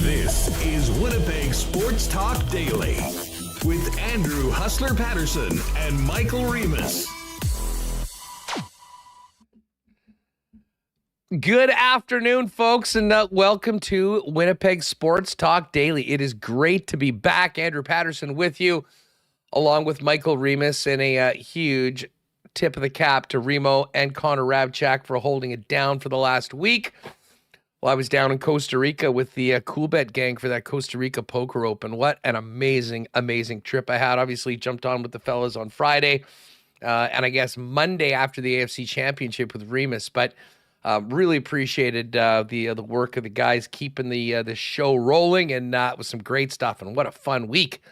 This is Winnipeg Sports Talk Daily with Andrew Hustler Paterson and Michael Remis. Good afternoon, folks, and welcome to Winnipeg Sports Talk Daily. It is great to be back. Andrew Paterson with you, along with Michael Remis, and a huge tip of the cap to Remo and Connor Rabchak for holding it down for the last week. Well, I was down in Costa Rica with the Cool Bet gang for that Costa Rica Poker Open. What an amazing, amazing trip I had. Obviously, jumped on with the fellas on Friday, and I guess Monday after the AFC Championship with Remis. But really appreciated the work of the guys keeping the show rolling, and it was some great stuff. And what a fun week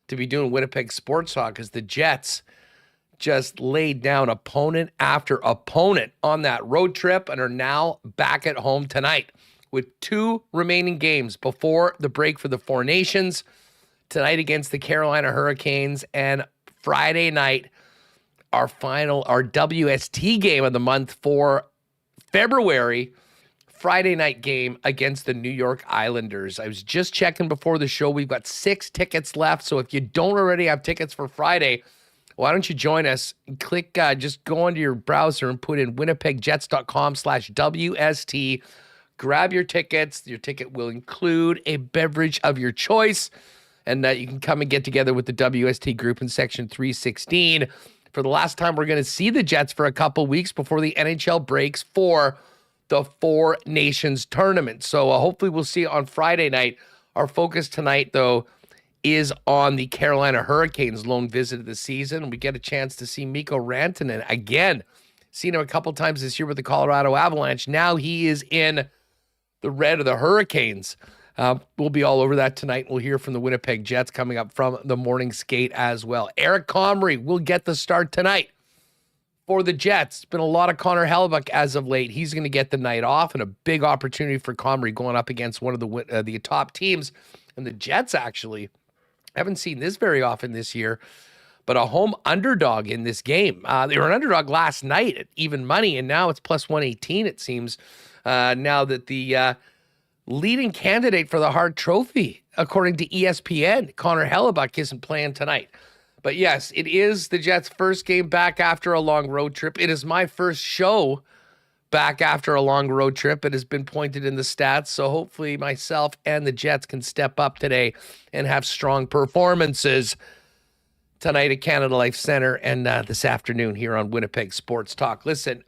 to be doing Winnipeg Sports Talk, as the Jets just laid down opponent after opponent on that road trip and are now back at home tonight with 2 remaining games before the break for the Four Nations. Tonight against the Carolina Hurricanes, and Friday night, our WST game of the month for February, Friday night game against the New York Islanders. I was just checking before the show. We've got 6 tickets left. So if you don't already have tickets for Friday, why don't you join us? Click, just go onto your browser and put in winnipegjets.com/WST. Grab your tickets. Your ticket will include a beverage of your choice. And you can come and get together with the WST group in section 316 for the last time we're going to see the Jets for a couple weeks before the NHL breaks for the Four Nations tournament. So hopefully we'll see you on Friday night. Our focus tonight, though, is on the Carolina Hurricanes' lone visit of the season. We get a chance to see Mikko Rantanen again. Seen him a couple times this year with the Colorado Avalanche. Now he is in the red of the Hurricanes. We'll be all over that tonight. We'll hear from the Winnipeg Jets coming up from the morning skate as well. Eric Comrie will get the start tonight for the Jets. It's been a lot of Connor Hellebuyck as of late. He's going to get the night off, and a big opportunity for Comrie going up against one of the top teams. And the Jets actually haven't seen this very often this year, but a home underdog in this game. They were an underdog last night at even money, and now it's plus 118, it seems, now that the leading candidate for the Hart Trophy, according to ESPN, Connor Hellebuyck, isn't playing tonight. But yes, it is the Jets' first game back after a long road trip. It is my first show back after a long road trip. It has been pointed in the stats, so hopefully myself and the Jets can step up today and have strong performances tonight at Canada Life Center and this afternoon here on Winnipeg Sports Talk. Listen,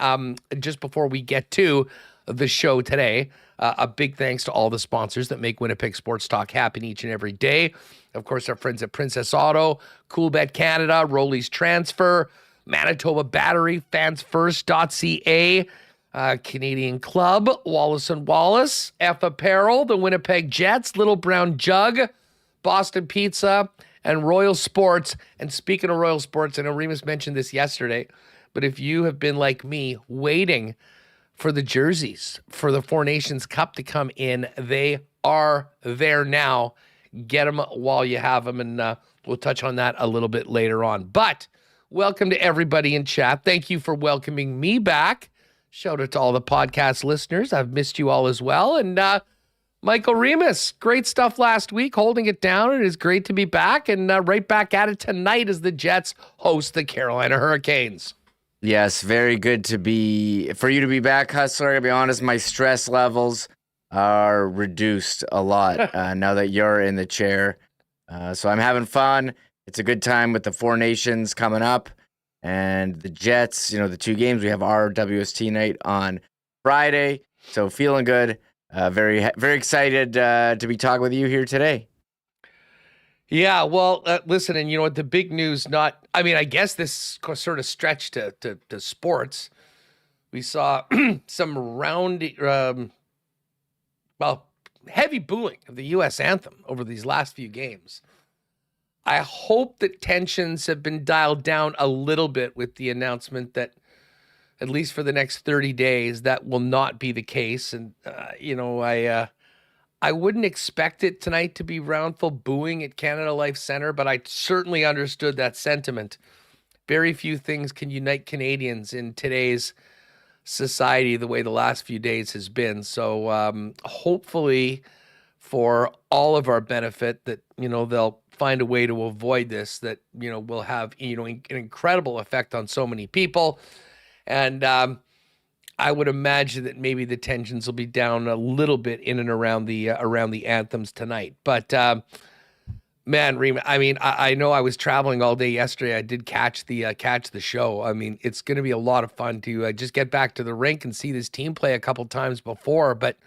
just before we get to the show today, a big thanks to all the sponsors that make Winnipeg Sports Talk happen each and every day. Of course, our friends at Princess Auto, Cool Bet Canada, Rollies Transfer, Manitoba Battery, fansfirst.ca, Canadian Club, Wallace & Wallace, F Apparel, the Winnipeg Jets, Little Brown Jug, Boston Pizza, and Royal Sports. And speaking of Royal Sports, I know Remis mentioned this yesterday, but if you have been like me waiting for the jerseys for the Four Nations Cup to come in, they are there now. Get them while you have them, and we'll touch on that a little bit later on. But welcome to everybody in chat. Thank you for welcoming me back. Shout out to all the podcast listeners. I've missed you all as well. And Michael Remis, great stuff last week, holding it down. It is great to be back, and right back at it tonight as the Jets host the Carolina Hurricanes. Yes, very good for you to be back, Hustler. To be honest, my stress levels are reduced a lot now that you're in the chair. So I'm having fun. It's a good time with the Four Nations coming up. And the Jets, the 2 games, we have our WST night on Friday. So feeling good. Very, very excited to be talking with you here today. Yeah, well, listen, and you know what? The big news, I guess this sort of stretched to sports. We saw some heavy booing of the U.S. anthem over these last few games. I hope that tensions have been dialed down a little bit with the announcement that, at least for the next 30 days, that will not be the case. And, I wouldn't expect it tonight to be roundful booing at Canada Life Centre, but I certainly understood that sentiment. Very few things can unite Canadians in today's society the way the last few days has been. So hopefully for all of our benefit that, they'll find a way to avoid this, that, will have, an incredible effect on so many people. And I would imagine that maybe the tensions will be down a little bit in and around the anthems tonight. But man, Remis, I know I was traveling all day yesterday. I did catch the show. It's going to be a lot of fun to just get back to the rink and see this team play a couple times before. But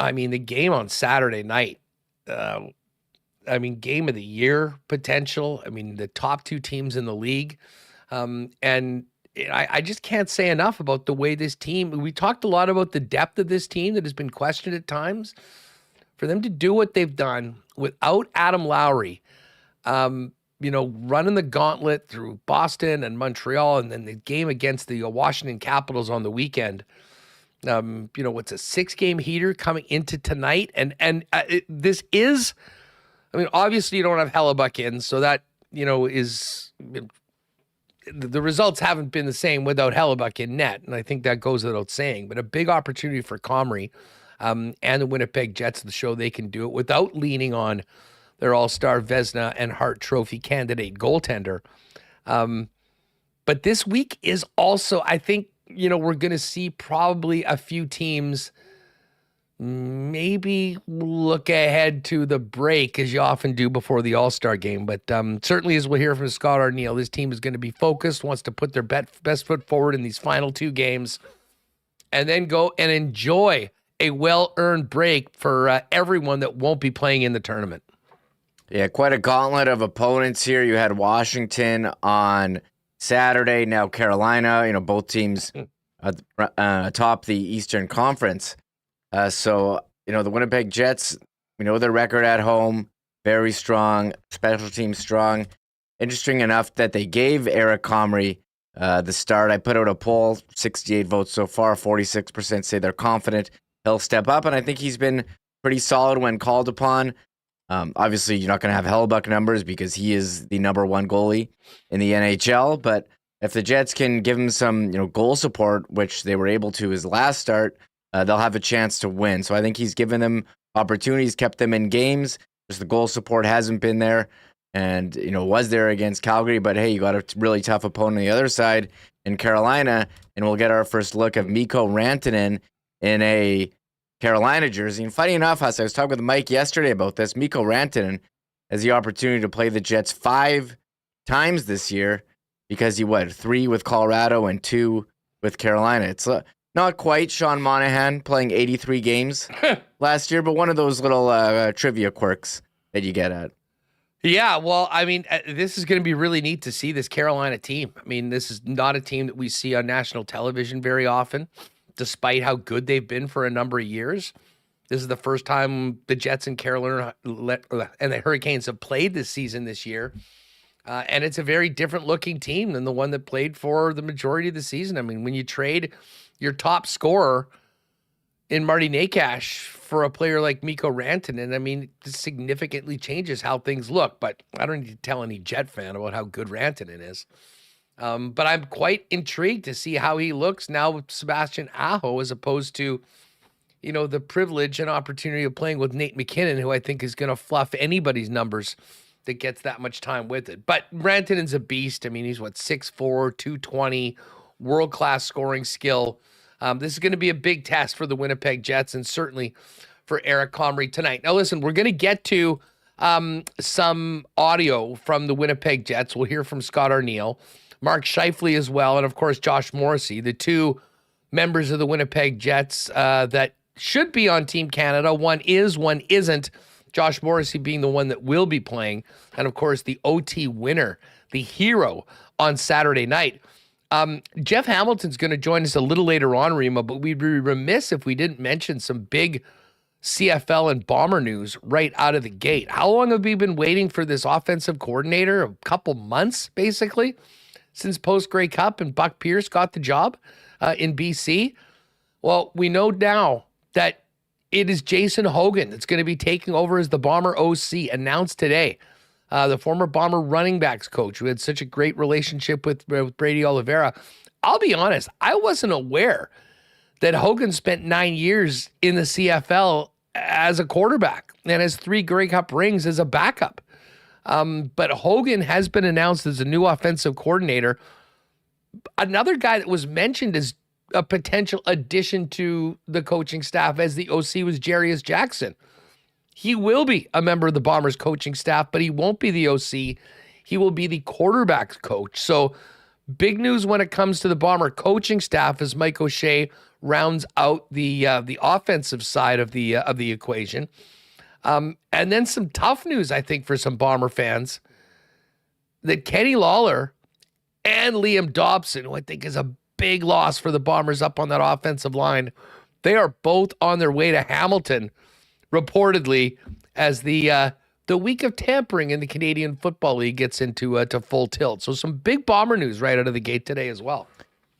the game on Saturday night, game of the year potential. The top two teams in the league, and I just can't say enough about the way this team, we talked a lot about the depth of this team that has been questioned at times. For them to do what they've done without Adam Lowry, running the gauntlet through Boston and Montreal, and then the game against the Washington Capitals on the weekend. What's a 6-game heater coming into tonight? And this is, obviously you don't have Hellebuck in, so that, is... The results haven't been the same without Hellebuck in net, and I think that goes without saying. But a big opportunity for Comrie and the Winnipeg Jets to show they can do it without leaning on their all-star Vezina and Hart Trophy candidate goaltender. But this week is also, I think, we're going to see probably a few teams maybe look ahead to the break, as you often do before the All-Star game. But certainly, as we'll hear from Scott Arniel, this team is going to be focused, wants to put their best foot forward in these final two games, and then go and enjoy a well-earned break for everyone that won't be playing in the tournament. Yeah, quite a gauntlet of opponents here. You had Washington on Saturday, now Carolina, both teams atop the Eastern Conference. So the Winnipeg Jets, we know their record at home, very strong, special teams strong. Interesting enough that they gave Eric Comrie the start. I put out a poll, 68 votes so far, 46% say they're confident he'll step up, and I think he's been pretty solid when called upon. Obviously, you're not going to have Hellebuck numbers because he is the number one goalie in the NHL, but if the Jets can give him some goal support, which they were able to his last start, they'll have a chance to win. So I think he's given them opportunities, kept them in games. Just the goal support hasn't been there, and was there against Calgary. But hey, you got a really tough opponent on the other side in Carolina, and we'll get our first look of Mikko Rantanen in a Carolina jersey. And funny enough, I was talking with Mike yesterday about this. Mikko Rantanen has the opportunity to play the Jets 5 times this year because he 3 with Colorado and 2 with Carolina. It's not quite Sean Monahan playing 83 games last year, but one of those little trivia quirks that you get at. Yeah, well, this is going to be really neat to see this Carolina team. This is not a team that we see on national television very often, despite how good they've been for a number of years. This is the first time the Jets and Carolina and the Hurricanes have played this season this year. And it's a very different looking team than the one that played for the majority of the season. When you trade your top scorer in Marty Nakash for a player like Mikko Rantanen, it significantly changes how things look. But I don't need to tell any Jet fan about how good Rantanen is. But I'm quite intrigued to see how he looks now with Sebastian Aho, as opposed to, the privilege and opportunity of playing with Nate McKinnon, who I think is going to fluff anybody's numbers that gets that much time with it. But Rantanen's a beast. He's 6'4", 220, world-class scoring skill. This is going to be a big test for the Winnipeg Jets and certainly for Eric Comrie tonight. Now, listen, we're going to get to some audio from the Winnipeg Jets. We'll hear from Scott Arniel, Mark Scheifele as well, and, of course, Josh Morrissey, the two members of the Winnipeg Jets that should be on Team Canada. One is, one isn't. Josh Morrissey being the one that will be playing. And, of course, the OT winner, the hero on Saturday night. Jeff Hamilton's going to join us a little later on, Rima, but we'd be remiss if we didn't mention some big CFL and Bomber news right out of the gate. How long have we been waiting for this offensive coordinator? A couple months, basically, since post-Grey Cup and Buck Pierce got the job in BC. Well, we know now that it is Jason Hogan that's going to be taking over as the Bomber OC, announced today. The former Bomber running backs coach who had such a great relationship with Brady Oliveira. I'll be honest, I wasn't aware that Hogan spent 9 years in the CFL as a quarterback and has 3 Grey Cup rings as a backup. But Hogan has been announced as a new offensive coordinator. Another guy that was mentioned as a potential addition to the coaching staff as the OC was Jarius Jackson. He will be a member of the Bombers coaching staff, but he won't be the OC. He will be the quarterback's coach. So big news when it comes to the Bomber coaching staff as Mike O'Shea rounds out the offensive side of the equation. And then some tough news, I think, for some Bomber fans, that Kenny Lawler and Liam Dobson, who I think is a big loss for the Bombers up on that offensive line, they are both on their way to Hamilton, reportedly, as the week of tampering in the Canadian Football League gets into to full tilt. So some big Bomber news right out of the gate today as well.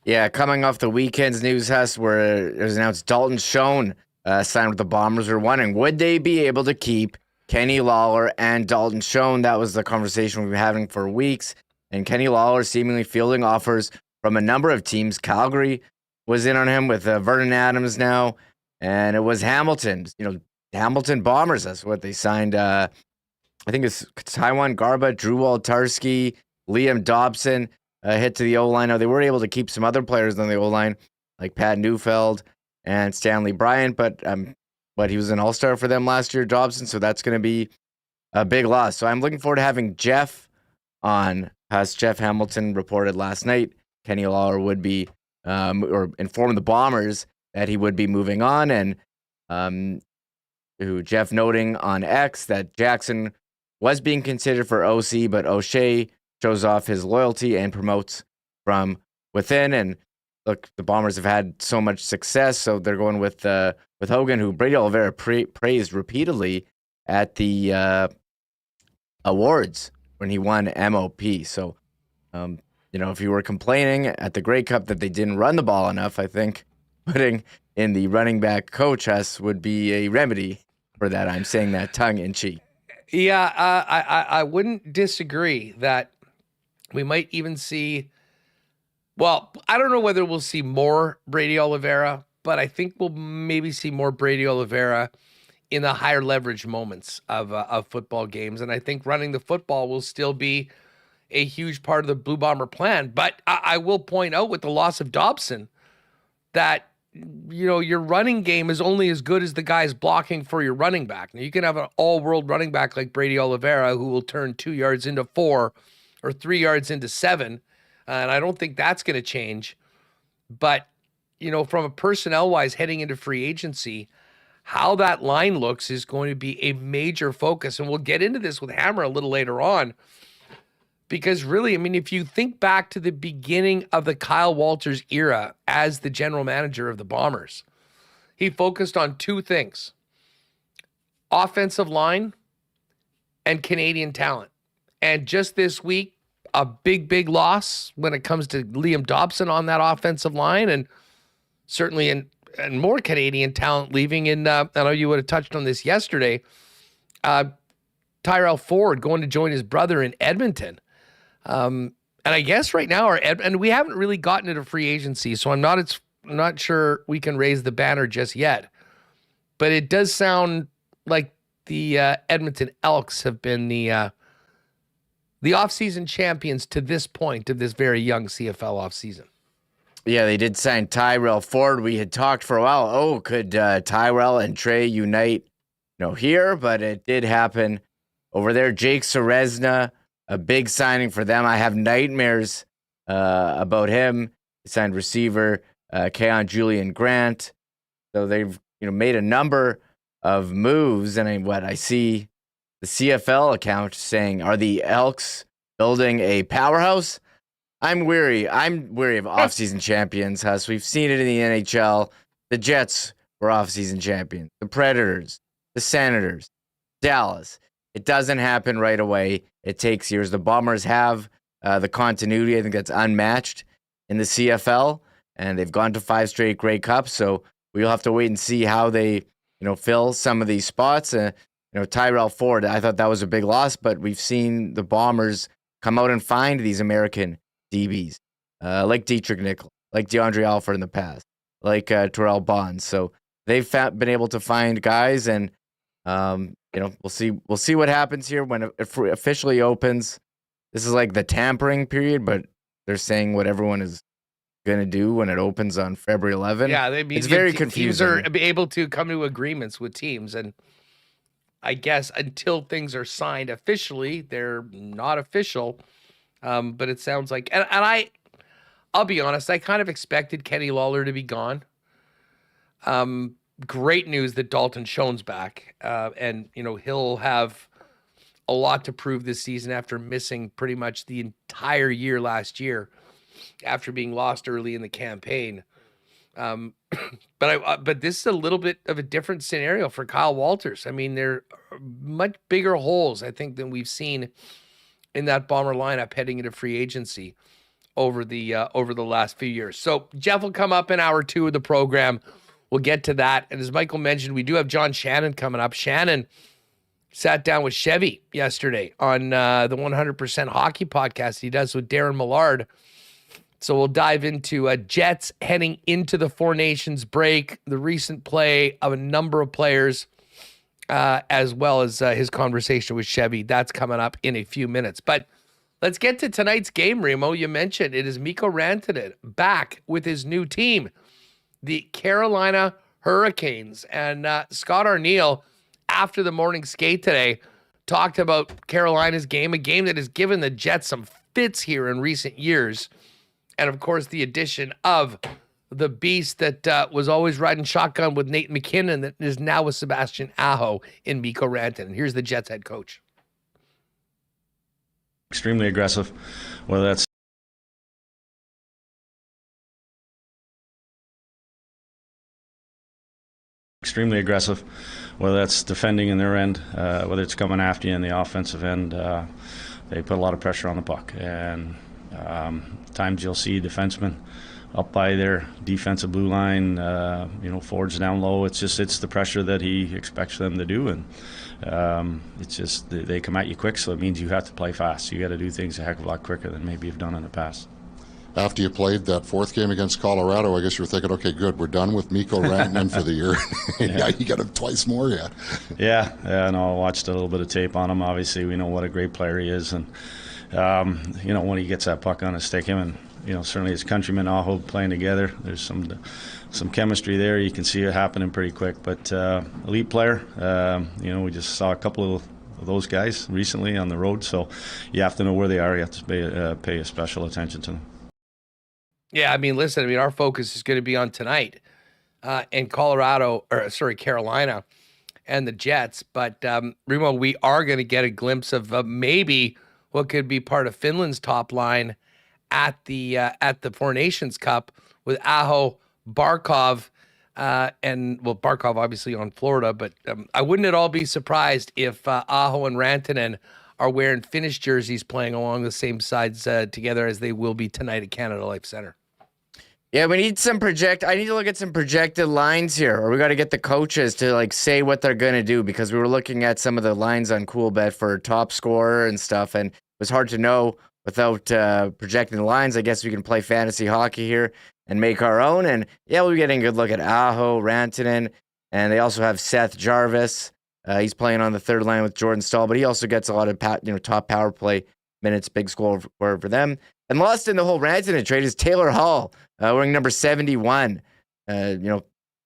Yeah, coming off the weekend's news, Huss, where it was announced Dalton Schoen signed with the Bombers. We're wondering, would they be able to keep Kenny Lawler and Dalton Schoen? That was the conversation we've been having for weeks. And Kenny Lawler seemingly fielding offers from a number of teams. Calgary was in on him with Vernon Adams now. And it was Hamilton, Hamilton Bombers. That's what they signed. I think it's Taiwan Garba, Drew Waltarski, Liam Dobson hit to the O-line. Now, they were able to keep some other players on the O-line, like Pat Neufeld and Stanley Bryant, but he was an all-star for them last year, Dobson, so that's going to be a big loss. So I'm looking forward to having Jeff on. As Jeff Hamilton reported last night, Kenny Lawler would be, or informed the Bombers that he would be moving on, and who Jeff noting on X that Jackson was being considered for OC, but O'Shea shows off his loyalty and promotes from within. And look, the Bombers have had so much success, so they're going with Hogan, who Brady Oliveira praised repeatedly at the awards when he won MOP. So, if you were complaining at the Grey Cup that they didn't run the ball enough, I think putting in the running back coach would be a remedy for that. I'm saying that tongue in cheek. Yeah, I wouldn't disagree that we might even see, well, I don't know whether we'll see more Brady Oliveira, but I think we'll maybe see more Brady Oliveira in the higher leverage moments of football games. And I think running the football will still be a huge part of the Blue Bomber plan. But I will point out with the loss of Dobson that, your running game is only as good as the guys blocking for your running back. Now, you can have an all-world running back like Brady Oliveira who will turn 2 yards into 4 or 3 yards into 7. And I don't think that's going to change. But, from a personnel-wise heading into free agency, how that line looks is going to be a major focus. And we'll get into this with Hammer a little later on. Because really, if you think back to the beginning of the Kyle Walters era as the general manager of the Bombers, he focused on 2 things: offensive line and Canadian talent. And just this week, a big loss when it comes to Liam Dobson on that offensive line, and certainly and more Canadian talent leaving. I know you would have touched on this yesterday. Tyrell Ford going to join his brother in Edmonton. And I guess right now and we haven't really gotten into free agency, so I'm not sure we can raise the banner just yet. But it does sound like the Edmonton Elks have been the offseason champions to this point of this very young CFL offseason. Yeah, they did sign Tyrell Ford. We had talked for a while. Could Tyrell and Trey unite? Here, but it did happen over there. Jake Serezna, a big signing for them. I have nightmares about him. They signed receiver Keon Julian Grant. So they've made a number of moves. And I see the CFL account saying, are the Elks building a powerhouse? I'm weary. I'm weary of off-season champions, Huss. We've seen it in the NHL. The Jets were off-season champions. The Predators, the Senators, Dallas. It doesn't happen right away. It takes years. The Bombers have the continuity. I think that's unmatched in the CFL, and they've gone to 5 straight Grey Cups. So we'll have to wait and see how they, fill some of these spots. Tyrell Ford, I thought that was a big loss, but we've seen the Bombers come out and find these American DBs, like Dietrich Nickel, like DeAndre Alford in the past, like Terrell Bonds. So they've been able to find guys, and we'll see what happens here when it officially opens. This is like the tampering period, but they're saying what everyone is going to do when it opens on February 11th. Yeah, it's very confusing. Teams are able to come to agreements with teams, and I guess until things are signed officially, they're not official. But it sounds like, and I'll be honest, I kind of expected Kenny Lawler to be gone. Great news that Dalton Schoen's back, and he'll have a lot to prove this season after missing pretty much the entire year last year, after being lost early in the campaign. But this is a little bit of a different scenario for Kyle Walters. I mean, there are much bigger holes, I think, than we've seen in that Bomber lineup heading into free agency over the last few years. So Jeff will come up in hour 2 of the program. We'll get to that. And as Michael mentioned, we do have John Shannon coming up. Shannon sat down with Chevy yesterday on the 100% Hockey podcast he does with Darren Millard. So we'll dive into Jets heading into the Four Nations break, the recent play of a number of players, as well as his conversation with Chevy. That's coming up in a few minutes. But let's get to tonight's game, Remo. You mentioned it is Mikko Rantanen back with his new team, the Carolina Hurricanes. And Scott Arniel, after the morning skate today, talked about Carolina's game, a game that has given the Jets some fits here in recent years. And, of course, the addition of the beast that was always riding shotgun with Nate McKinnon that is now with Sebastian Aho in Mikko Rantanen. Here's the Jets head coach. Extremely aggressive, whether that's defending in their end, whether it's coming after you in the offensive end. They put a lot of pressure on the puck, and times you'll see defensemen up by their defensive blue line, forwards down low. It's the pressure that he expects them to do, and it's just they come at you quick, so it means you have to play fast. You got to do things a heck of a lot quicker than maybe you've done in the past. After you played that 4th game against Colorado, I guess you were thinking, okay, good, we're done with Mikko Rantanen for the year. Yeah, you got him twice more yet. Yeah, I watched a little bit of tape on him. Obviously, we know what a great player he is, and when he gets that puck on his stick, him and certainly his countryman Aho playing together, there's some chemistry there. You can see it happening pretty quick. But elite player, we just saw a couple of those guys recently on the road, so you have to know where they are. You have to pay a special attention to them. Yeah, our focus is going to be on tonight in Carolina and the Jets. But, Remo, we are going to get a glimpse of maybe what could be part of Finland's top line at the Four Nations Cup with Aho, Barkov, Barkov obviously on Florida. But I wouldn't at all be surprised if Aho and Rantanen are wearing Finnish jerseys playing along the same sides together as they will be tonight at Canada Life Center. Yeah, we need I need to look at some projected lines here, or we got to get the coaches to say what they're going to do, because we were looking at some of the lines on CoolBet for top scorer and stuff, and it was hard to know without projecting the lines. I guess we can play fantasy hockey here and make our own. And yeah, we'll be getting a good look at Aho, Rantanen, and they also have Seth Jarvis. He's playing on the third line with Jordan Staal, but he also gets a lot of top power play minutes, big score for them. And lost in the whole Rantanen trade is Taylor Hall, wearing number 71. We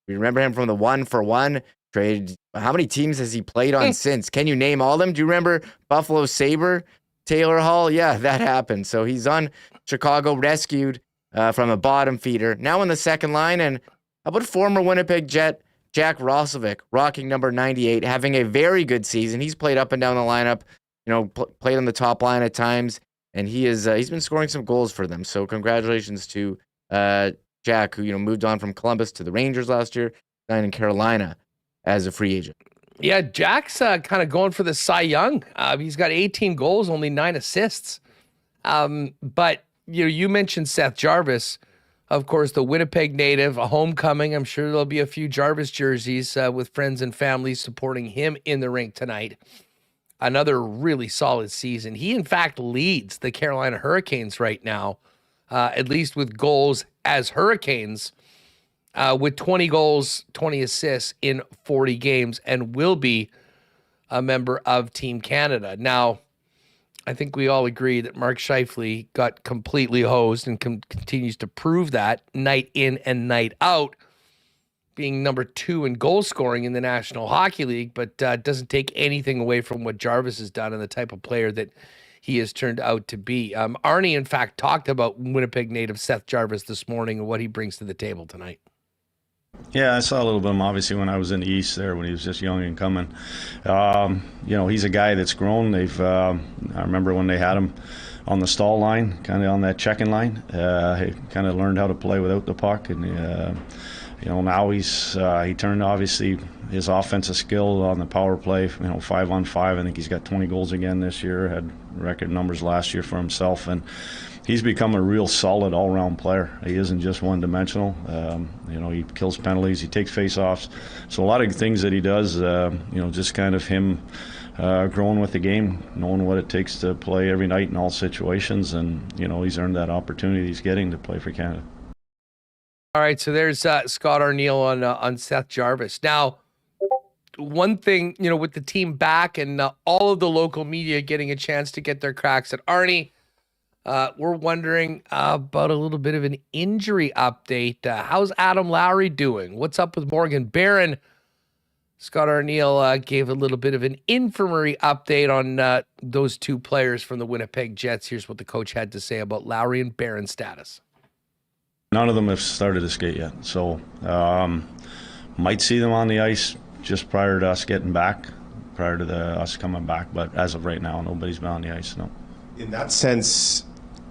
remember him from the 1-for-1 trade. How many teams has he played on since? Can you name all of them? Do you remember Buffalo Sabre, Taylor Hall? Yeah, that happened. So he's on Chicago, rescued from a bottom feeder. Now in the second line, and how about former Winnipeg Jet Jack Roslovic, rocking number 98, having a very good season. He's played up and down the lineup, played on the top line at times. and he's been scoring some goals for them. So congratulations to Jack, who moved on from Columbus to the Rangers last year, signed in Carolina as a free agent. Yeah, Jack's kind of going for the Cy Young. He's got 18 goals, only 9 assists. But you mentioned Seth Jarvis, of course, the Winnipeg native, a homecoming. I'm sure there'll be a few Jarvis jerseys with friends and family supporting him in the rink tonight. Another really solid season. He, in fact, leads the Carolina Hurricanes right now, at least with goals as Hurricanes, with 20 goals, 20 assists in 40 games, and will be a member of Team Canada. Now, I think we all agree that Mark Scheifele got completely hosed and continues to prove that night in and night out, being number 2 in goal scoring in the National Hockey League, but doesn't take anything away from what Jarvis has done and the type of player that he has turned out to be. Arnie, in fact, talked about Winnipeg native Seth Jarvis this morning and what he brings to the table tonight. Yeah, I saw a little bit of him, obviously, when I was in the East there, when he was just young and coming. He's a guy that's grown. I remember when they had him on the stall line, kind of on that checking line. He kind of learned how to play without the puck, and now he turned, obviously, his offensive skill on the power play, 5-on-5. I think he's got 20 goals again this year, had record numbers last year for himself, and he's become a real solid all-around player. He isn't just one-dimensional. He kills penalties, he takes face-offs. So a lot of things that he does, just kind of him growing with the game, knowing what it takes to play every night in all situations, and he's earned that opportunity he's getting to play for Canada. All right, so there's Scott Arniel on Seth Jarvis. Now, one thing, with the team back and all of the local media getting a chance to get their cracks at Arnie, we're wondering about a little bit of an injury update. How's Adam Lowry doing? What's up with Morgan Barron? Scott Arniel gave a little bit of an infirmary update on those 2 players from the Winnipeg Jets. Here's what the coach had to say about Lowry and Barron's status. None of them have started to skate yet, so might see them on the ice just prior to us getting back, prior to us coming back. But as of right now, nobody's been on the ice, no. In that sense,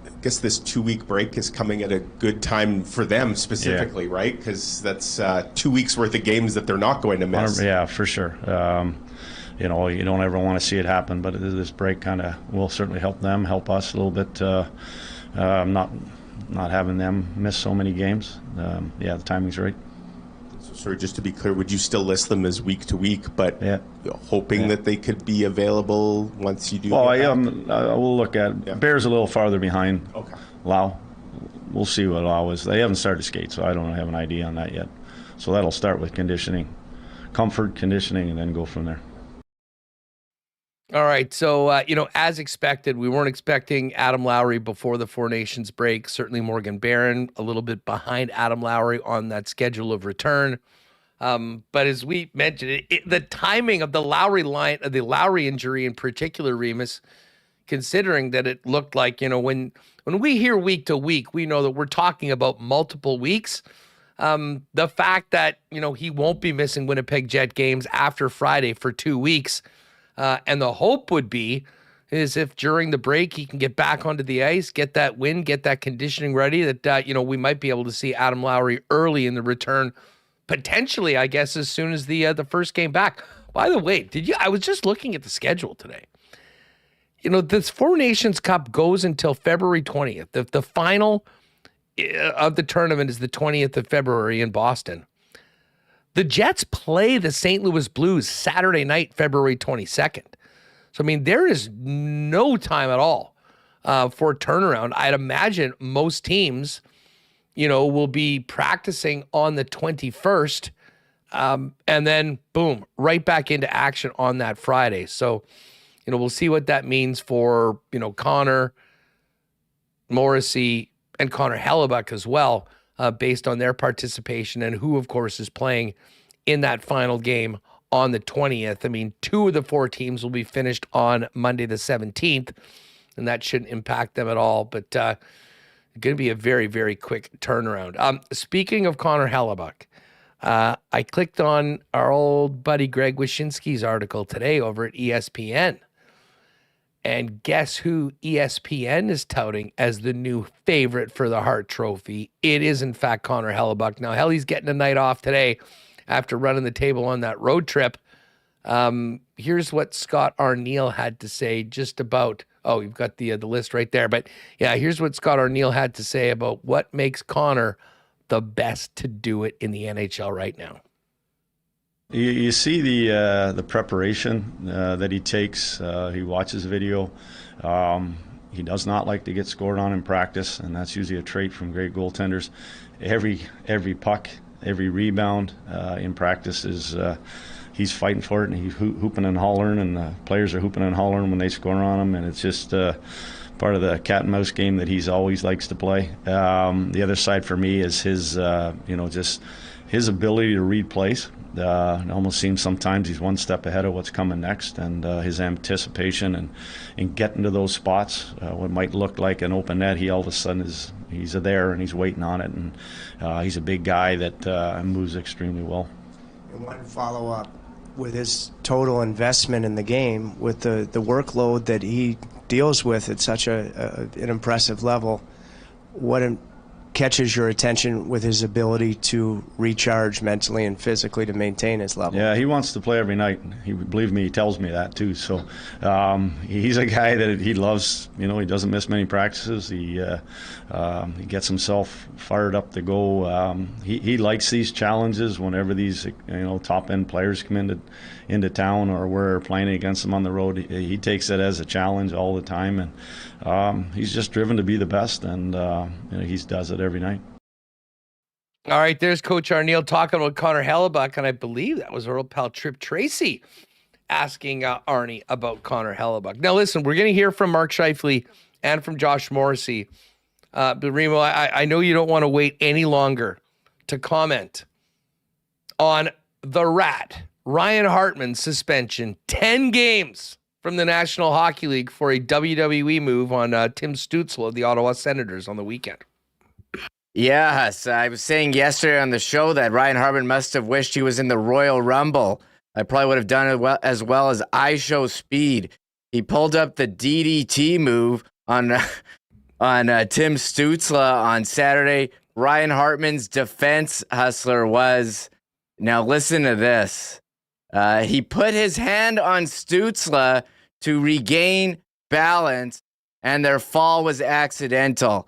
I guess this 2-week break is coming at a good time for them specifically, right? Because that's 2 weeks worth of games that they're not going to miss. Yeah, for sure. You don't ever want to see it happen, but this break kind of will certainly help them, help us a little bit. Not having them miss so many games. The timing's right. So, sorry, just to be clear, would you still list them as week to week, but hoping that they could be available once you do? Well, I will look at Bears a little farther behind. Okay. Lau. We'll see what Lau is. They haven't started to skate, so I don't have an idea on that yet. So that'll start with conditioning, comfort conditioning, and then go from there. All right, so, as expected, we weren't expecting Adam Lowry before the Four Nations break. Certainly Morgan Barron, a little bit behind Adam Lowry on that schedule of return. But as we mentioned, the timing of the Lowry injury in particular, Remis, considering that it looked like, when we hear week to week, we know that we're talking about multiple weeks. The fact that, he won't be missing Winnipeg Jet games after Friday for 2 weeks, and the hope would be is if during the break he can get back onto the ice, get that win, get that conditioning ready, that, we might be able to see Adam Lowry early in the return, potentially, I guess, as soon as the first game back. By the way, I was just looking at the schedule today. This Four Nations Cup goes until February 20th. The final of the tournament is the 20th of February in Boston. The Jets play the St. Louis Blues Saturday night, February 22nd. So, there is no time at all for a turnaround. I'd imagine most teams, will be practicing on the 21st, and then, boom, right back into action on that Friday. So, we'll see what that means for, Connor, Morrissey, and Connor Hellebuck as well. Based on their participation and who, of course, is playing in that final game on the 20th. 2 of the 4 teams will be finished on Monday the 17th, and that shouldn't impact them at all. But going to be a very, very quick turnaround. Speaking of Connor Hellebuck, I clicked on our old buddy Greg Wyshynski's article today over at ESPN. And guess who ESPN is touting as the new favorite for the Hart Trophy? It is, in fact, Connor Hellebuck. Now, Helly's getting a night off today after running the table on that road trip. Here's what Scott Arniel had to say just about, oh, you've got the list right there. But yeah, here's what Scott Arniel had to say about what makes Connor the best to do it in the NHL right now. You see the preparation that he takes. He watches video. He does not like to get scored on in practice, and that's usually a trait from great goaltenders. Every puck, every rebound in practice is he's fighting for it, and he's hooping and hollering, and the players are hooping and hollering when they score on him, and it's just part of the cat and mouse game that he's always likes to play. The other side for me is his, just his ability to read plays. It almost seems sometimes he's one step ahead of what's coming next, and his anticipation and getting to those spots, what might look like an open net, he all of a sudden he's there and he's waiting on it, and he's a big guy that moves extremely well. And one follow-up with his total investment in the game, with the workload that he deals with at such an impressive level, what catches your attention with his ability to recharge mentally and physically to maintain his level? Yeah, he wants to play every night. Believe me, he tells me that too. So he's a guy that he loves. He doesn't miss many practices. He gets himself fired up to go. He likes these challenges whenever these top end players come into town or we're playing against them on the road. He takes it as a challenge all the time, and he's just driven to be the best, and he does it every night. All right, there's Coach Arniel talking about Connor Hellebuck, and I believe that was our old pal Trip Tracy asking Arnie about Connor Hellebuck. Now, listen, we're going to hear from Mark Scheifele and from Josh Morrissey. But Remo, I know you don't want to wait any longer to comment on the Rat, Ryan Hartman's suspension, 10 games from the National Hockey League for a WWE move on Tim Stützle of the Ottawa Senators on the weekend. Yes, I was saying yesterday on the show that Ryan Hartman must have wished he was in the Royal Rumble. I probably would have done it as well as I Show Speed. He pulled up the DDT move on Tim Stützle on Saturday. Ryan Hartman's defense, Hustler, was, now listen to this. He put his hand on Stützle to regain balance, and their fall was accidental.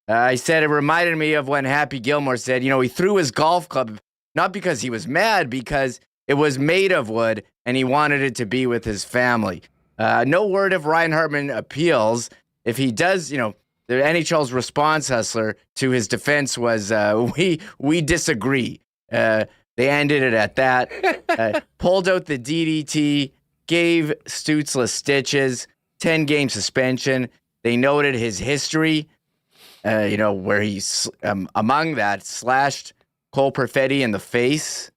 I said it reminded me of when Happy Gilmore said, he threw his golf club, not because he was mad, because it was made of wood, and he wanted it to be with his family. No word if Ryan Hartman appeals. If he does, the NHL's response, Hustler, to his defense was, we disagree. They ended it at that. Pulled out the DDT, gave Stützle stitches, 10-game suspension. They noted his history, where he's, among that, slashed Cole Perfetti in the face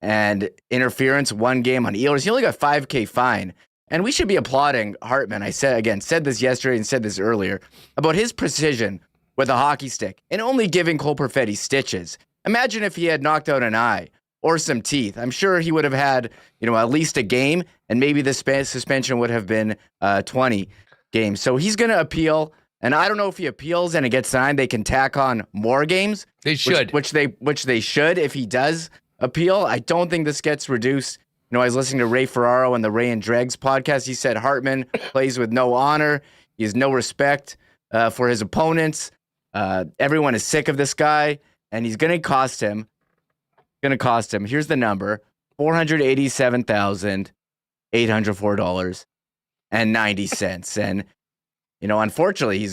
and interference 1 game on Ehlers. He only got $5,000 fine. And we should be applauding Hartman. I said this yesterday and said this earlier, about his precision with a hockey stick and only giving Cole Perfetti stitches. Imagine if he had knocked out an eye or some teeth. I'm sure he would have had, at least a game, and maybe the suspension would have been 20 games. So he's going to appeal, and I don't know if he appeals and it gets signed. They can tack on more games. They should, which they should if he does appeal. I don't think this gets reduced. I was listening to Ray Ferraro on the Ray and Dregs podcast. He said Hartman plays with no honor. He has no respect for his opponents. Everyone is sick of this guy, and he's going to cost him. Here's the number: $487,804.90. And unfortunately,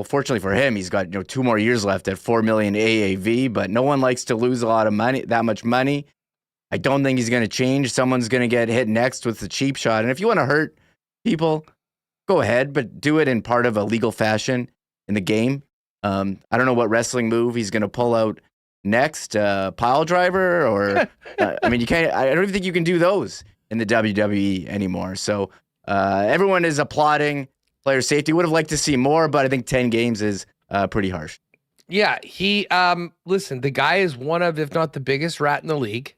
fortunately for him, he's got 2 more years left at $4 million AAV. But no one likes to lose a lot of money, that much money. I don't think he's going to change. Someone's going to get hit next with the cheap shot. And if you want to hurt people, go ahead, but do it in part of a legal fashion in the game. I don't know what wrestling move he's going to pull out next, pile driver, or you can't. I don't even think you can do those in the WWE anymore. So everyone is applauding player safety. Would have liked to see more, but I think 10 games is pretty harsh. Yeah, he listen, the guy is one of, if not the biggest rat in the league.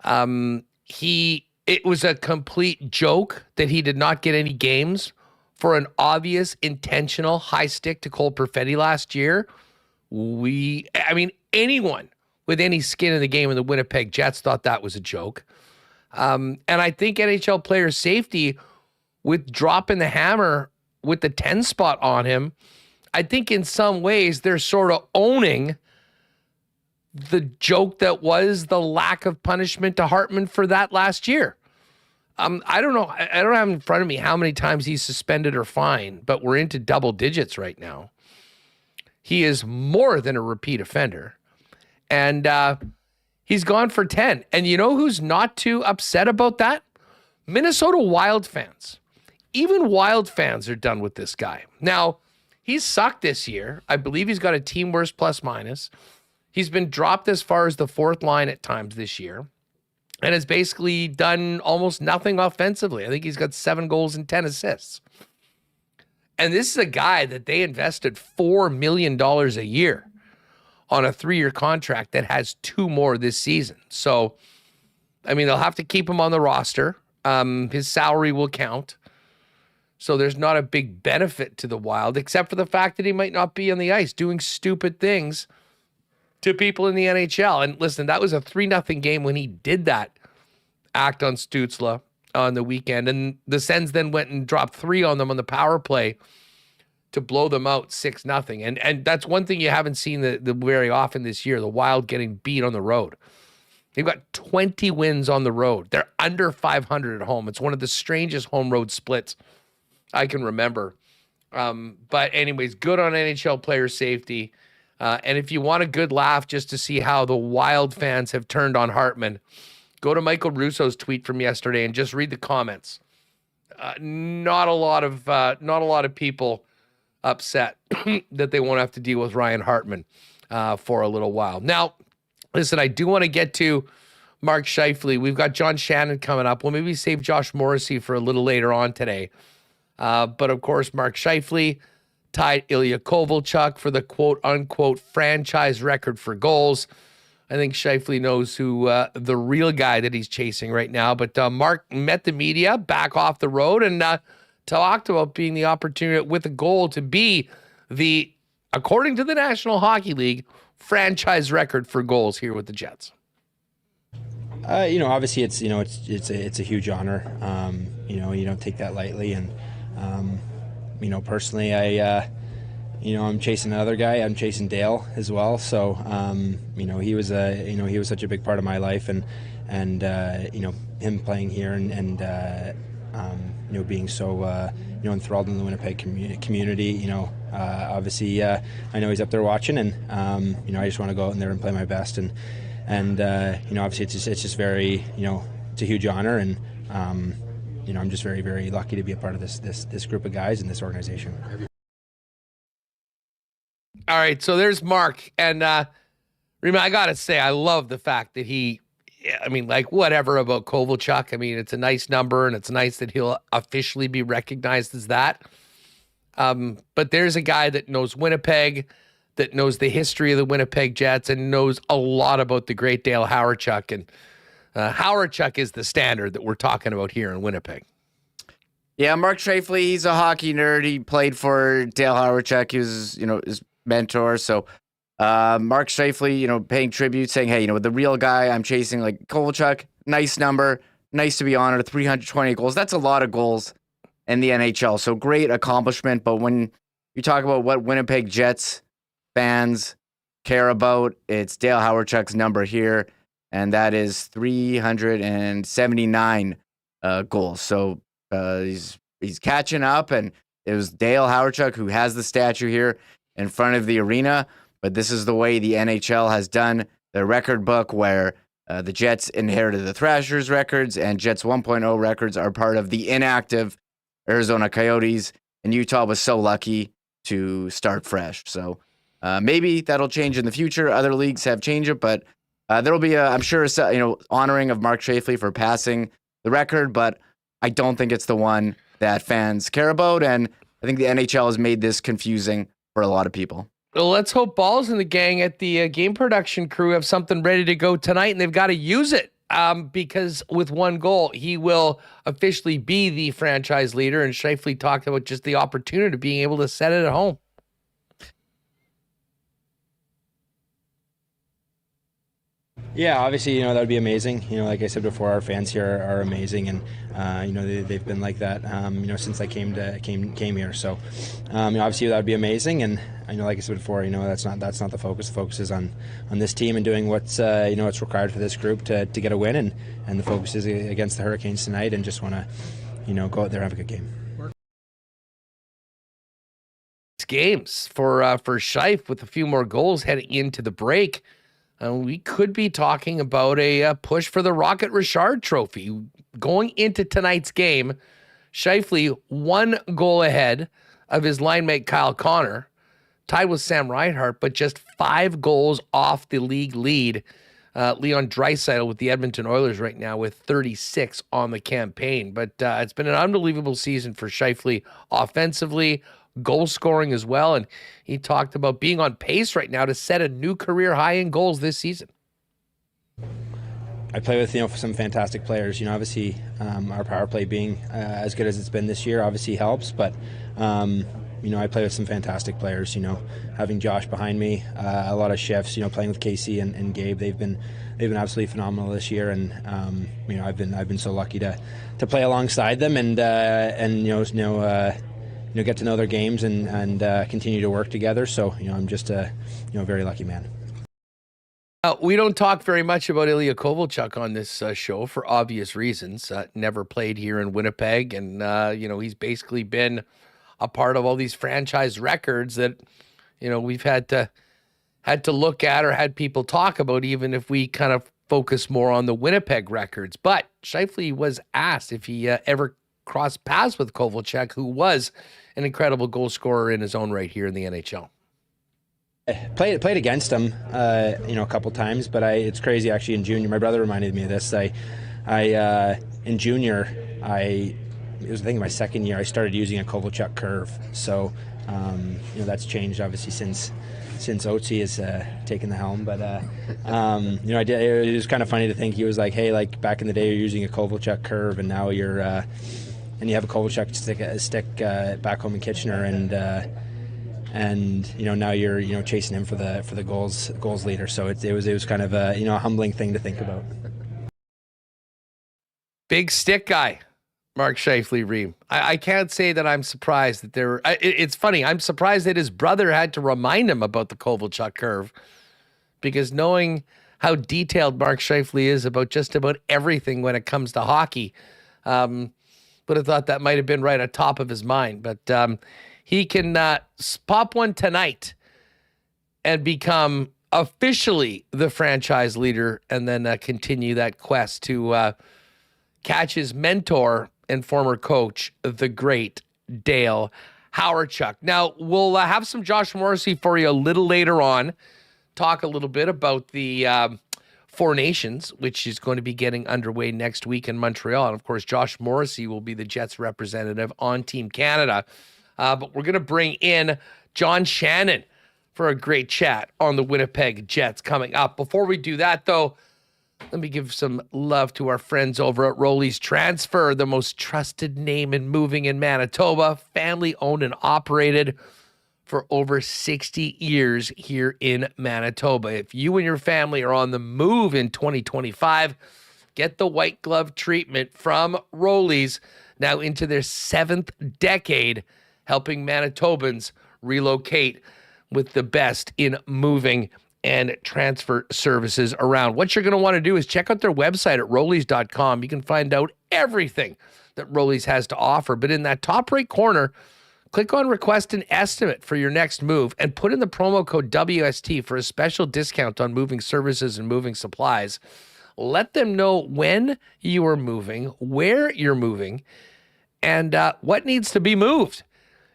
It was a complete joke that he did not get any games for an obvious, intentional high stick to Cole Perfetti last year, anyone with any skin in the game in the Winnipeg Jets thought that was a joke. And I think NHL player safety, with dropping the hammer with the 10 spot on him, I think in some ways they're sort of owning the joke that was the lack of punishment to Hartman for that last year. I don't know. I don't have in front of me how many times he's suspended or fined, but we're into double digits right now. He is more than a repeat offender. And he's gone for 10. And you know who's not too upset about that? Minnesota Wild fans. Even Wild fans are done with this guy. Now, he's sucked this year. I believe he's got a team worst plus minus. He's been dropped as far as the fourth line at times this year and has basically done almost nothing offensively. I think he's got 7 goals and 10 assists. And this is a guy that they invested $4 million a year on a 3-year contract that has 2 more this season. So, they'll have to keep him on the roster. His salary will count. So there's not a big benefit to the Wild, except for the fact that he might not be on the ice doing stupid things to people in the NHL. And listen, that was a 3-0 game when he did that act on Stützle on the weekend. And the Sens then went and dropped 3 on them on the power play to blow them out 6-0. And that's one thing you haven't seen the very often this year, the Wild getting beat on the road. They've got 20 wins on the road. They're under 500 at home. It's one of the strangest home road splits I can remember. But anyways, good on NHL player safety. And if you want a good laugh just to see how the Wild fans have turned on Hartman, go to Michael Russo's tweet from yesterday and just read the comments. Not a lot of people upset that they won't have to deal with Ryan Hartman for a little while. Now, listen, I do want to get to Mark Scheifele. We've got John Shannon coming up. We'll maybe save Josh Morrissey for a little later on today. But of course, Mark Scheifele tied Ilya Kovalchuk for the quote-unquote franchise record for goals. I think Scheifele knows who the real guy that he's chasing right now. But Mark met the media back off the road and talked about being the opportunity with a goal to be the, according to the National Hockey League, franchise record for goals here with the Jets. Obviously it's a huge honor. You don't take that lightly, and personally, I'm chasing another guy. I'm chasing Dale as well. So, he was such a big part of my life, and him playing here and being so enthralled in the Winnipeg community. Obviously, I know he's up there watching, and I just want to go out in there and play my best, and obviously it's just very, it's a huge honor, and I'm just very, very lucky to be a part of this group of guys in this organization. All right, so there's Mark, and Remis, I gotta say, I love the fact that whatever about Kovalchuk. It's a nice number, and it's nice that he'll officially be recognized as that. But there's a guy that knows Winnipeg, that knows the history of the Winnipeg Jets, and knows a lot about the great Dale Hawerchuk. And Hawerchuk is the standard that we're talking about here in Winnipeg. Yeah, Mark Scheifele, he's a hockey nerd. He played for Dale Hawerchuk. He was, his mentor. So Mark Scheifele, paying tribute, saying, hey, the real guy I'm chasing, like Kovalchuk, nice number, nice to be honored, 320 goals. That's a lot of goals in the NHL. So great accomplishment. But when you talk about what Winnipeg Jets fans care about, it's Dale Hawerchuk's number here, and that is 379 goals. So he's catching up, and it was Dale Hawerchuk who has the statue here in front of the arena. But this is the way the NHL has done their record book, where the Jets inherited the Thrashers records, and Jets 1.0 records are part of the inactive Arizona Coyotes, and Utah was so lucky to start fresh. So maybe that'll change in the future. Other leagues have changed it, but there'll be I'm sure, honoring of Mark Scheifele for passing the record, but I don't think it's the one that fans care about, and I think the NHL has made this confusing for a lot of people. Well, let's hope Balls and the gang at the game production crew have something ready to go tonight, and they've got to use it because with one goal, he will officially be the franchise leader. And Scheifele talked about just the opportunity of being able to set it at home. Yeah, obviously, that would be amazing. Like I said before, our fans here are amazing, and they've been like that, since I came here. So, obviously, that would be amazing. And like I said before, that's not the focus. The focus is on this team and doing what's what's required for this group to get a win. And the focus is against the Hurricanes tonight, and just want to go out there and have a good game. Games for Scheif with a few more goals heading into the break. We could be talking about a push for the Rocket Richard Trophy. Going into tonight's game, Scheifele 1 goal ahead of his line mate Kyle Connor, tied with Sam Reinhart, but just 5 goals off the league lead. Leon Draisaitl with the Edmonton Oilers right now with 36 on the campaign. But it's been an unbelievable season for Scheifele offensively, goal scoring as well. And he talked about being on pace right now to set a new career high in goals this season. I play with some fantastic players. Obviously our power play being as good as it's been this year obviously helps, but I play with some fantastic players. Having Josh behind me, a lot of shifts. Playing with Casey and Gabe, they've been absolutely phenomenal this year, and I've been so lucky to play alongside them and get to know their games and continue to work together. So I'm just a very lucky man. We don't talk very much about Ilya Kovalchuk on this show for obvious reasons. Never played here in Winnipeg, and he's basically been a part of all these franchise records that we've had to look at or had people talk about, even if we kind of focus more on the Winnipeg records. But Scheifele was asked if he ever crossed paths with Kovalchuk, who was an incredible goal scorer in his own right here in the NHL. Played against him, a couple times, but it's crazy actually. In junior, my brother reminded me of this. In junior, it was I think my second year, I started using a Kovalchuk curve. So, that's changed obviously since Otzi has taken the helm. But I did. It was kind of funny to think he was like, hey, like back in the day, you're using a Kovalchuk curve, and now you're and you have a Kovalchuk stick back home in Kitchener, and now you're chasing him for the goals leader. So it was kind of a humbling thing to think about. Big stick guy, Mark Scheifele Reem. I can't say that I'm surprised that there were. It's funny. I'm surprised that his brother had to remind him about the Kovalchuk curve, because knowing how detailed Mark Scheifele is about just about everything when it comes to hockey, would have thought that might have been right on top of his mind. But he can pop one tonight and become officially the franchise leader, and then continue that quest to catch his mentor and former coach, the great Dale Hawerchuk. Now, we'll have some Josh Morrissey for you a little later on. Talk a little bit about the Four Nations, which is going to be getting underway next week in Montreal. And, of course, Josh Morrissey will be the Jets representative on Team Canada. But we're going to bring in John Shannon for a great chat on the Winnipeg Jets coming up. Before we do that, though, let me give some love to our friends over at Rolly's Transfer, the most trusted name in moving in Manitoba, family owned and operated for over 60 years here in Manitoba. If you and your family are on the move in 2025, get the white glove treatment from Rolly's, now into their 7th decade, helping Manitobans relocate with the best in moving and transfer services around. What you're going to want to do is check out their website at rollies.com. You can find out everything that Rollies has to offer. But in that top right corner, click on Request an Estimate for your next move and put in the promo code WST for a special discount on moving services and moving supplies. Let them know when you are moving, where you're moving, and what needs to be moved.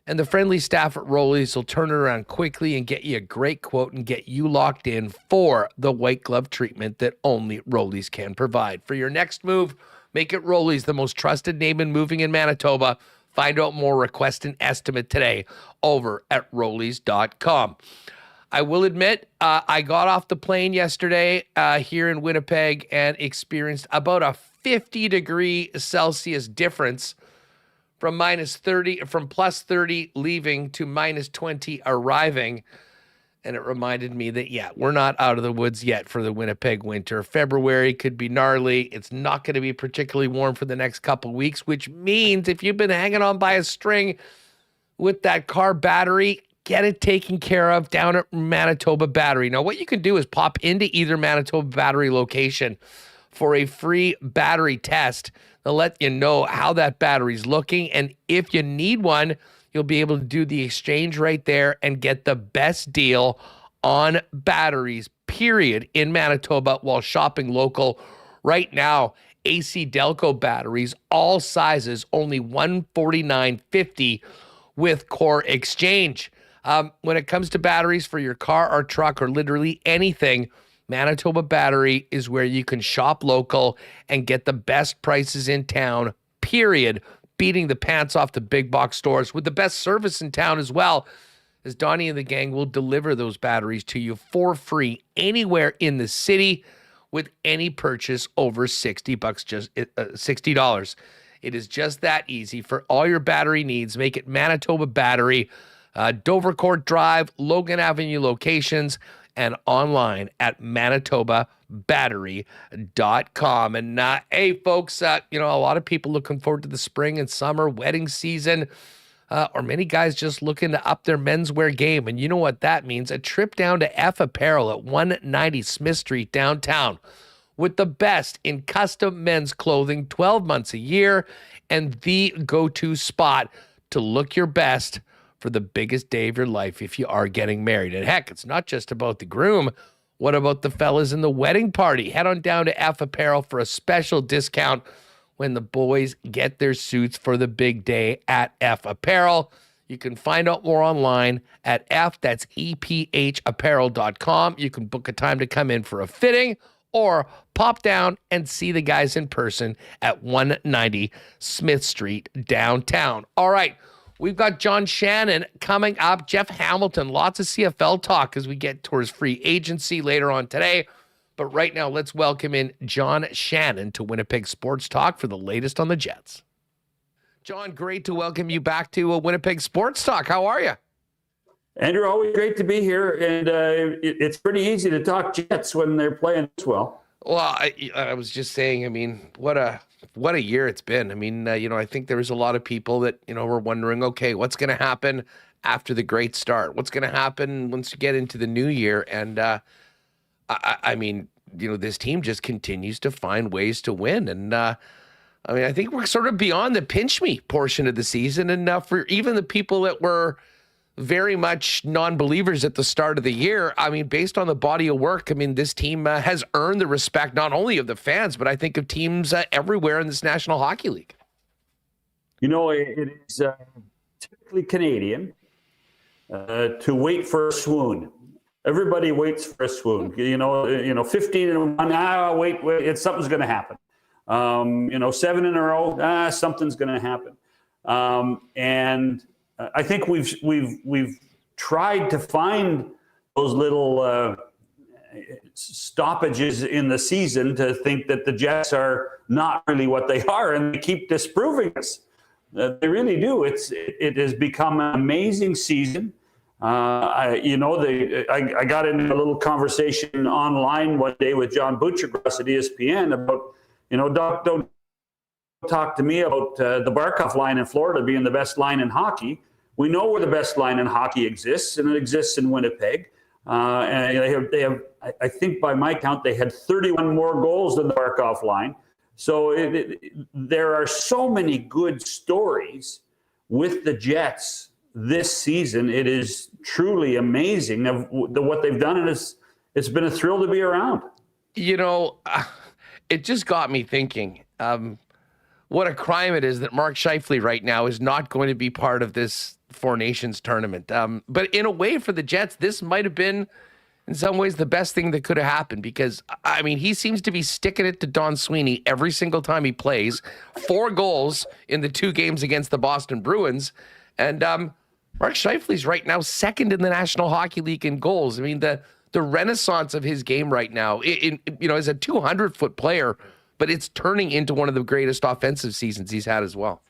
And the friendly staff at Rollies will turn it around quickly and get you a great quote and get you locked in for the white glove treatment that only Rollies can provide. For your next move, make it Rollies, the most trusted name in moving in Manitoba. Find out more, request an estimate today over at Rollies.com. I will admit, I got off the plane yesterday here in Winnipeg and experienced about a 50-degree Celsius difference from plus 30 leaving to minus 20 arriving. And it reminded me that, yeah, we're not out of the woods yet for the Winnipeg winter. February could be gnarly. It's not going to be particularly warm for the next couple weeks, which means if you've been hanging on by a string with that car battery, get it taken care of down at Manitoba Battery. Now, what you can do is pop into either Manitoba Battery location for a free battery test. They'll let you know how that battery's looking, and if you need one, you'll be able to do the exchange right there and get the best deal on batteries, period, in Manitoba while shopping local. Right now, AC Delco batteries, all sizes, only $149.50 with core exchange. When it comes to batteries for your car or truck or literally anything, Manitoba Battery is where you can shop local and get the best prices in town, period, beating the pants off the big box stores with the best service in town as well, as Donnie and the gang will deliver those batteries to you for free anywhere in the city with any purchase over $60, just $60. It is just that easy for all your battery needs. Make it Manitoba Battery, Dovercourt Drive, Logan Avenue locations, and online at manitobabattery.com. And hey, folks, a lot of people looking forward to the spring and summer wedding season, or many guys just looking to up their menswear game. And you know what that means? A trip down to F Apparel at 190 Smith Street downtown with the best in custom men's clothing 12 months a year and the go-to spot to look your best for the biggest day of your life if you are getting married. And heck, it's not just about the groom. What about the fellas in the wedding party? Head on down to F Apparel for a special discount when the boys get their suits for the big day at F Apparel. You can find out more online at that's EPHapparel.com. You can book a time to come in for a fitting or pop down and see the guys in person at 190 Smith Street downtown. All right. We've got John Shannon coming up, Jeff Hamilton, lots of CFL talk as we get towards free agency later on today. But right now, let's welcome in John Shannon to Winnipeg Sports Talk for the latest on the Jets. John, great to welcome you back to Winnipeg Sports Talk. How are you? Andrew, always great to be here. And it's pretty easy to talk Jets when they're playing as well. Well, I was just saying, I mean, what a year it's been. I mean, I think there was a lot of people that, were wondering, okay, what's going to happen after the great start? What's going to happen once you get into the new year? And I mean, this team just continues to find ways to win. And I think we're sort of beyond the pinch me portion of the season. And for even the people that were very much non-believers at the start of the year, I mean, based on the body of work, I mean, this team has earned the respect not only of the fans, but I think of teams everywhere in this National Hockey League. It is typically Canadian to wait for a swoon. Everybody waits for a swoon. 15 and 1, wait, something's going to happen. 7 in a row, something's going to happen. And I think we've tried to find those little stoppages in the season to think that the Jets are not really what they are, and they keep disproving us. They really do. It has become an amazing season. I got into a little conversation online one day with John Butchergrass at ESPN about, don't talk to me about the Barkov line in Florida being the best line in hockey. We know where the best line in hockey exists, and it exists in Winnipeg. And they have, I think by my count, they had 31 more goals than the Barkov line. So there are so many good stories with the Jets this season. It is truly amazing of what they've done, and it's been a thrill to be around. It just got me thinking. What a crime it is that Mark Scheifele right now is not going to be part of this Four Nations tournament. But in a way for the Jets, this might have been in some ways the best thing that could have happened, because I mean, he seems to be sticking it to Don Sweeney every single time he plays. 4 goals in the 2 games against the Boston Bruins. And Mark Scheifele's right now second in the National Hockey League in goals. I mean, the renaissance of his game right now, as a 200-foot player, but it's turning into one of the greatest offensive seasons he's had as well.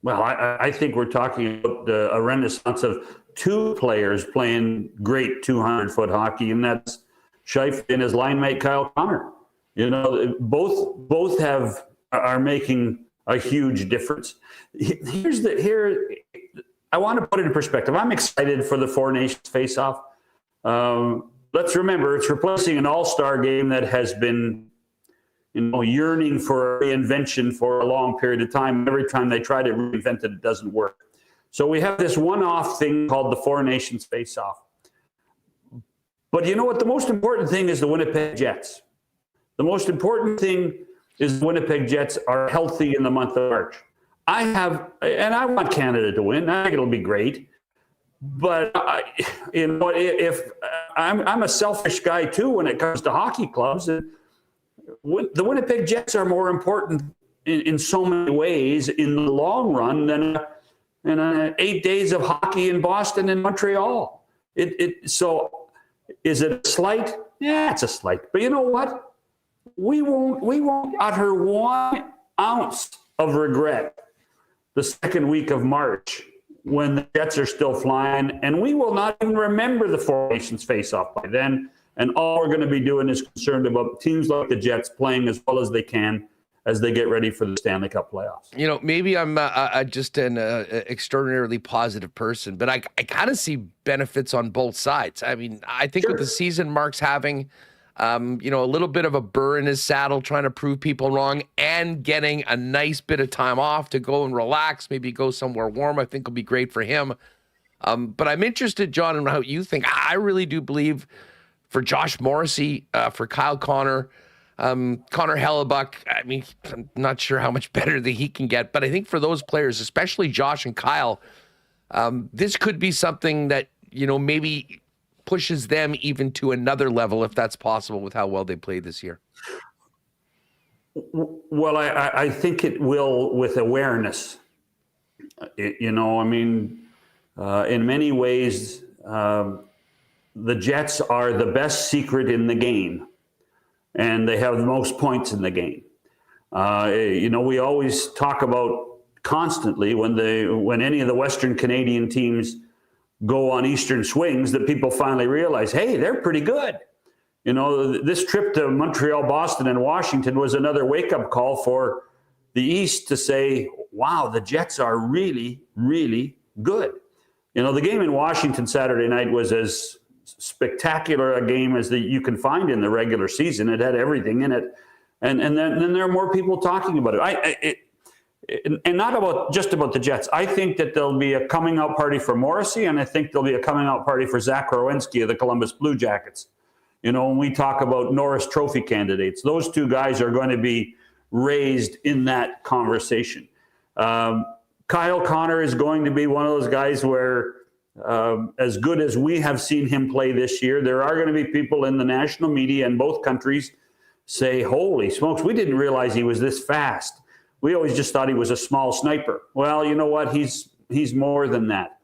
Well, I think we're talking about a renaissance of two players playing great 200-foot hockey, and that's Scheifele and his line mate Kyle Connor. Both are making a huge difference. I want to put it in perspective. I'm excited for the Four Nations face-off. Let's remember, it's replacing an all-star game that has been, yearning for reinvention for a long period of time. Every time they try to reinvent it doesn't work. So we have this one-off thing called the Four Nations face-off. But you know what? The most important thing is the Winnipeg Jets. The most important thing is the Winnipeg Jets are healthy in the month of March. I want Canada to win. I think it'll be great. But if I'm a selfish guy too when it comes to hockey clubs, and the Winnipeg Jets are more important in so many ways in the long run than 8 days of hockey in Boston and Montreal. So is it a slight? Yeah, it's a slight. But you know what? We won't utter 1 ounce of regret the second week of March when the Jets are still flying, and we will not even remember the Four Nations face-off by then. And all we're going to be doing is concerned about teams like the Jets playing as well as they can as they get ready for the Stanley Cup playoffs. Maybe I'm just an extraordinarily positive person, but I kind of see benefits on both sides. I mean, I think with the season Mark's having, a little bit of a burr in his saddle, trying to prove people wrong and getting a nice bit of time off to go and relax, maybe go somewhere warm, I think will be great for him. But I'm interested, John, in how you think. I really do believe for Josh Morrissey, for Kyle Connor, Connor Hellebuck, I mean, I'm not sure how much better that he can get, but I think for those players, especially Josh and Kyle, this could be something that, maybe pushes them even to another level, if that's possible, with how well they played this year. Well, I think it will with awareness. In many ways, the Jets are the best secret in the game, and they have the most points in the game. We always talk about constantly when any of the Western Canadian teams go on Eastern swings that people finally realize, hey, they're pretty good. This trip to Montreal, Boston, and Washington was another wake-up call for the East to say, wow, the Jets are really, really good. The game in Washington Saturday night was as spectacular a game as you can find in the regular season. It had everything in it. And then there are more people talking about it. And not just about the Jets. I think that there'll be a coming out party for Morrissey, and I think there'll be a coming out party for Zach Werenski of the Columbus Blue Jackets. When we talk about Norris Trophy candidates, those two guys are going to be raised in that conversation. Kyle Connor is going to be one of those guys where, as good as we have seen him play this year, there are going to be people in the national media in both countries say, holy smokes, we didn't realize he was this fast. We always just thought he was a small sniper. Well, you know what? He's more than that.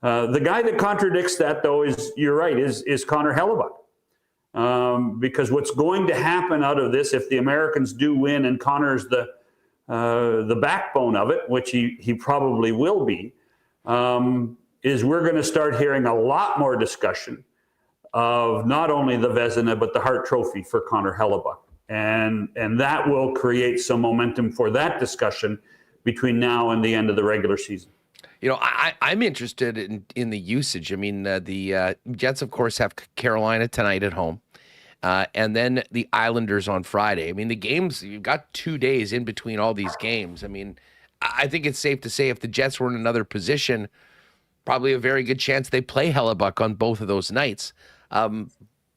The guy that contradicts that, though, you're right, is Connor Hellebuck. Because what's going to happen out of this, if the Americans do win and Connor's the backbone of it, which he probably will be, is we're going to start hearing a lot more discussion of not only the Vezina, but the Hart Trophy for Connor Hellebuck. And that will create some momentum for that discussion between now and the end of the regular season. I'm interested in the usage. I mean, the Jets, of course, have Carolina tonight at home, and then the Islanders on Friday. I mean, the games, you've got 2 days in between all these games. I mean, I think it's safe to say if the Jets were in another position, probably a very good chance they play Hellebuck on both of those nights.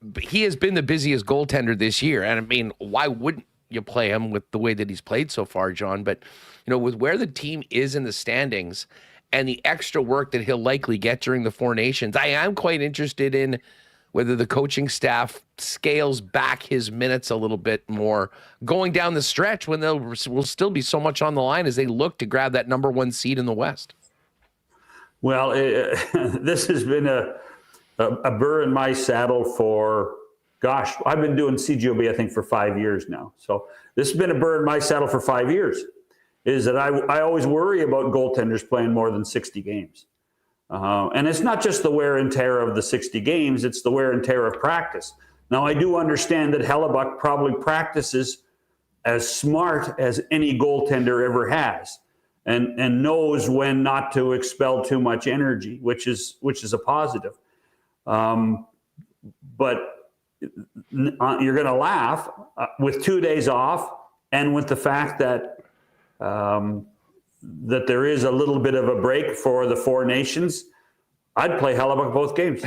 But he has been the busiest goaltender this year. And I mean, why wouldn't you play him with the way that he's played so far, John? But, with where the team is in the standings and the extra work that he'll likely get during the Four Nations, I am quite interested in whether the coaching staff scales back his minutes a little bit more going down the stretch when will still be so much on the line as they look to grab that number 1 seed in the West. Well, this has been a burr in my saddle for, gosh, I've been doing CGOB, I think, for 5 years now. So this has been a burr in my saddle for 5 years, is that I always worry about goaltenders playing more than 60 games. And it's not just the wear and tear of the 60 games, it's the wear and tear of practice. Now, I do understand that Hellebuck probably practices as smart as any goaltender ever has, and knows when not to expel too much energy, which is a positive. But you're going to laugh with 2 days off, and with the fact that that there is a little bit of a break for the Four Nations. I'd play Hellebuck both games.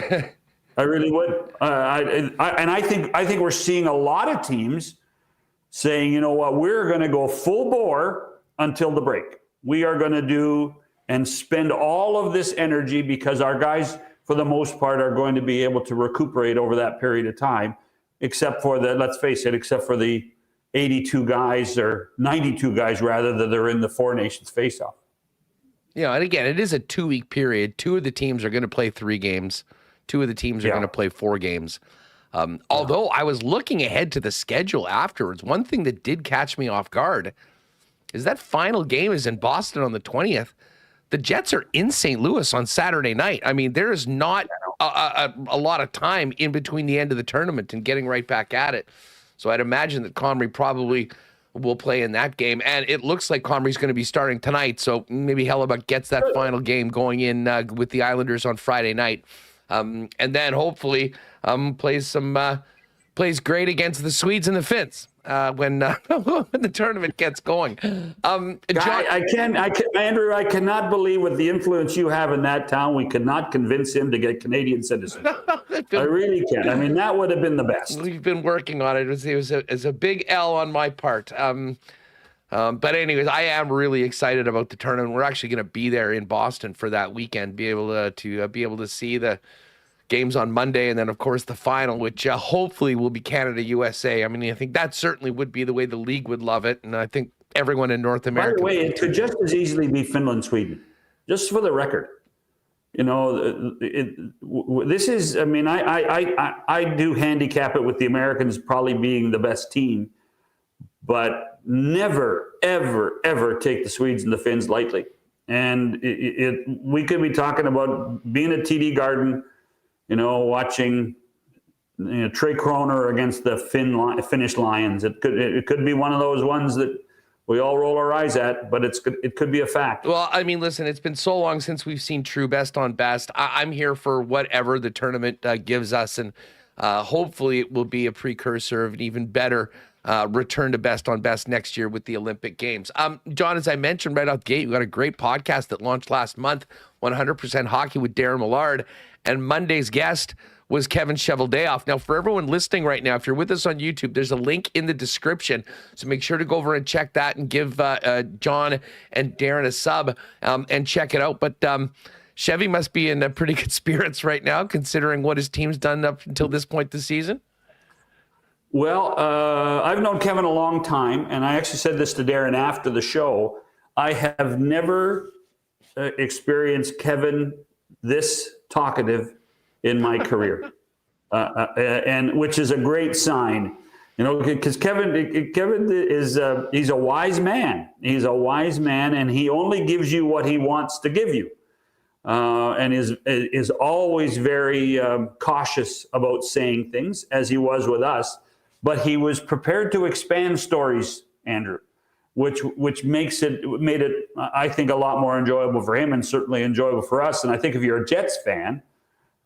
I really would. I think we're seeing a lot of teams saying, you know what, we're going to go full bore until the break. We are going to do and spend all of this energy because our guys, for the most part, are going to be able to recuperate over that period of time, except for let's face it, except for the 82 guys or 92 guys rather that are in the Four Nations face-off. Yeah, and again, it is a 2-week period. 2 of the teams are going to play 3 games. 2 of the teams are going to play 4 games. Although I was looking ahead to the schedule afterwards, one thing that did catch me off guard is that final game is in Boston on the 20th. The Jets are in St. Louis on Saturday night. I mean, there is not a lot of time in between the end of the tournament and getting right back at it. So I'd imagine that Comrie probably will play in that game. And it looks like Comrie's going to be starting tonight. So maybe Hellebuck gets that final game going in with the Islanders on Friday night. And then hopefully plays great against the Swedes and the Finns when the tournament gets going. John, Andrew, I cannot believe with the influence you have in that town, we could not convince him to get Canadian citizenship. I really can't. I mean, that would have been the best. We've been working on it. It was a big L on my part. But anyways, I am really excited about the tournament. We're actually going to be there in Boston for that weekend, be able to see the games on Monday, and then of course the final, which hopefully will be Canada-USA. I mean, I think that certainly would be the way the league would love it, and I think everyone in North America. By the way, it could just as easily be Finland-Sweden, just for the record. You know, this is. I mean, I do handicap it with the Americans probably being the best team, but never, ever, ever take the Swedes and the Finns lightly. And we could be talking about being at TD Garden, you know, watching Trey Kroner against the Finnish Lions. It could be one of those ones that we all roll our eyes at, but it could be a fact. Well, I mean, listen, it's been so long since we've seen true best on best. I'm here for whatever the tournament gives us, and hopefully it will be a precursor of an even better return to best on best next year with the Olympic Games. John, as I mentioned right out the gate, we got a great podcast that launched last month, 100% Hockey with Darren Millard, and Monday's guest was Kevin Cheveldayoff. Now, for everyone listening right now, if you're with us on YouTube, there's a link in the description, so make sure to go over and check that and give John and Darren a sub and check it out. But Chevy must be in pretty good spirits right now, considering what his team's done up until this point this season. Well, I've known Kevin a long time, and I actually said this to Darren after the show. I have never experienced Kevin this talkative in my career, and which is a great sign, you know, because Kevin is he's a wise man. He's a wise man, and he only gives you what he wants to give you, and is always very cautious about saying things, as he was with us. But he was prepared to expand stories, Andrew, which made it, I think, a lot more enjoyable for him and certainly enjoyable for us. And I think if you're a Jets fan,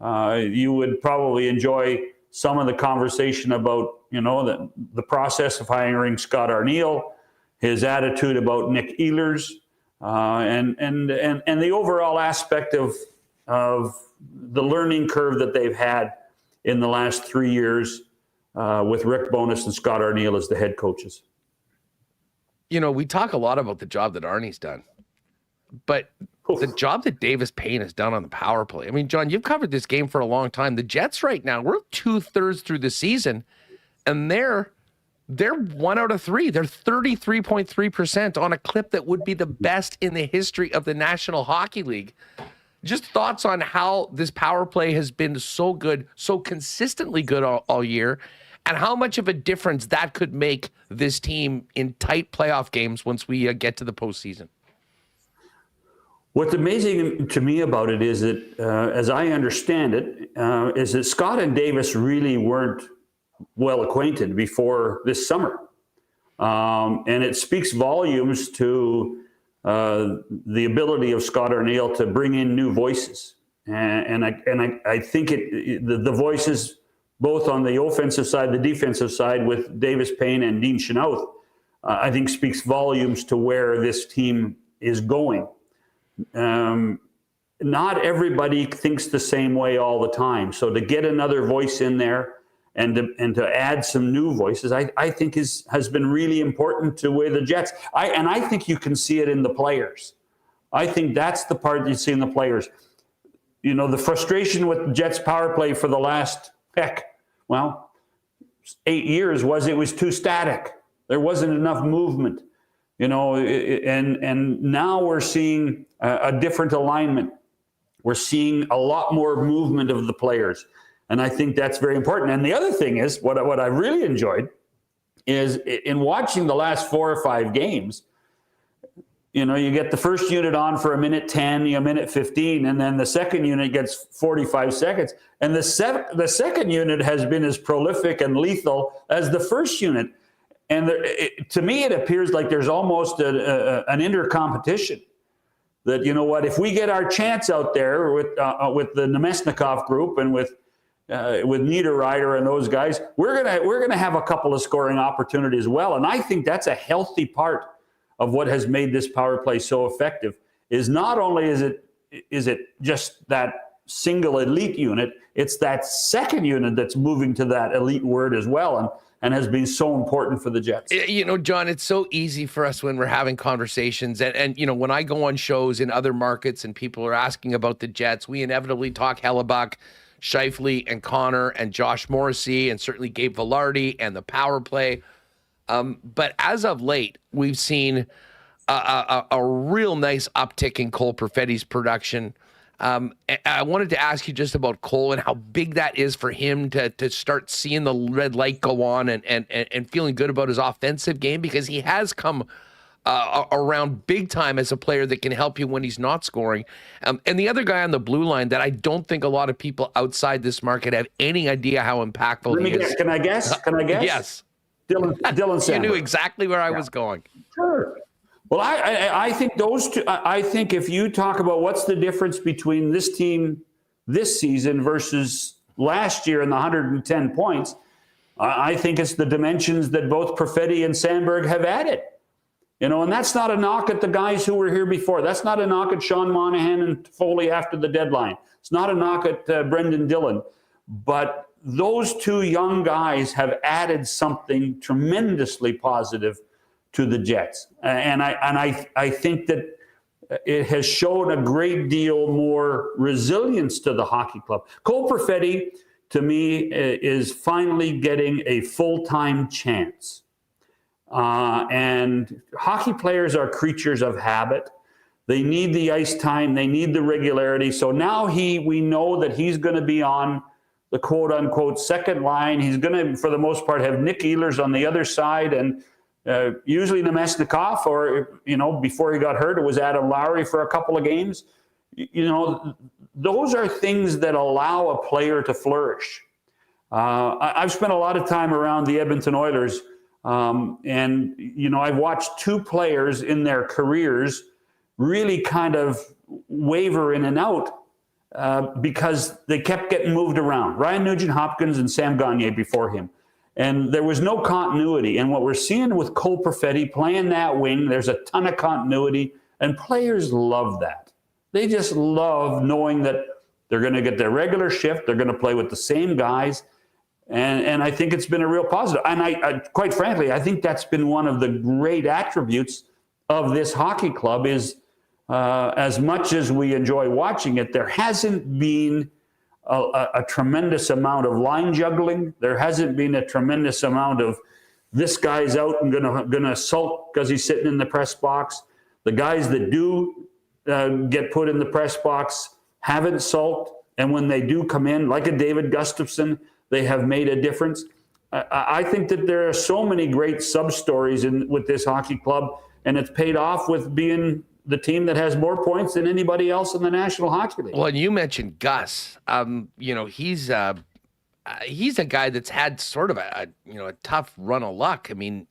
you would probably enjoy some of the conversation about, you know, the process of hiring Scott Arniel, his attitude about Nick Ehlers, and the overall aspect of the learning curve that they've had in the last 3 years. With Rick Bowness and Scott Arniel as the head coaches. You know, we talk a lot about the job that Arnie's done, but the job that Davis Payne has done on the power play. I mean, John, you've covered this game for a long time. The Jets right now, we're 2/3 through the season, and they're 1 out of 3. They're 33.3% on a clip that would be the best in the history of the National Hockey League. Just thoughts on how this power play has been so good, so consistently good all year, and how much of a difference that could make this team in tight playoff games once we get to the postseason. What's amazing to me about it is that, as I understand it, is that Scott and Davis really weren't well acquainted before this summer. And it speaks volumes to the ability of Scott Arniel to bring in new voices. And I think the voices, both on the offensive side, the defensive side, with Davis Payne and Dean Chenoweth, I think speaks volumes to where this team is going. Not everybody thinks the same way all the time. So to get another voice in there and to add some new voices, I think has been really important to where the Jets. I think you can see it in the players. I think that's the part you see in the players. You know, the frustration with the Jets power play for the last 8 years was it was too static. There wasn't enough movement. You know, and now we're seeing a different alignment. We're seeing a lot more movement of the players. And I think that's very important. And the other thing is, what I really enjoyed is in watching the last 4 or 5 games, you know, you get the first unit on for a minute 10, a minute 15, and then the second unit gets 45 seconds. And the second unit has been as prolific and lethal as the first unit. And to me, it appears like there's almost an inter-competition. That, you know what, if we get our chance out there with the Nemesnikov group and with Niederreiter and those guys, we're gonna have a couple of scoring opportunities as well. And I think that's a healthy part of what has made this power play so effective. Is not only is it just that single elite unit, it's that second unit that's moving to that elite word as well. And has been so important for the Jets. You know, John, it's so easy for us when we're having conversations. And you know, when I go on shows in other markets and people are asking about the Jets, we inevitably talk Hellebuck, Scheifele, and Connor, and Josh Morrissey, and certainly Gabe Vilardi and the power play. But as of late, we've seen a real nice uptick in Cole Perfetti's production. I wanted to ask you just about Cole and how big that is for him to start seeing the red light go on and feeling good about his offensive game, because he has come around big time as a player that can help you when he's not scoring. And the other guy on the blue line that I don't think a lot of people outside this market have any idea how impactful he is. Can I guess? Yes. Dylan Sandberg. You knew exactly where I was going. Sure. Well, I think those two, I think if you talk about what's the difference between this team this season versus last year and the 110 points, I think it's the dimensions that both Perfetti and Sandberg have added. You know, and that's not a knock at the guys who were here before. That's not a knock at Sean Monahan and Foley after the deadline. It's not a knock at Brendan Dillon. But those two young guys have added something tremendously positive to the Jets. And I think that it has shown a great deal more resilience to the hockey club. Cole Perfetti, to me, is finally getting a full-time chance. And hockey players are creatures of habit. They need the ice time. They need the regularity. So now we know that he's going to be on the quote-unquote second line. He's going to, for the most part, have Nick Ehlers on the other side, and usually Nemesnikov, or, you know, before he got hurt, it was Adam Lowry for a couple of games. You know, those are things that allow a player to flourish. I've spent a lot of time around the Edmonton Oilers, and, you know, I've watched two players in their careers really kind of waver in and out because they kept getting moved around. Ryan Nugent-Hopkins and Sam Gagner before him. And there was no continuity. And what we're seeing with Cole Perfetti playing that wing, there's a ton of continuity, and players love that. They just love knowing that they're going to get their regular shift. They're going to play with the same guys. And I think it's been a real positive. And I quite frankly, I think that's been one of the great attributes of this hockey club is as much as we enjoy watching it, there hasn't been a tremendous amount of line juggling. There hasn't been a tremendous amount of this guy's out and gonna sulk because he's sitting in the press box. The guys that do get put in the press box haven't sulked, and when they do come in, like a David Gustafson, they have made a difference. I think that there are so many great sub-stories with this hockey club, and it's paid off with being the team that has more points than anybody else in the National Hockey League. Well, and you mentioned Gus. He's a guy that's had sort of a tough run of luck. I mean,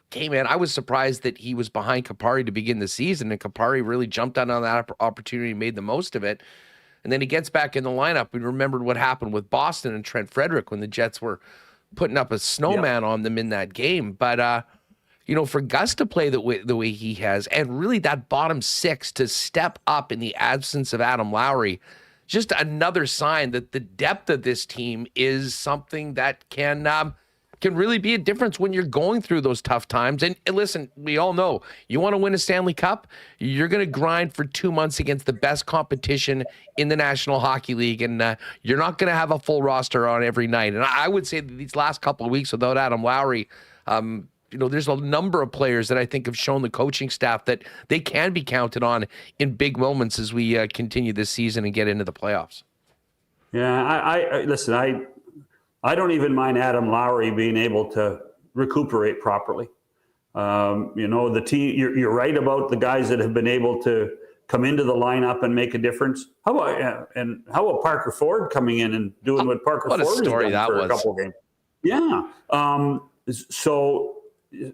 came in. I was surprised that he was behind Kapari to begin the season, and Kapari really jumped out on that opportunity and made the most of it. And then he gets back in the lineup. We remembered what happened with Boston and Trent Frederick when the Jets were putting up a snowman on them in that game. But for Gus to play the way he has, and really that bottom six to step up in the absence of Adam Lowry, just another sign that the depth of this team is something that can really be a difference when you're going through those tough times. And listen, we all know you want to win a Stanley Cup, you're going to grind for 2 months against the best competition in the National Hockey League, and you're not going to have a full roster on every night. And I would say that these last couple of weeks without Adam Lowry, there's a number of players that I think have shown the coaching staff that they can be counted on in big moments as we continue this season and get into the playoffs. Yeah, listen, I don't even mind Adam Lowry being able to recuperate properly. The team, you're right about the guys that have been able to come into the lineup and make a difference. How about Parker Ford coming in and doing what Parker Ford has done for a couple of games? Yeah.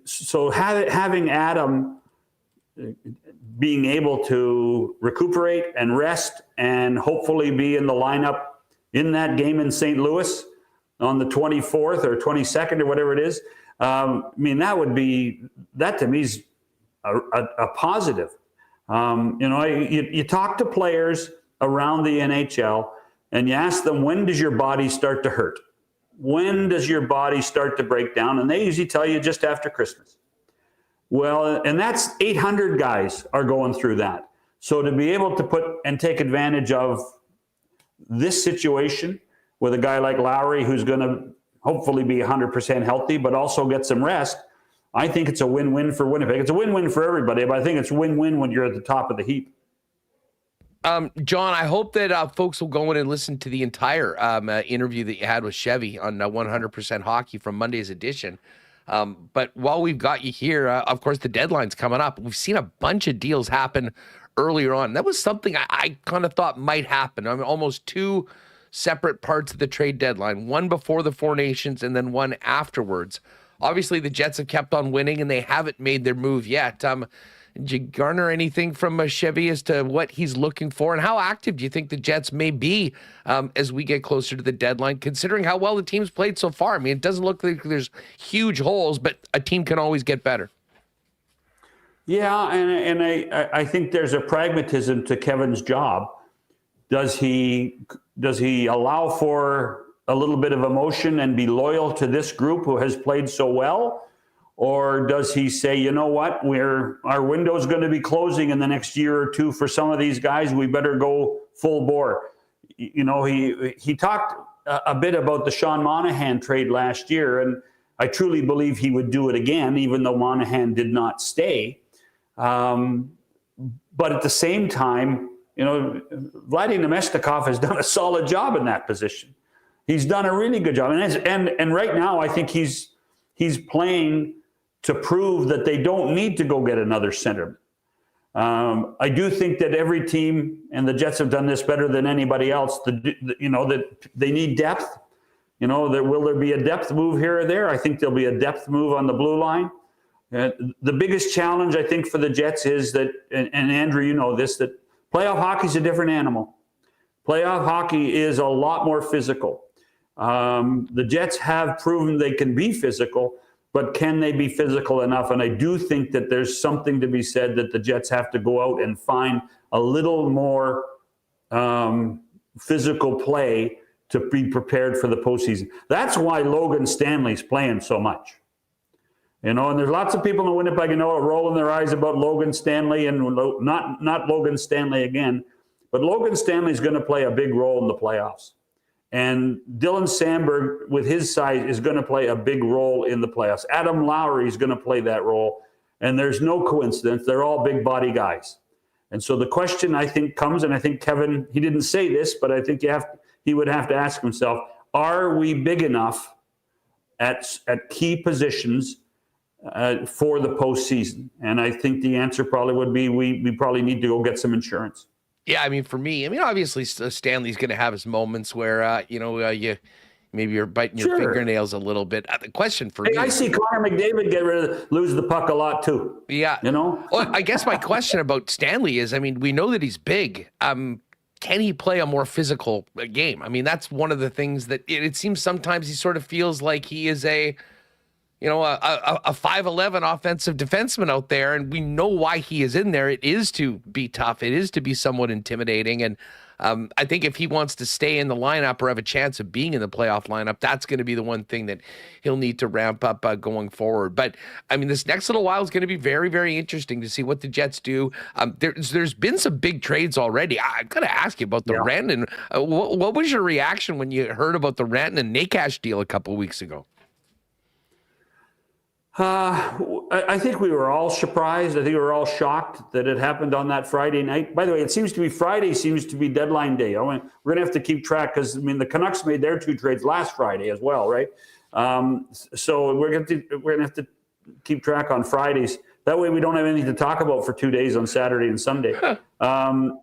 So having Adam being able to recuperate and rest and hopefully be in the lineup in that game in St. Louis on the 24th or 22nd or whatever it is, that to me is a positive. You talk to players around the NHL and you ask them, when does your body start to hurt? When does your body start to break down? And they usually tell you just after Christmas. Well, and that's 800 guys are going through that. So to be able to take advantage of this situation with a guy like Lowry, who's going to hopefully be 100% healthy, but also get some rest, I think it's a win-win for Winnipeg. It's a win-win for everybody, but I think it's win-win when you're at the top of the heap. John, I hope that folks will go in and listen to the entire interview that you had with Chevy on 100% Hockey from Monday's edition. But while we've got you here, of course, the deadline's coming up. We've seen a bunch of deals happen earlier on. That was something I kind of thought might happen. I mean, almost two separate parts of the trade deadline, one before the Four Nations and then one afterwards. Obviously, the Jets have kept on winning, and they haven't made their move yet. Did you garner anything from Chevy as to what he's looking for, and how active do you think the Jets may be as we get closer to the deadline, considering how well the team's played so far? I mean, it doesn't look like there's huge holes, but a team can always get better. Yeah, and I think there's a pragmatism to Kevin's job. Does he allow for a little bit of emotion and be loyal to this group who has played so well? Or does he say, you know what, our window's going to be closing in the next year or two for some of these guys, we better go full bore? He talked a bit about the Sean Monahan trade last year, and I truly believe he would do it again, even though Monahan did not stay. But at the same time, Vladimir Nemestikov has done a solid job in that position. He's done a really good job. And right now, I think he's playing to prove that they don't need to go get another centerman. I do think that every team, and the Jets have done this better than anybody else, that they need depth. Will there be a depth move here or there? I think there'll be a depth move on the blue line. The biggest challenge, I think, for the Jets is that, and Andrew, you know this, that playoff hockey is a different animal. Playoff hockey is a lot more physical. The Jets have proven they can be physical, but can they be physical enough? And I do think that there's something to be said that the Jets have to go out and find a little more physical play to be prepared for the postseason. That's why Logan Stanley's playing so much. And there's lots of people in Winnipeg, rolling their eyes about Logan Stanley and not Logan Stanley again. But Logan Stanley's going to play a big role in the playoffs. And Dylan Sandberg, with his size, is going to play a big role in the playoffs. Adam Lowry is going to play that role. And there's no coincidence. They're all big body guys. And so the question, I think, comes, and I think Kevin, he didn't say this, but I think he would have to ask himself, are we big enough at key positions for the postseason? And I think the answer probably would be we probably need to go get some insurance. Yeah, I mean, for me, obviously Stanley's going to have his moments where, maybe you're biting your fingernails a little bit. The question for me, I see Connor McDavid lose the puck a lot too. Yeah, Well, I guess my question about Stanley is, we know that he's big. Can he play a more physical game? That's one of the things that it seems sometimes he sort of feels like he is a 5'11" offensive defenseman out there, and we know why he is in there. It is to be tough. It is to be somewhat intimidating, and I think if he wants to stay in the lineup or have a chance of being in the playoff lineup, that's going to be the one thing that he'll need to ramp up going forward. But, this next little while is going to be very, very interesting to see what the Jets do. There's been some big trades already. I've got to ask you about the Rantanen. What was your reaction when you heard about the Rantanen and Nakash deal a couple of weeks ago? I think we were all surprised. I think we were all shocked that it happened on that Friday night. By the way, it seems to be Friday seems to be deadline day. We're going to have to keep track because, the Canucks made their 2 trades last Friday as well, right? So we're going to have to keep track on Fridays. That way we don't have anything to talk about for 2 days on Saturday and Sunday. Necas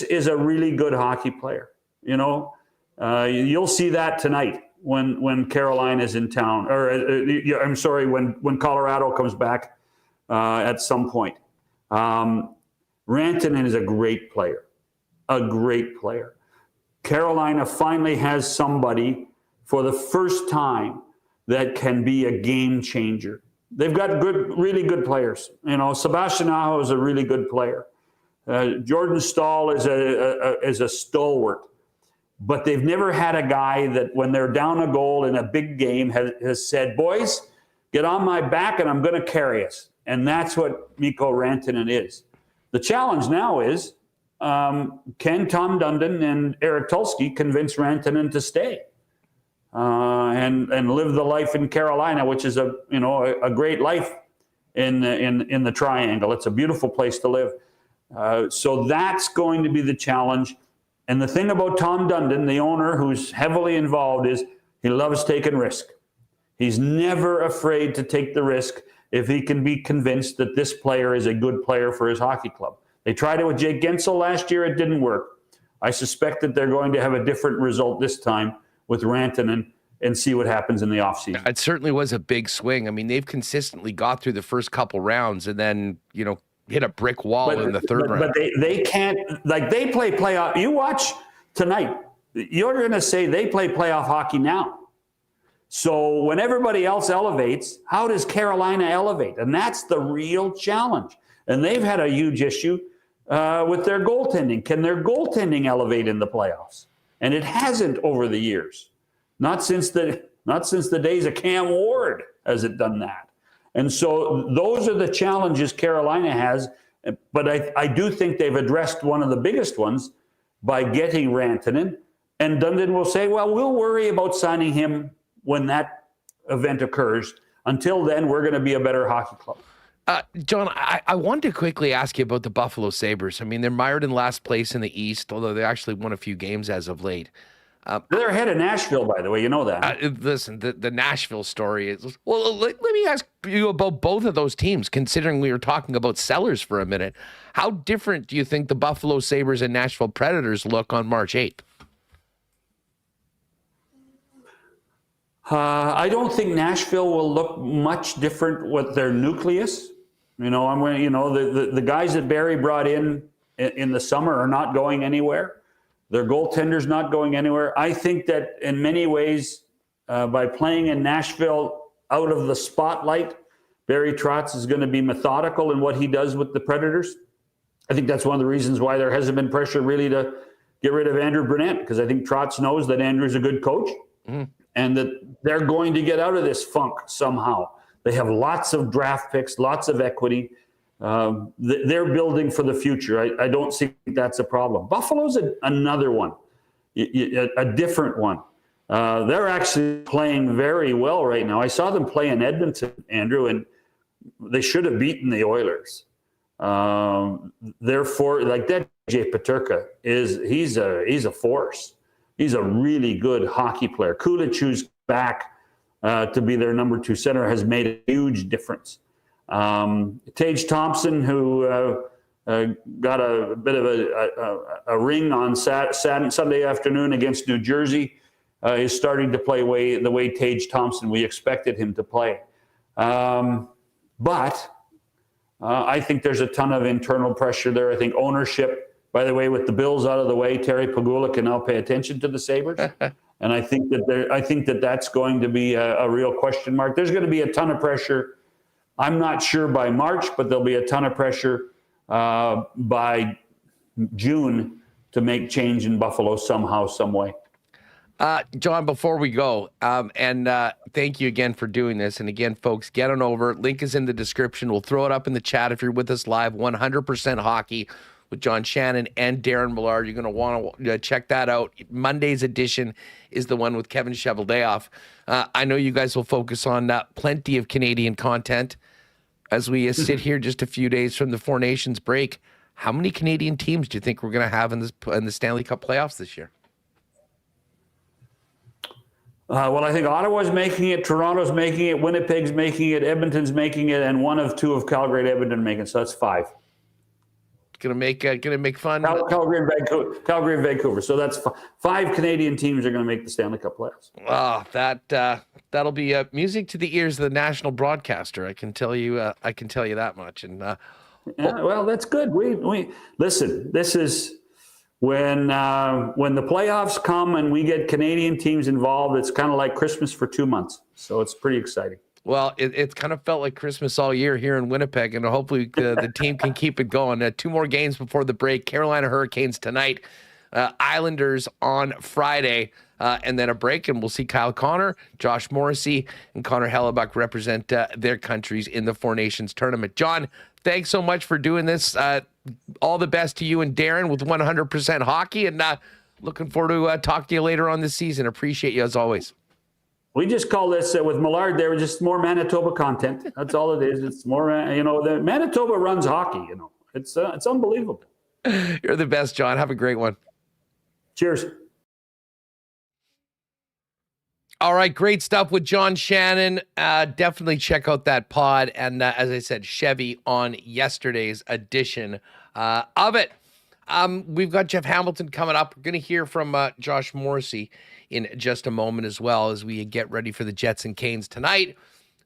is a really good hockey player. You'll see that tonight. When Carolina is in town, when Colorado comes back at some point. Rantanen is a great player. Carolina finally has somebody for the first time that can be a game changer. They've got really good players. Sebastian Aho is a really good player. Jordan Staal is a stalwart. But they've never had a guy that when they're down a goal in a big game has said, boys, get on my back and I'm going to carry us. And that's what Mikko Rantanen is. The challenge now is, can Tom Dundon and Eric Tulsky convince Rantanen to stay and live the life in Carolina, which is a great life in the Triangle. It's a beautiful place to live. So that's going to be the challenge. And the thing about Tom Dundon, the owner who's heavily involved, is he loves taking risk. He's never afraid to take the risk if he can be convinced that this player is a good player for his hockey club. They tried it with Jake Gensel last year. It didn't work. I suspect that they're going to have a different result this time with Rantanen and see what happens in the offseason. It certainly was a big swing. They've consistently got through the first couple rounds and then, hit a brick wall in the third round. But they can't, they play playoff. You watch tonight, you're going to say they play playoff hockey now. So when everybody else elevates, how does Carolina elevate? And that's the real challenge. And they've had a huge issue with their goaltending. Can their goaltending elevate in the playoffs? And it hasn't over the years. Not since the days of Cam Ward has it done that. And so those are the challenges Carolina has. But I do think they've addressed one of the biggest ones by getting Rantanen. And Dundon will say, well, we'll worry about signing him when that event occurs. Until then, we're going to be a better hockey club. John, I wanted to quickly ask you about the Buffalo Sabres. They're mired in last place in the East, although they actually won a few games as of late. They're ahead of Nashville, by the way. You know that. Listen, the Nashville story is... Well, let me ask you about both of those teams, considering we were talking about sellers for a minute. How different do you think the Buffalo Sabres and Nashville Predators look on March 8th? I don't think Nashville will look much different with their nucleus. The guys that Barry brought in the summer are not going anywhere. Their goaltender's not going anywhere. I think that in many ways, by playing in Nashville out of the spotlight, Barry Trotz is going to be methodical in what he does with the Predators. I think that's one of the reasons why there hasn't been pressure really to get rid of Andrew Brunette, because I think Trotz knows that Andrew's a good coach and that they're going to get out of this funk somehow. They have lots of draft picks, lots of equity. They're building for the future. I don't think that's a problem. Buffalo's another one, a different one. They're actually playing very well right now. I saw them play in Edmonton, Andrew, and they should have beaten the Oilers. Therefore, like that DJ Paterka he's a force. He's a really good hockey player. Kulich, who's back to be their number 2 center, has made a huge difference. Tage Thompson, who got a bit of a ring on Sunday afternoon against New Jersey, is starting to play the way Tage Thompson we expected him to play. But I think there's a ton of internal pressure there. I think ownership, by the way, with the Bills out of the way, Terry Pagula can now pay attention to the Sabres. And I think that that's going to be a real question mark. There's going to be a ton of pressure. I'm not sure by March, but there'll be a ton of pressure by June to make change in Buffalo somehow, some way. John, before we go, and thank you again for doing this. And again, folks, get on over. Link is in the description. We'll throw it up in the chat if you're with us live. 100% Hockey with John Shannon and Darren Millard. You're going to want to check that out. Monday's edition is the one with Kevin Cheveldayoff. I know you guys will focus on plenty of Canadian content as we sit here just a few days from the Four Nations break. How many Canadian teams do you think we're going to have in the Stanley Cup playoffs this year? Well, I think Ottawa's making it, Toronto's making it, Winnipeg's making it, Edmonton's making it, and one of 2 of Calgary and Edmonton making it. So that's 5. Gonna make fun. Calgary and Vancouver. So that's 5 Canadian teams are going to make the Stanley Cup playoffs. Oh, that'll be music to the ears of the national broadcaster. I can tell you that much. And well, that's good. We listen. This is when the playoffs come and we get Canadian teams involved. It's kind of like Christmas for 2 months. So it's pretty exciting. Well, it's kind of felt like Christmas all year here in Winnipeg, and hopefully the team can keep it going. 2 more games before the break. Carolina Hurricanes tonight, Islanders on Friday, and then a break, and we'll see Kyle Connor, Josh Morrissey, and Connor Hellebuck represent their countries in the Four Nations tournament. John, thanks so much for doing this. All the best to you and Darren with 100% Hockey, and looking forward to talk to you later on this season. Appreciate you as always. We just call this with Millard there, just more Manitoba content. That's all it is. It's more, the Manitoba runs hockey, It's unbelievable. You're the best, John. Have a great one. Cheers. All right, great stuff with John Shannon. Definitely check out that pod. And as I said, Chevy on yesterday's edition of it. We've got Jeff Hamilton coming up. We're going to hear from Josh Morrissey in just a moment as well as we get ready for the Jets and Canes tonight.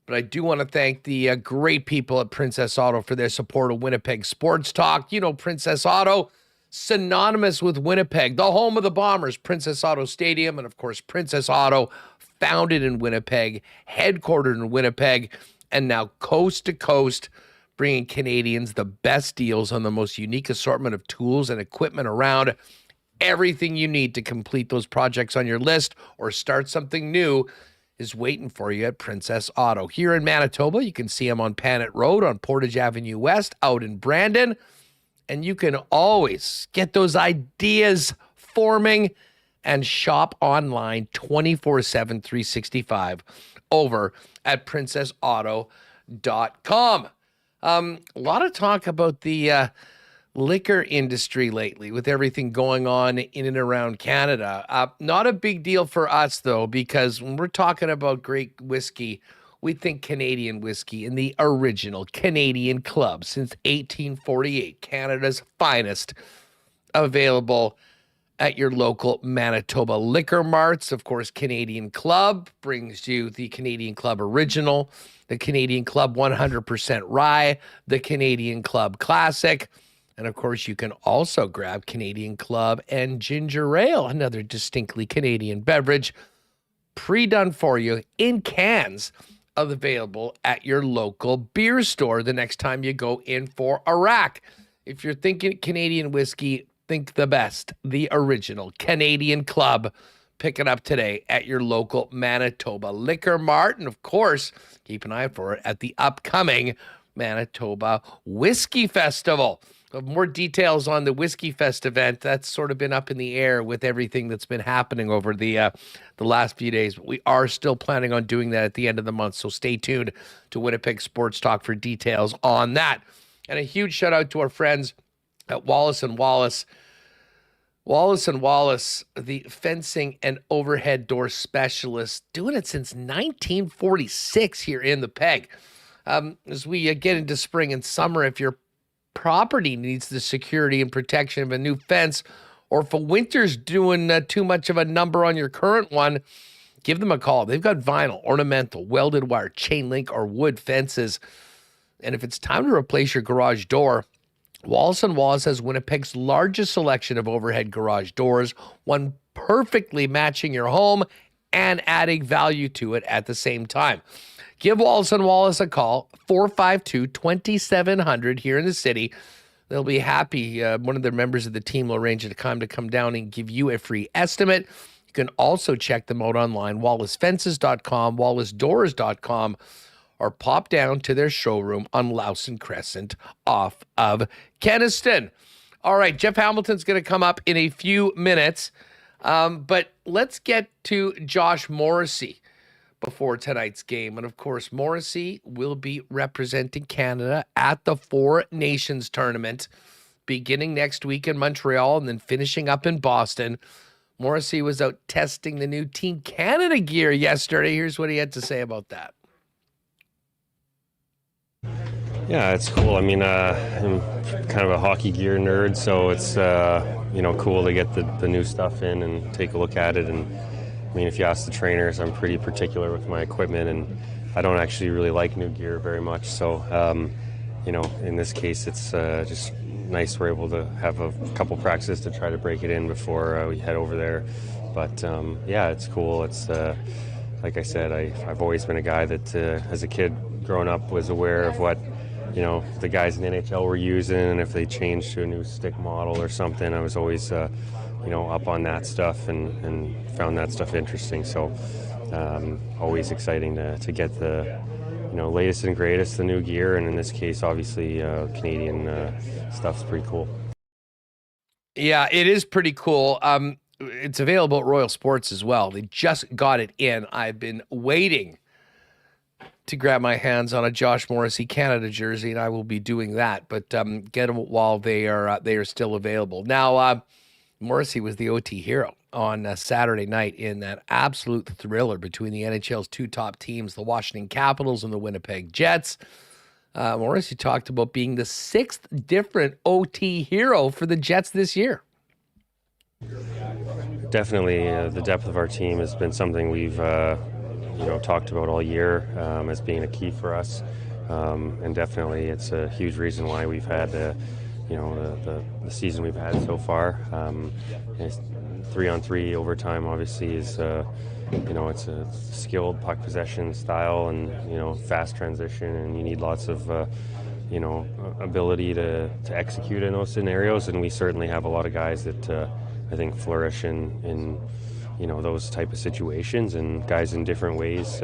But I do want to thank the great people at Princess Auto for their support of Winnipeg Sports Talk. Princess Auto, synonymous with Winnipeg, the home of the Bombers, Princess Auto Stadium, and of course, Princess Auto, founded in Winnipeg, headquartered in Winnipeg, and now coast to coast, bringing Canadians the best deals on the most unique assortment of tools and equipment around. Everything you need to complete those projects on your list or start something new is waiting for you at Princess Auto. Here in Manitoba, you can see them on Panet Road, on Portage Avenue West, out in Brandon. And you can always get those ideas forming and shop online 24/7, 365 over at princessauto.com. A lot of talk about the liquor industry lately with everything going on in and around Canada. Not a big deal for us, though, because when we're talking about great whiskey, we think Canadian whiskey in the original Canadian Club since 1848, Canada's finest, available at your local Manitoba liquor marts. Of course, Canadian Club brings you the Canadian Club Original, the Canadian Club 100% Rye, the Canadian Club Classic, and of course, you can also grab Canadian Club and Ginger Ale, another distinctly Canadian beverage, pre-done for you in cans, available at your local beer store the next time you go in for a rack. If you're thinking Canadian whiskey, think the best, the original Canadian Club. Pick it up today at your local Manitoba Liquor Mart. And of course, keep an eye for it at the upcoming Manitoba Whiskey Festival More details on the Whiskey Fest event. That's sort of been up in the air with everything that's been happening over the last few days. But we are still planning on doing that at the end of the month. So stay tuned to Winnipeg Sports Talk for details on that. And a huge shout out to our friends at Wallace and Wallace. Wallace and Wallace, the fencing and overhead door specialists, doing it since 1946 here in the Peg. As we get into spring and summer, if your property needs the security and protection of a new fence, or if a winter's doing too much of a number on your current one, give them a call. They've got vinyl, ornamental, welded wire, chain link, or wood fences. And if it's time to replace your garage door, Wallace & Wallace has Winnipeg's largest selection of overhead garage doors, one perfectly matching your home and adding value to it at the same time. Give Wallace & Wallace a call, 452-2700 here in the city. They'll be happy. One of their members of the team will arrange a time to come down and give you a free estimate. You can also check them out online, wallacefences.com, wallacedoors.com, or pop down to their showroom on Lowson Crescent off of Kenaston. All right, Jeff Hamilton's going to come up in a few minutes, but let's get to Josh Morrissey before tonight's game. And of course, Morrissey will be representing Canada at the Four Nations tournament beginning next week in Montreal and then finishing up in Boston. Morrissey was out testing the new Team Canada gear yesterday. Here's what he had to say about that. Yeah, it's cool. I mean, I'm kind of a hockey gear nerd, so it's, cool to get the new stuff in and take a look at it. And I mean, if you ask the trainers, I'm pretty particular with my equipment, and I don't actually really like new gear very much. So, in this case, it's just nice we're able to have a couple practices to try to break it in before we head over there. But, it's cool. It's, like I said, I've always been a guy that, as a kid growing up, was aware of what, the guys in the NHL were using, and if they changed to a new stick model or something, I was always, up on that stuff and found that stuff interesting. So always exciting to get the, latest and greatest, the new gear, and in this case, obviously, Canadian stuff's pretty cool. Yeah, it is pretty cool. It's available at Royal Sports as well. They just got it in. I've been waiting to grab my hands on a Josh Morrissey Canada jersey, and I will be doing that. But get them while they are still available. Now, Morrissey was the OT hero on Saturday night in that absolute thriller between the NHL's two top teams, the Washington Capitals and the Winnipeg Jets. Morrissey talked about being the sixth different OT hero for the Jets this year. Definitely, the depth of our team has been something we've talked about all year as being a key for us, and definitely it's a huge reason why we've had the season we've had so far. 3-on-3 overtime obviously is it's a skilled puck possession style and fast transition, and you need lots of ability to execute in those scenarios, and we certainly have a lot of guys that I think flourish in those type of situations, and guys in different ways,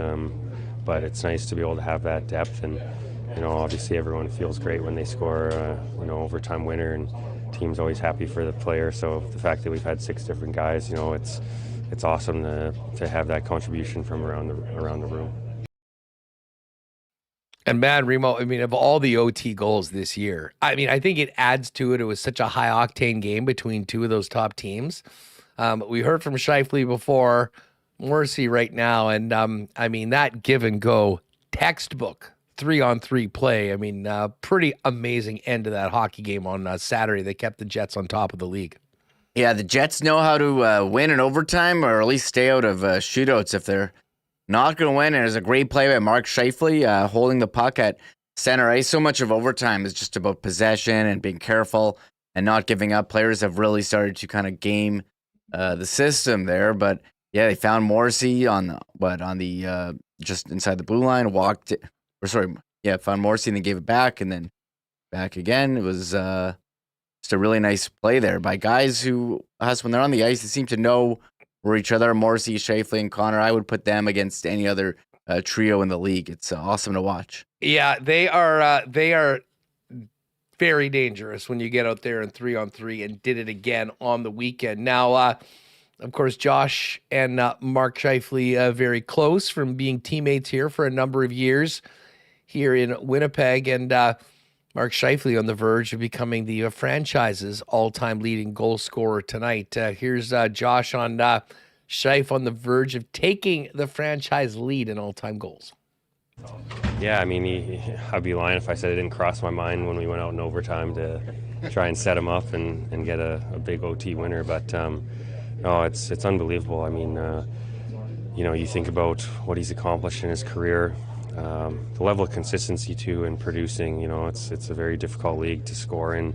but it's nice to be able to have that depth. And obviously everyone feels great when they score overtime winner, and team's always happy for the player. So the fact that we've had 6 different guys, it's awesome to have that contribution from around the room. And man, Remo, I mean, of all the OT goals this year, I mean, I think it adds to it. It was such a high octane game between two of those top teams. We heard from Scheifele before, Morrissey right now, and I mean, that give and go textbook 3-on-3 play. I mean, pretty amazing end to that hockey game on Saturday. They kept the Jets on top of the league. Yeah, the Jets know how to win in overtime, or at least stay out of shootouts if they're not going to win. And there's a great play by Mark Scheifele holding the puck at center ice. So much of overtime is just about possession and being careful and not giving up. Players have really started to kind of game the system there. But yeah, they found Morrissey on the just inside the blue line. Found Morrissey and then gave it back, and then back again. It was just a really nice play there by guys who, when they're on the ice, they seem to know where each other are. Morrissey, Scheifele, and Connor. I would put them against any other trio in the league. It's awesome to watch. Yeah, they are very dangerous when you get out there in 3-on-3, and did it again on the weekend. Now, of course, Josh and Mark Scheifele very close from being teammates here for a number of years here in Winnipeg, and Mark Scheifele on the verge of becoming the franchise's all-time leading goal scorer tonight. Here's Josh on Scheif on the verge of taking the franchise lead in all-time goals. Yeah, I mean, I'd be lying if I said it didn't cross my mind when we went out in overtime to try and set him up and get a big OT winner. But no, it's unbelievable. I mean, you think about what he's accomplished in his career, the level of consistency too in producing. It's a very difficult league to score in,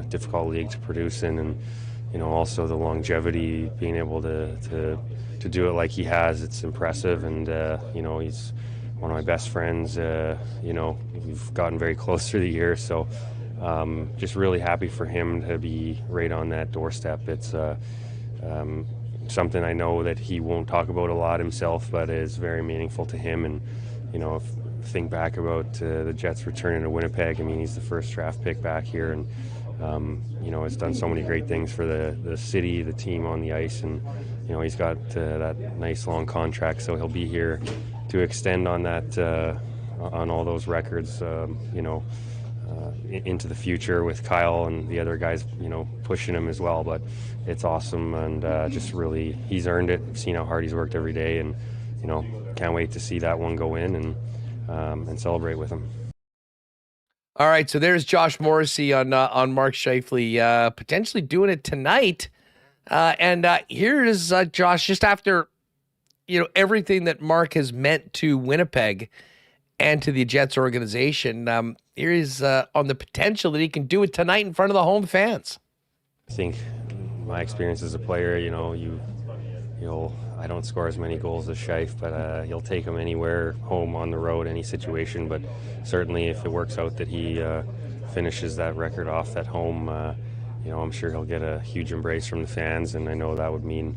difficult league to produce in, and also the longevity, being able to do it like he has. It's impressive, and he's one of my best friends. We've gotten very close through the years, so just really happy for him to be right on that doorstep. It's something I know that he won't talk about a lot himself, but is very meaningful to him. And think back about the Jets returning to Winnipeg. I mean, he's the first draft pick back here, and has done so many great things for the city, the team on the ice, and he's got that nice long contract, so he'll be here to extend on that, on all those records, into the future with Kyle and the other guys, pushing him as well. But it's awesome, and just really, he's earned it. I've seen how hard he's worked every day, and can't wait to see that one go in and celebrate with him. All right, so there's Josh Morrissey on Mark Scheifele potentially doing it tonight, and here is Josh just after everything that Mark has meant to Winnipeg and to the Jets organization. Here is on the potential that he can do it tonight in front of the home fans. I think my experience as a player, I don't score as many goals as Scheif, but you'll take him anywhere, home, on the road, any situation. But certainly if it works out that he finishes that record off at home, I'm sure he'll get a huge embrace from the fans, and I know that would mean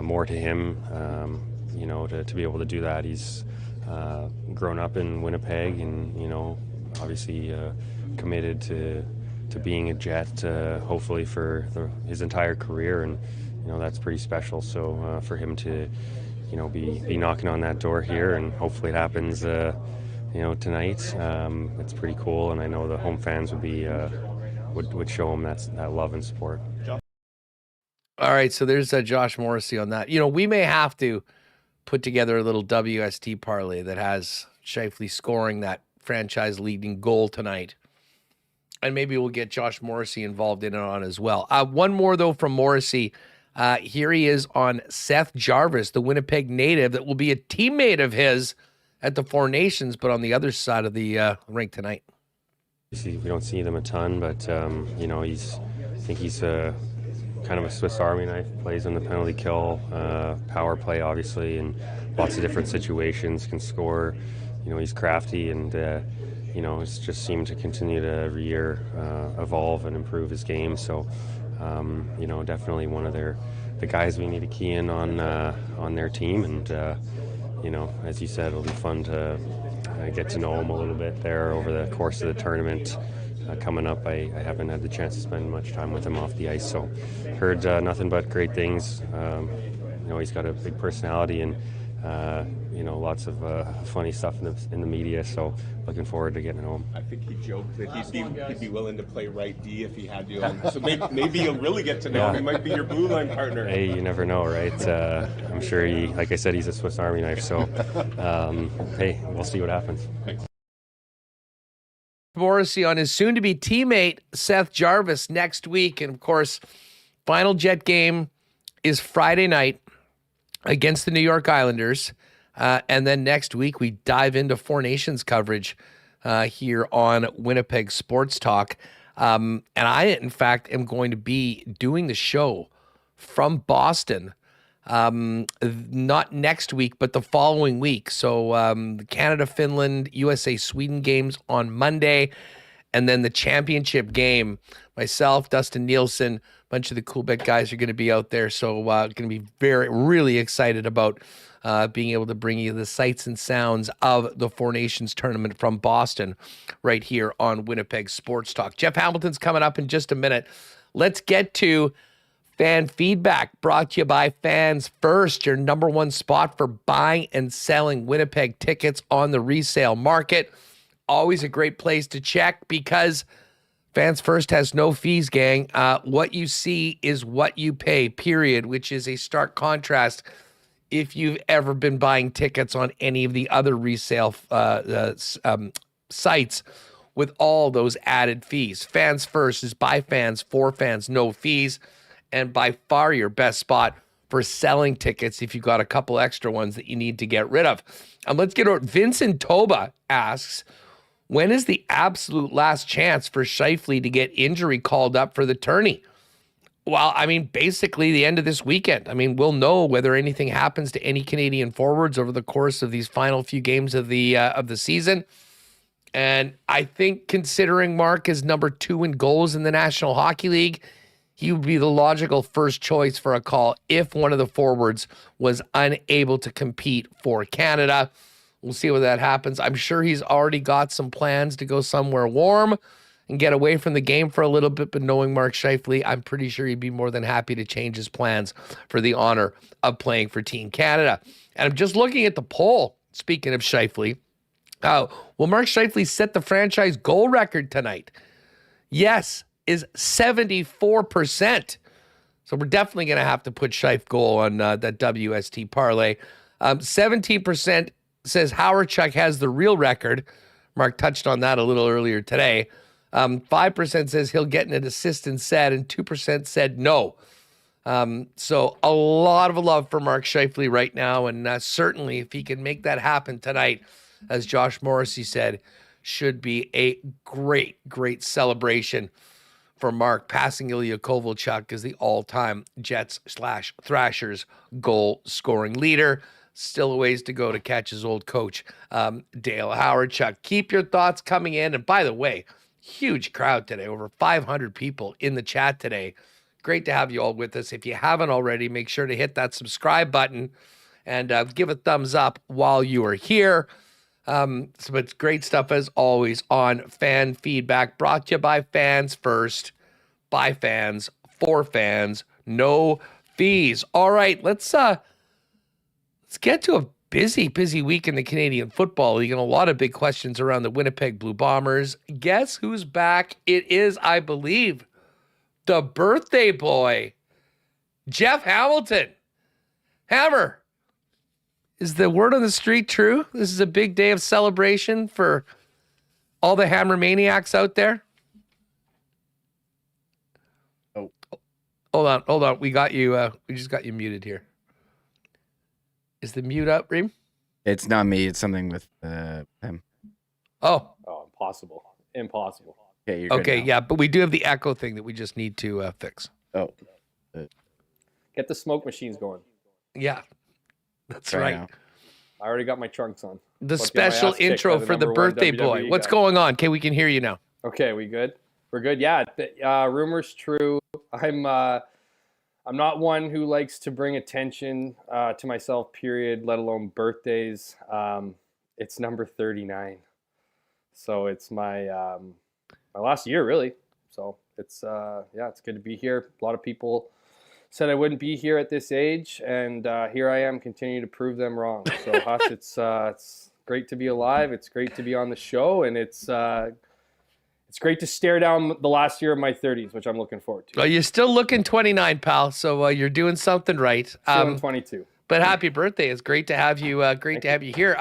more to him, to be able to do that. He's grown up in Winnipeg, and, obviously committed to being a Jet, hopefully for his entire career, and that's pretty special. So for him to be knocking on that door here, and hopefully it happens tonight, it's pretty cool, and I know the home fans would be would show him that love and support. All right, so there's Josh Morrissey on that. We may have to put together a little WST parlay that has Scheifele scoring that franchise leading goal tonight. And maybe we'll get Josh Morrissey involved in it on as well. One more, though, from Morrissey. Here he is on Seth Jarvis, the Winnipeg native that will be a teammate of his at the Four Nations, but on the other side of the rink tonight. We don't see them a ton, but, I think he's kind of a Swiss Army knife, plays on the penalty kill, power play, obviously, and lots of different situations, can score. He's crafty, and it's just seemed to continue to every year evolve and improve his game. So, definitely one of the guys we need to key in on their team. And as you said, it'll be fun to get to know him a little bit there over the course of the tournament. Coming up, I haven't had the chance to spend much time with him off the ice, so heard nothing but great things. He's got a big personality, and lots of funny stuff in the media, so looking forward to getting home. I think he joked that he'd be willing to play right D if he had to. So maybe you'll really get to know him. He might be your blue line partner. Hey, you never know, right? I'm sure like I said, he's a Swiss Army knife, so hey, we'll see what happens. Thanks. Morrissey on his soon-to-be teammate Seth Jarvis next week. And, of course, final Jet game is Friday night against the New York Islanders. And then next week we dive into Four Nations coverage here on Winnipeg Sports Talk. And I, in fact, am going to be doing the show from Boston, not next week, but the following week. So the Canada, Finland, USA, Sweden games on Monday, and then the championship game. Myself, Dustin Nielsen, bunch of the Cool Bet guys are going to be out there. So going to be really excited about being able to bring you the sights and sounds of the Four Nations tournament from Boston right here on Winnipeg Sports Talk. Jeff Hamilton's coming up in just a minute. Let's get to fan feedback, brought to you by Fans First, your number one spot for buying and selling Winnipeg tickets on the resale market. Always a great place to check because Fans First has no fees, gang. What you see is what you pay, period, which is a stark contrast if you've ever been buying tickets on any of the other resale sites with all those added fees. Fans First is by fans, for fans, no fees, and by far your best spot for selling tickets if you've got a couple extra ones that you need to get rid of. Let's get over. Vincent Toba asks, when is the absolute last chance for Scheifele to get injury called up for the tourney? Well, I mean, basically the end of this weekend. I mean, we'll know whether anything happens to any Canadian forwards over the course of these final few games of the season. And I think considering Mark is number 2 in goals in the National Hockey League, he would be the logical first choice for a call if one of the forwards was unable to compete for Canada. We'll see whether that happens. I'm sure he's already got some plans to go somewhere warm and get away from the game for a little bit, but knowing Mark Scheifele, I'm pretty sure he'd be more than happy to change his plans for the honor of playing for Team Canada. And I'm just looking at the poll, speaking of Scheifele. Will Mark Scheifele set the franchise goal record tonight? Yes, is 74%. So we're definitely going to have to put Scheif goal on that WST parlay. 17% says Howard-Chuck has the real record. Mark touched on that a little earlier today. 5% says he'll get an assist instead, and 2% said no. So a lot of love for Mark Scheifele right now, and certainly if he can make that happen tonight, as Josh Morrissey said, should be a great celebration for Mark, passing Ilya Kovalchuk as the all-time Jets/Thrashers goal-scoring leader. Still a ways to go to catch his old coach, Dale Howard-Chuck. Keep your thoughts coming in. And by the way, huge crowd today, over 500 people in the chat today. Great to have you all with us. If you haven't already, make sure to hit that subscribe button and give a thumbs up while you are here. So it's great stuff as always on Fan Feedback, brought to you by Fans First, by fans, for fans, no fees. All right, let's get to a busy week in the Canadian Football League and a lot of big questions around the Winnipeg Blue Bombers. Guess who's back? It is, I believe, the birthday boy, Jeff Hamilton. Hammer, is the word on the street true? This is a big day of celebration for all the Hammer maniacs out there. Oh, hold on. We got you. We just got you muted here. Is the mute up, Reem? It's not me. It's something with him. Oh, Impossible. Okay, you're good okay, now. yeah, but we do have the echo thing that we just need to fix. Oh, Get the smoke machines going. Yeah, that's Try right. now. I already got my trunks on. The About to get my special ass kicked intro by the for the number one birthday boy. WWE What's guy. going on? Okay, we can hear you now. Okay, we good? We're good. Yeah, rumors true. I'm not one who likes to bring attention to myself, period, let alone birthdays. It's number 39. So it's my my last year, really. So it's it's good to be here. A lot of people said I wouldn't be here at this age, and here I am, continuing to prove them wrong. So Huss, it's great to be alive. It's great to be on the show, and it's great to stare down the last year of my 30s, which I'm looking forward to. Well, you're still looking 29, pal. So you're doing something right. Feeling 22. But happy birthday! It's great to have you. Great to have you here.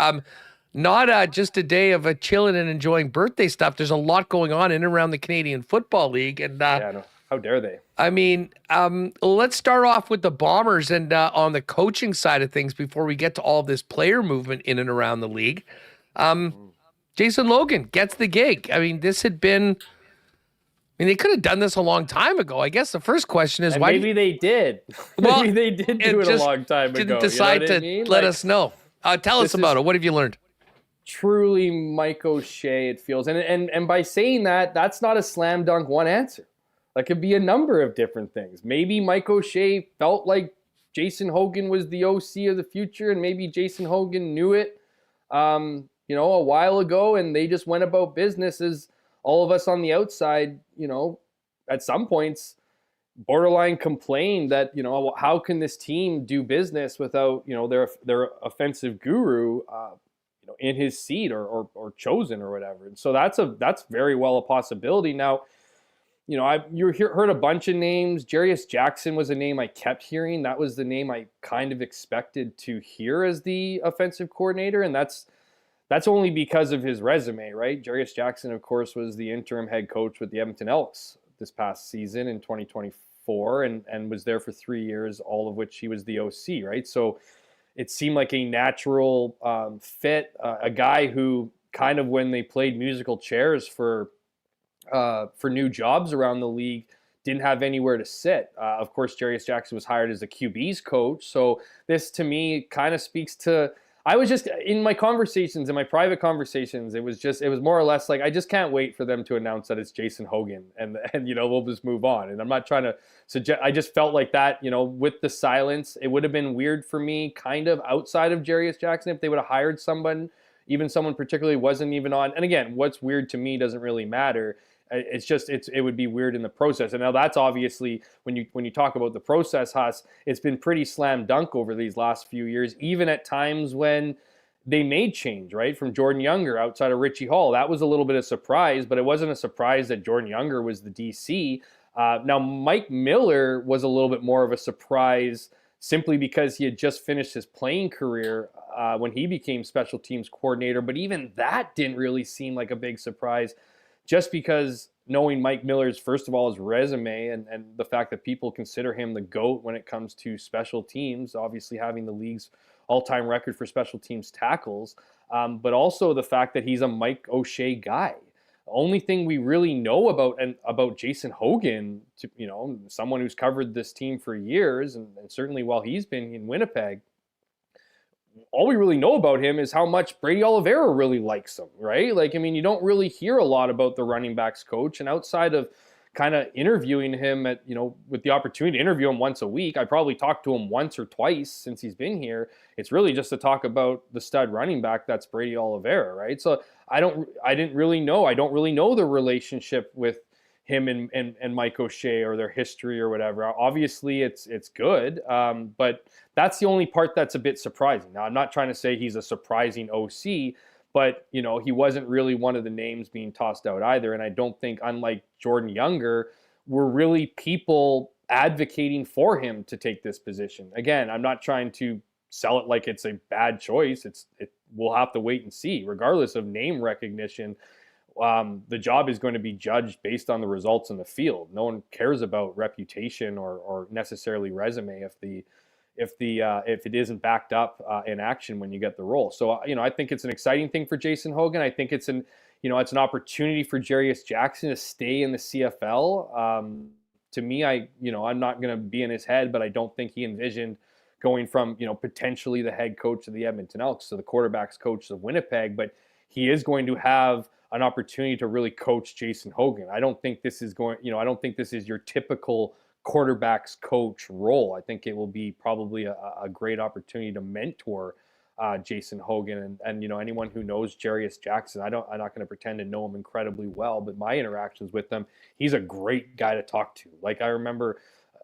Not just a day of chilling and enjoying birthday stuff. There's a lot going on in and around the Canadian Football League, and no. How dare they? I mean, let's start off with the Bombers and on the coaching side of things before we get to all this player movement in and around the league. Jason Logan gets the gig. I mean, this had been. I mean, they could have done this a long time ago. I guess the first question is why. Maybe they did. Well, maybe they did do it a long time ago. Didn't decide to let us know. Tell us about it. What have you learned? Truly Mike O'Shea, it feels. And by saying that, that's not a slam dunk one answer. That could be a number of different things. Maybe Mike O'Shea felt like Jason Hogan was the OC of the future, and maybe Jason Hogan knew it, a while ago, and they just went about business as all of us on the outside, at some points borderline complained that, how can this team do business without, their offensive guru, in his seat or chosen or whatever. And so that's very well a possibility. Now, heard a bunch of names. Jarius Jackson was a name I kept hearing. That was the name I kind of expected to hear as the offensive coordinator. And that's only because of his resume, right? Jarius Jackson, of course, was the interim head coach with the Edmonton Elks this past season in 2024 and was there for 3 years, all of which he was the OC, right? So it seemed like a natural fit, a guy who kind of, when they played musical chairs for new jobs around the league, didn't have anywhere to sit. Of course, Jarius Jackson was hired as a QB's coach. So this, to me, kind of speaks to, I was just, in my conversations, in my private conversations, it was more or less like, I just can't wait for them to announce that it's Jason Hogan and we'll just move on. And I'm not trying to suggest, I just felt like that, with the silence, it would have been weird for me kind of outside of Jarius Jackson if they would have hired someone, even someone particularly wasn't even on. And again, what's weird to me doesn't really matter. It's just it would be weird in the process. And now that's obviously, when you talk about the process, Huss, it's been pretty slam dunk over these last few years, even at times when they made change, right? From Jordan Younger outside of Richie Hall. That was a little bit of surprise, but it wasn't a surprise that Jordan Younger was the DC. Now, Mike Miller was a little bit more of a surprise simply because he had just finished his playing career when he became special teams coordinator. But even that didn't really seem like a big surprise, just because knowing Mike Miller's, first of all, his resume and the fact that people consider him the GOAT when it comes to special teams, obviously having the league's all-time record for special teams tackles, but also the fact that he's a Mike O'Shea guy. The only thing we really know about Jason Hogan, someone who's covered this team for years, and certainly while he's been in Winnipeg, all we really know about him is how much Brady Oliveira really likes him, right? You don't really hear a lot about the running backs coach. And outside of kind of interviewing him with the opportunity to interview him once a week, I probably talked to him once or twice since he's been here. It's really just to talk about the stud running back that's Brady Oliveira, right? So I don't really know the relationship with him and Mike O'Shea or their history or whatever. Obviously, it's good, but that's the only part that's a bit surprising. Now, I'm not trying to say he's a surprising OC, but he wasn't really one of the names being tossed out either. And I don't think, unlike Jordan Younger, were really people advocating for him to take this position. Again, I'm not trying to sell it like it's a bad choice. We'll have to wait and see, regardless of name recognition. The job is going to be judged based on the results in the field. No one cares about reputation or necessarily resume if it isn't backed up in action when you get the role. So I think it's an exciting thing for Jason Hogan. I think it's an opportunity for Jarius Jackson to stay in the CFL. To me, I'm not going to be in his head, but I don't think he envisioned going from potentially the head coach of the Edmonton Elks to the quarterbacks coach of Winnipeg, but he is going to have an opportunity to really coach Jason Hogan. I don't think this is your typical quarterbacks coach role. I think it will be probably a great opportunity to mentor Jason Hogan and anyone who knows Jarius Jackson. I'm not going to pretend to know him incredibly well, but my interactions with him, he's a great guy to talk to. Like, I remember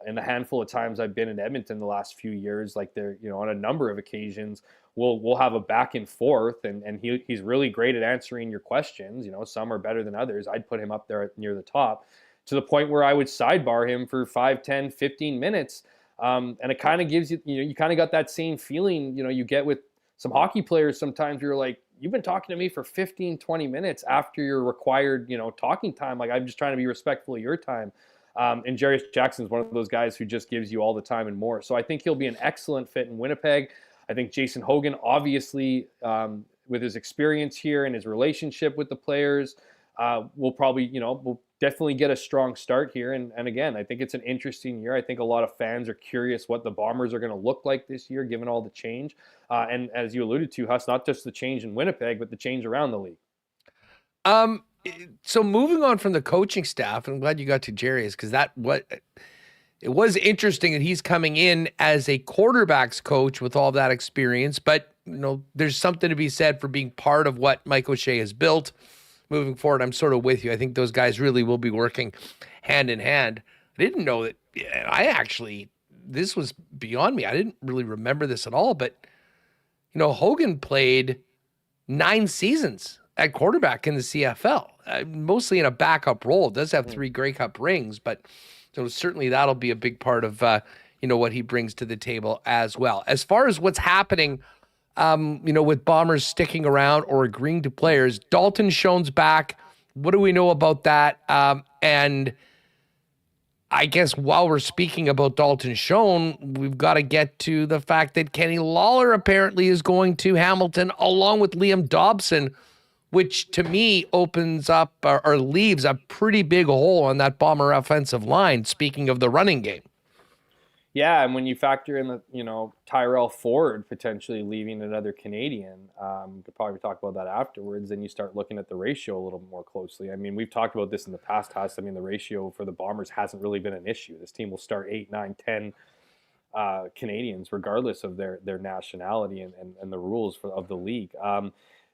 in the handful of times I've been in Edmonton the last few years, like there, on a number of occasions, we'll have a back and forth, and he's really great at answering your questions. Some are better than others. I'd put him up there near the top, to the point where I would sidebar him for 5, 10, 15 minutes. And it kind of gives you kind of got that same feeling, you get with some hockey players sometimes. You're like, you've been talking to me for 15, 20 minutes after your required, talking time. Like, I'm just trying to be respectful of your time. And Jarius Jackson's one of those guys who just gives you all the time and more. So I think he'll be an excellent fit in Winnipeg. I think Jason Hogan, obviously, with his experience here and his relationship with the players, will probably, will definitely get a strong start here. And again, I think it's an interesting year. I think a lot of fans are curious what the Bombers are going to look like this year, given all the change. And as you alluded to, Huss, not just the change in Winnipeg, but the change around the league. So moving on from the coaching staff, I'm glad you got to Jerry's, because it was interesting that he's coming in as a quarterbacks coach with all that experience, but there's something to be said for being part of what Mike O'Shea has built moving forward. I'm sort of with you. I think those guys really will be working hand in hand. I didn't know that. This was beyond me. I didn't really remember this at all, but Hogan played 9 seasons at quarterback in the CFL, mostly in a backup role. Does have 3 Grey Cup rings, but so certainly that'll be a big part of what he brings to the table as well. As far as what's happening, with Bombers sticking around or agreeing to players, Dalton Schoen's back. What do we know about that? And I guess while we're speaking about Dalton Schoen, we've got to get to the fact that Kenny Lawler apparently is going to Hamilton along with Liam Dobson, which to me opens up or leaves a pretty big hole on that Bomber offensive line, speaking of the running game. Yeah, and when you factor in the, Tyrell Ford potentially leaving another Canadian, could probably talk about that afterwards, then you start looking at the ratio a little more closely. I mean, we've talked about this in the past, Huss. I mean, the ratio for the Bombers hasn't really been an issue. This team will start 8, 9, 10 Canadians, regardless of their nationality and the rules of the league.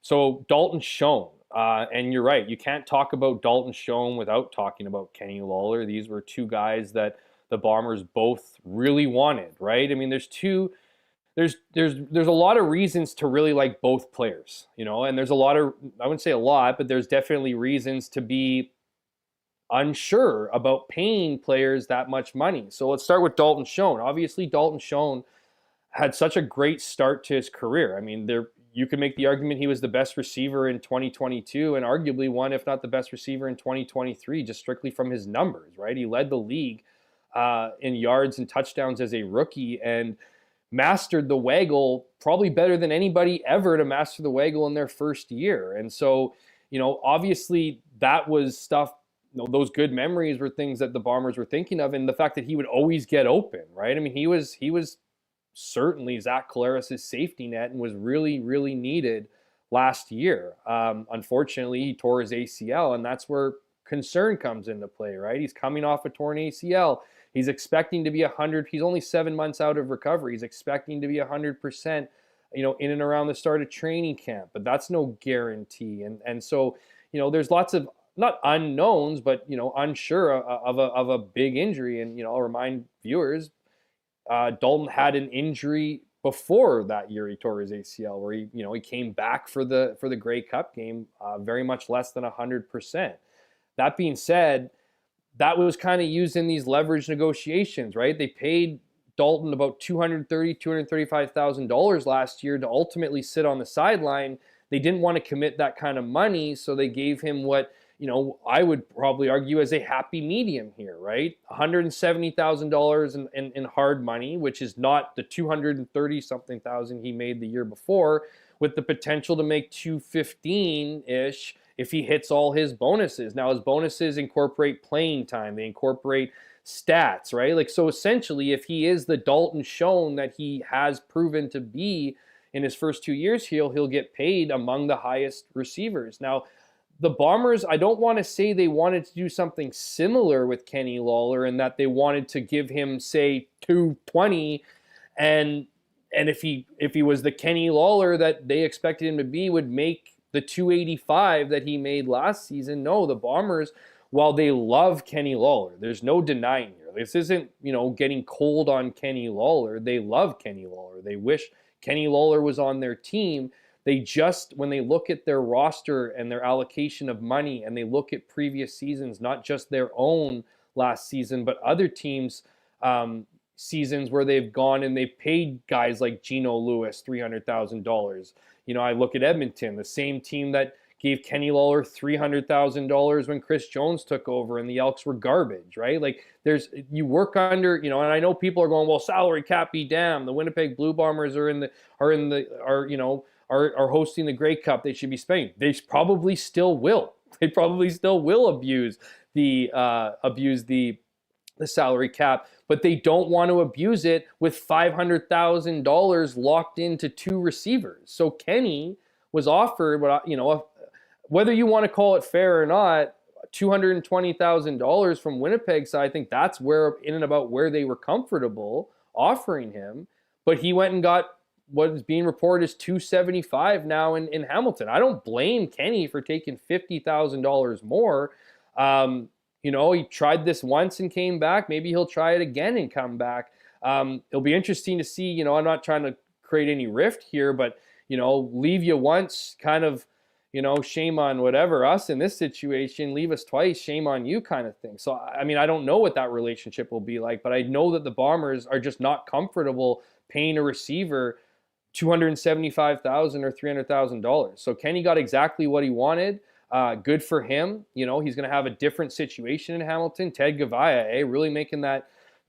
So Dalton Schoen, and you're right, you can't talk about Dalton Schoen without talking about Kenny Lawler. These were 2 guys that the Bombers both really wanted, right? I mean, there's a lot of reasons to really like both players, and there's a lot of, I wouldn't say a lot, but there's definitely reasons to be unsure about paying players that much money. So let's start with Dalton Schoen. Obviously, Dalton Schoen had such a great start to his career. I mean, you could make the argument he was the best receiver in 2022 and arguably one, if not the best receiver in 2023, just strictly from his numbers, right? He led the league in yards and touchdowns as a rookie and mastered the waggle probably better than anybody ever to master the waggle in their first year. And so, obviously that was stuff, those good memories were things that the Bombers were thinking of, and the fact that he would always get open, right? I mean, he was certainly Zach Collaros' safety net and was really, really needed last year. Unfortunately, he tore his ACL, and that's where concern comes into play, right? He's coming off a torn ACL. He's expecting to be 100. He's only 7 months out of recovery. He's expecting to be 100%, in and around the start of training camp, but that's no guarantee. And so, there's lots of not unknowns, but unsure of a big injury. And I'll remind viewers, Dalton had an injury before that year he tore his ACL, where he came back for the Grey Cup game, very much less than 100%. That being said, that was kind of used in these leverage negotiations, right? They paid Dalton about $235,000 last year to ultimately sit on the sideline. They didn't want to commit that kind of money, so they gave him what, I would probably argue as a happy medium here, right? $170,000 in hard money, which is not the $230-something thousand he made the year before, with the potential to make $215-ish if he hits all his bonuses. Now, his bonuses incorporate playing time. They incorporate stats, right? Like, so essentially, if he is the Dalton Schoen that he has proven to be in his first 2 years, he'll get paid among the highest receivers. Now, the Bombers, I don't want to say they wanted to do something similar with Kenny Lawler and that they wanted to give him, say, $220, and if he was the Kenny Lawler that they expected him to be, would make the $285 that he made last season. No, the Bombers, while they love Kenny Lawler, there's no denying here. This isn't, getting cold on Kenny Lawler. They love Kenny Lawler. They wish Kenny Lawler was on their team. They just, when they look at their roster and their allocation of money, and they look at previous seasons, not just their own last season, but other teams' seasons where they've gone and they've paid guys like Geno Lewis $300,000. I look at Edmonton, the same team that gave Kenny Lawler $300,000 when Chris Jones took over and the Elks were garbage, right? Like, you work under, and I know people are going, well, salary cap be damned. The Winnipeg Blue Bombers are hosting the Grey Cup. They should be spending. They probably still will. They probably still will abuse the salary cap, but they don't want to abuse it with $500,000 locked into 2 receivers. So Kenny was offered, whether you want to call it fair or not, $220,000 from Winnipeg side, I think that's where, in and about where they were comfortable offering him. But he went and got what is being reported as $275 now in Hamilton. I don't blame Kenny for taking $50,000 more. He tried this once and came back. Maybe he'll try it again and come back. It'll be interesting to see. I'm not trying to create any rift here, but leave you once, kind of, shame on whatever us in this situation, leave us twice, shame on you kind of thing. So, I mean, I don't know what that relationship will be like, but I know that the Bombers are just not comfortable paying a receiver $275,000 or $300,000. So Kenny got exactly what he wanted. Good for him. He's going to have a different situation in Hamilton. Ted Gavaya,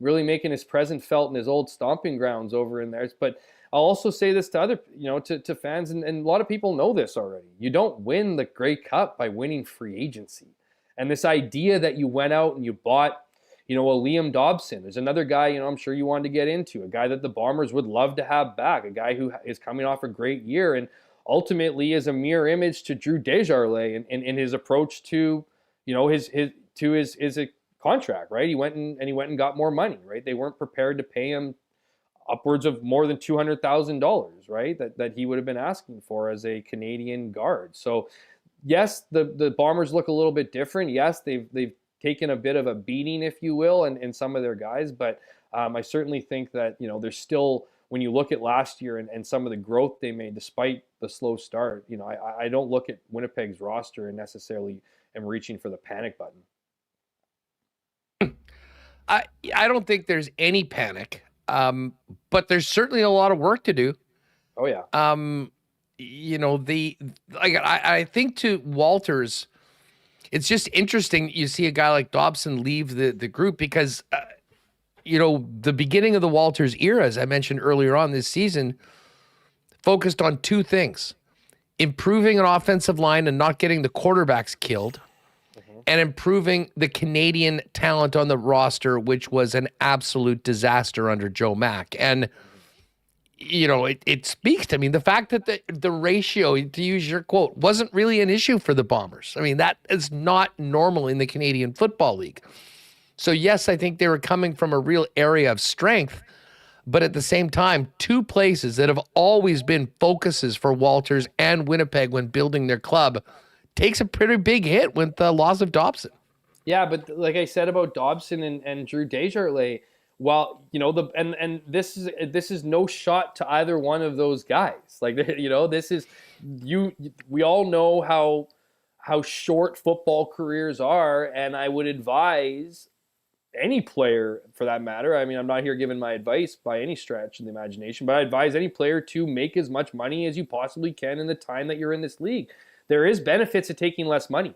really making his presence felt in his old stomping grounds over in there. But I'll also say this to other, to fans, and a lot of people know this already. You don't win the Grey Cup by winning free agency. And this idea that you went out and you bought, a Liam Dobson. There's another guy, I'm sure you wanted to get into, a guy that the Bombers would love to have back, a guy who is coming off a great year and ultimately is a mirror image to Drew Desjardins in his approach to, his contract, right? He went and got more money, right? They weren't prepared to pay him upwards of more than $200,000, right? That he would have been asking for as a Canadian guard. So yes, the Bombers look a little bit different. Yes, they've taken a bit of a beating, if you will, and some of their guys, but I certainly think that, there's still, when you look at last year and some of the growth they made despite the slow start, I don't look at Winnipeg's roster and necessarily am reaching for the panic button. I don't think there's any panic, but there's certainly a lot of work to do. Oh yeah. I think to Walters, it's just interesting. You see a guy like Dobson leave the group because, the beginning of the Walters era, as I mentioned earlier on this season, focused on two things: improving an offensive line and not getting the quarterbacks killed, and improving the Canadian talent on the roster, which was an absolute disaster under Joe Mack. And, it speaks to me, the fact that the ratio, to use your quote, wasn't really an issue for the Bombers. I mean, that is not normal in the Canadian Football League. So yes, I think they were coming from a real area of strength, but at the same time, two places that have always been focuses for Walters and Winnipeg when building their club takes a pretty big hit with the loss of Dobson. Yeah, but like I said about Dobson and Drew Desjardins, well, and this is no shot to either one of those guys. Like, this is we all know how short football careers are, and I would advise any player, for that matter. I mean, I'm not here giving my advice by any stretch of the imagination, but I advise any player to make as much money as you possibly can in the time that you're in this league. There is benefits to taking less money.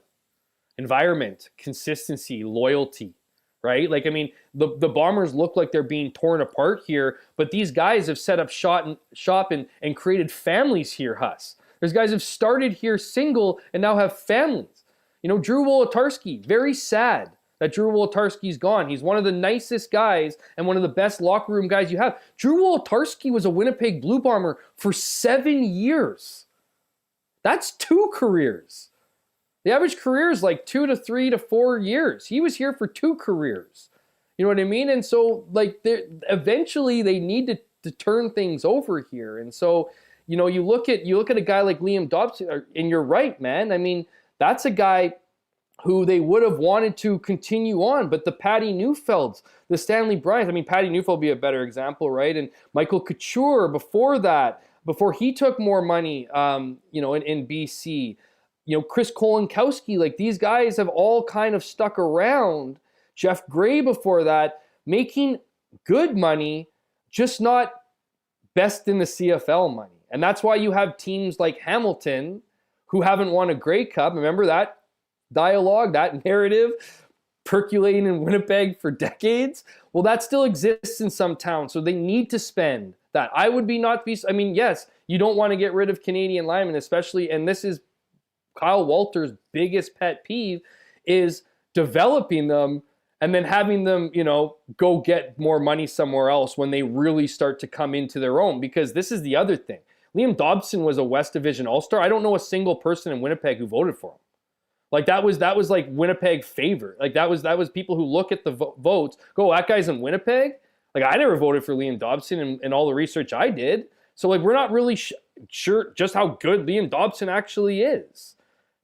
Environment, consistency, loyalty, right? Like, I mean, the Bombers look like they're being torn apart here, but these guys have set up shop and created families here, Huss. There's guys who've started here single and now have families. Drew Wolodarski, very sad that Drew Wolodarski's gone. He's one of the nicest guys and one of the best locker room guys you have. Drew Wolodarski was a Winnipeg Blue Bomber for 7 years. That's 2 careers. The average career is like 2 to 3 to 4 years. He was here for 2 careers. You know what I mean? And so, like, eventually they need to turn things over here. And so, you look at a guy like Liam Dobson, and you're right, man. I mean, that's a guy who they would have wanted to continue on, but the Patty Neufelds, the Stanley Bryants, I mean, Patty Neufeld would be a better example, right? And Michael Couture before that, before he took more money, in BC, Chris Kolinkowski, like, these guys have all kind of stuck around. Jeff Gray before that, making good money, just not best in the CFL money. And that's why you have teams like Hamilton who haven't won a Grey Cup. Remember that dialogue, that narrative percolating in Winnipeg for decades? Well, that still exists in some towns, so they need to spend that. I mean, yes, you don't want to get rid of Canadian linemen, especially, and this is Kyle Walter's biggest pet peeve, is developing them and then having them, go get more money somewhere else when they really start to come into their own. Because this is the other thing. Liam Dobson was a West Division All-Star. I don't know a single person in Winnipeg who voted for him. Like that was like Winnipeg favorite. Like that was people who look at the votes, go, that guy's in Winnipeg. Like I never voted for Liam Dobson in all the research I did. So like we're not really sure just how good Liam Dobson actually is,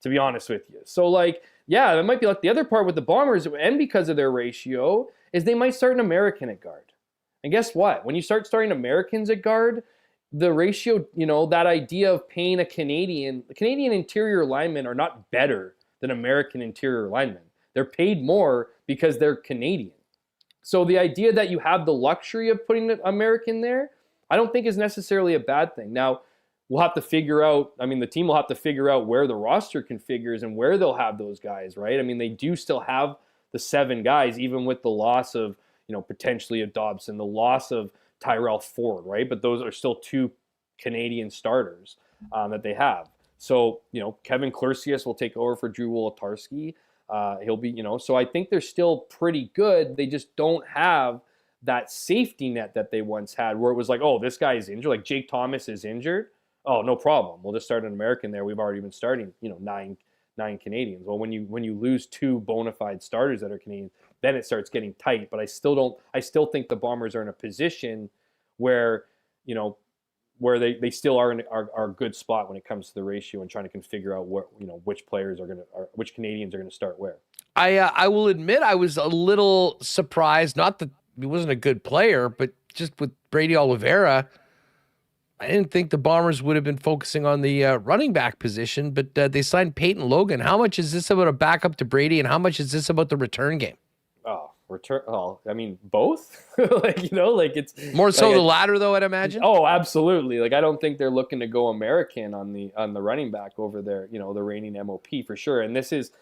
to be honest with you. So like, yeah, it might be like the other part with the Bombers, and because of their ratio, is they might start an American at guard. And guess what? When you start starting Americans at guard, the ratio, that idea of paying the Canadian interior linemen are not better than American interior linemen. They're paid more because they're Canadian. So the idea that you have the luxury of putting an American there, I don't think is necessarily a bad thing. Now, we'll have to figure out, the team will have to figure out where the roster configures and where they'll have those guys, right? They do still have the 7 guys, even with the loss of, potentially of Dobson, the loss of Tyrell Ford, right? But those are still 2 Canadian starters that they have. So, Kevin Clercius will take over for Drew Wolotarski. He'll be, so I think they're still pretty good. They just don't have that safety net that they once had where it was like, oh, this guy is injured. Like Jake Thomas is injured. Oh, no problem. We'll just start an American there. We've already been starting, 9 Canadians. Well, when you lose 2 bona fide starters that are Canadian, then it starts getting tight. But I still think the Bombers are in a position where, where they still are in a good spot when it comes to the ratio and trying to configure out what which Canadians are gonna start where. I will admit I was a little surprised. Not that he wasn't a good player, but just with Brady Oliveira, I didn't think the Bombers would have been focusing on the running back position. But they signed Peyton Logan. How much is this about a backup to Brady, and how much is this about the return game? Both. It's more so the latter, though, I'd imagine. Oh, absolutely. Like I don't think they're looking to go American on the running back over there. The reigning MOP for sure. And this is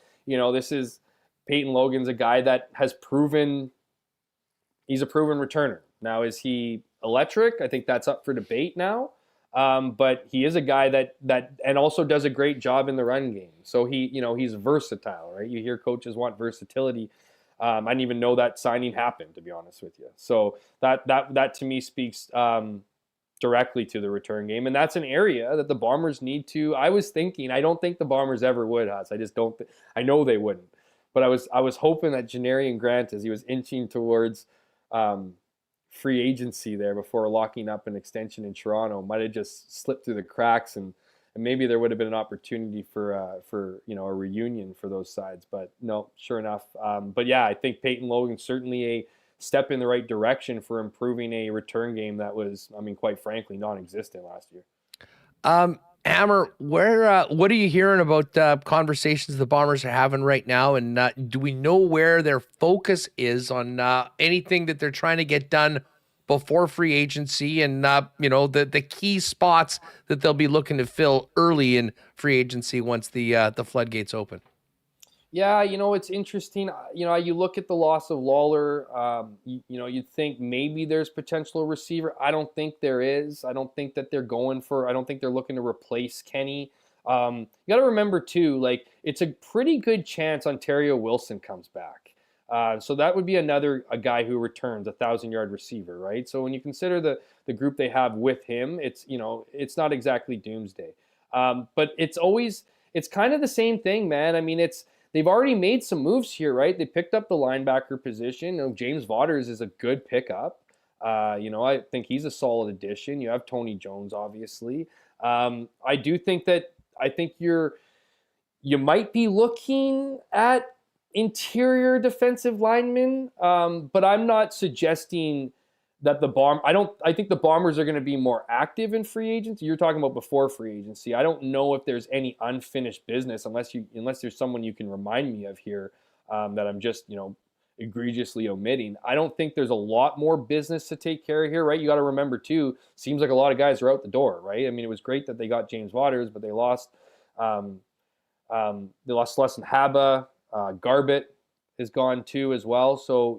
Peyton Logan's a guy that has proven he's a proven returner. Now, is he electric? I think that's up for debate now. But he is a guy that and also does a great job in the run game. So he's versatile, right? You hear coaches want versatility. I didn't even know that signing happened, to be honest with you. So that to me speaks directly to the return game, and that's an area that the Bombers need to. I was thinking, I don't think the Bombers ever would, Huss. I just don't. I know they wouldn't, but I was hoping that Janarian Grant, as he was inching towards free agency there before locking up an extension in Toronto, might have just slipped through the cracks and maybe there would have been an opportunity for a reunion for those sides, but no, sure enough. But yeah, I think Peyton Logan's certainly a step in the right direction for improving a return game that was, quite frankly, non-existent last year. Hammer, what are you hearing about conversations the Bombers are having right now, and do we know where their focus is on anything that they're trying to get done before free agency, and the key spots that they'll be looking to fill early in free agency once the floodgates open? Yeah, it's interesting. You look at the loss of Lawler. You'd think maybe there's potential receiver. I don't think there is. I don't think that they're I don't think they're looking to replace Kenny. You got to remember too, it's a pretty good chance Ontario Wilson comes back. So that would be a guy who returns, 1,000-yard receiver, right? So when you consider the group they have with him, it's not exactly doomsday. But it's kind of the same thing, man. They've already made some moves here, right? They picked up the linebacker position. James Vaughters is a good pickup. I think he's a solid addition. You have Tony Jones, obviously. I think you might be looking at interior defensive linemen, but I'm not suggesting that I think the Bombers are going to be more active in free agency. You're talking about before free agency. I don't know if there's any unfinished business unless there's someone you can remind me of here that I'm just egregiously omitting. I don't think there's a lot more business to take care of here, right? You got to remember too. Seems like a lot of guys are out the door, right? It was great that they got James Vaughters, but they lost Lesson Haba. Garbett is gone too as well. So,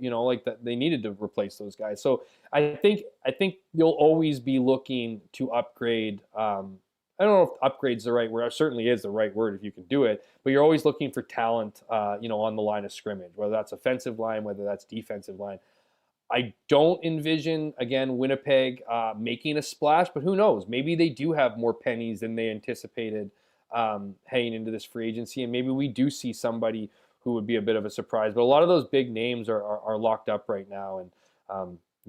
they needed to replace those guys. So I think you'll always be looking to upgrade. I don't know if upgrade's the right word. It certainly is the right word if you can do it, but you're always looking for talent, on the line of scrimmage, whether that's offensive line, whether that's defensive line. I don't envision, again, Winnipeg making a splash, but who knows? Maybe they do have more pennies than they anticipated heading into this free agency, and maybe we do see somebody who would be a bit of a surprise. But a lot of those big names are locked up right now, and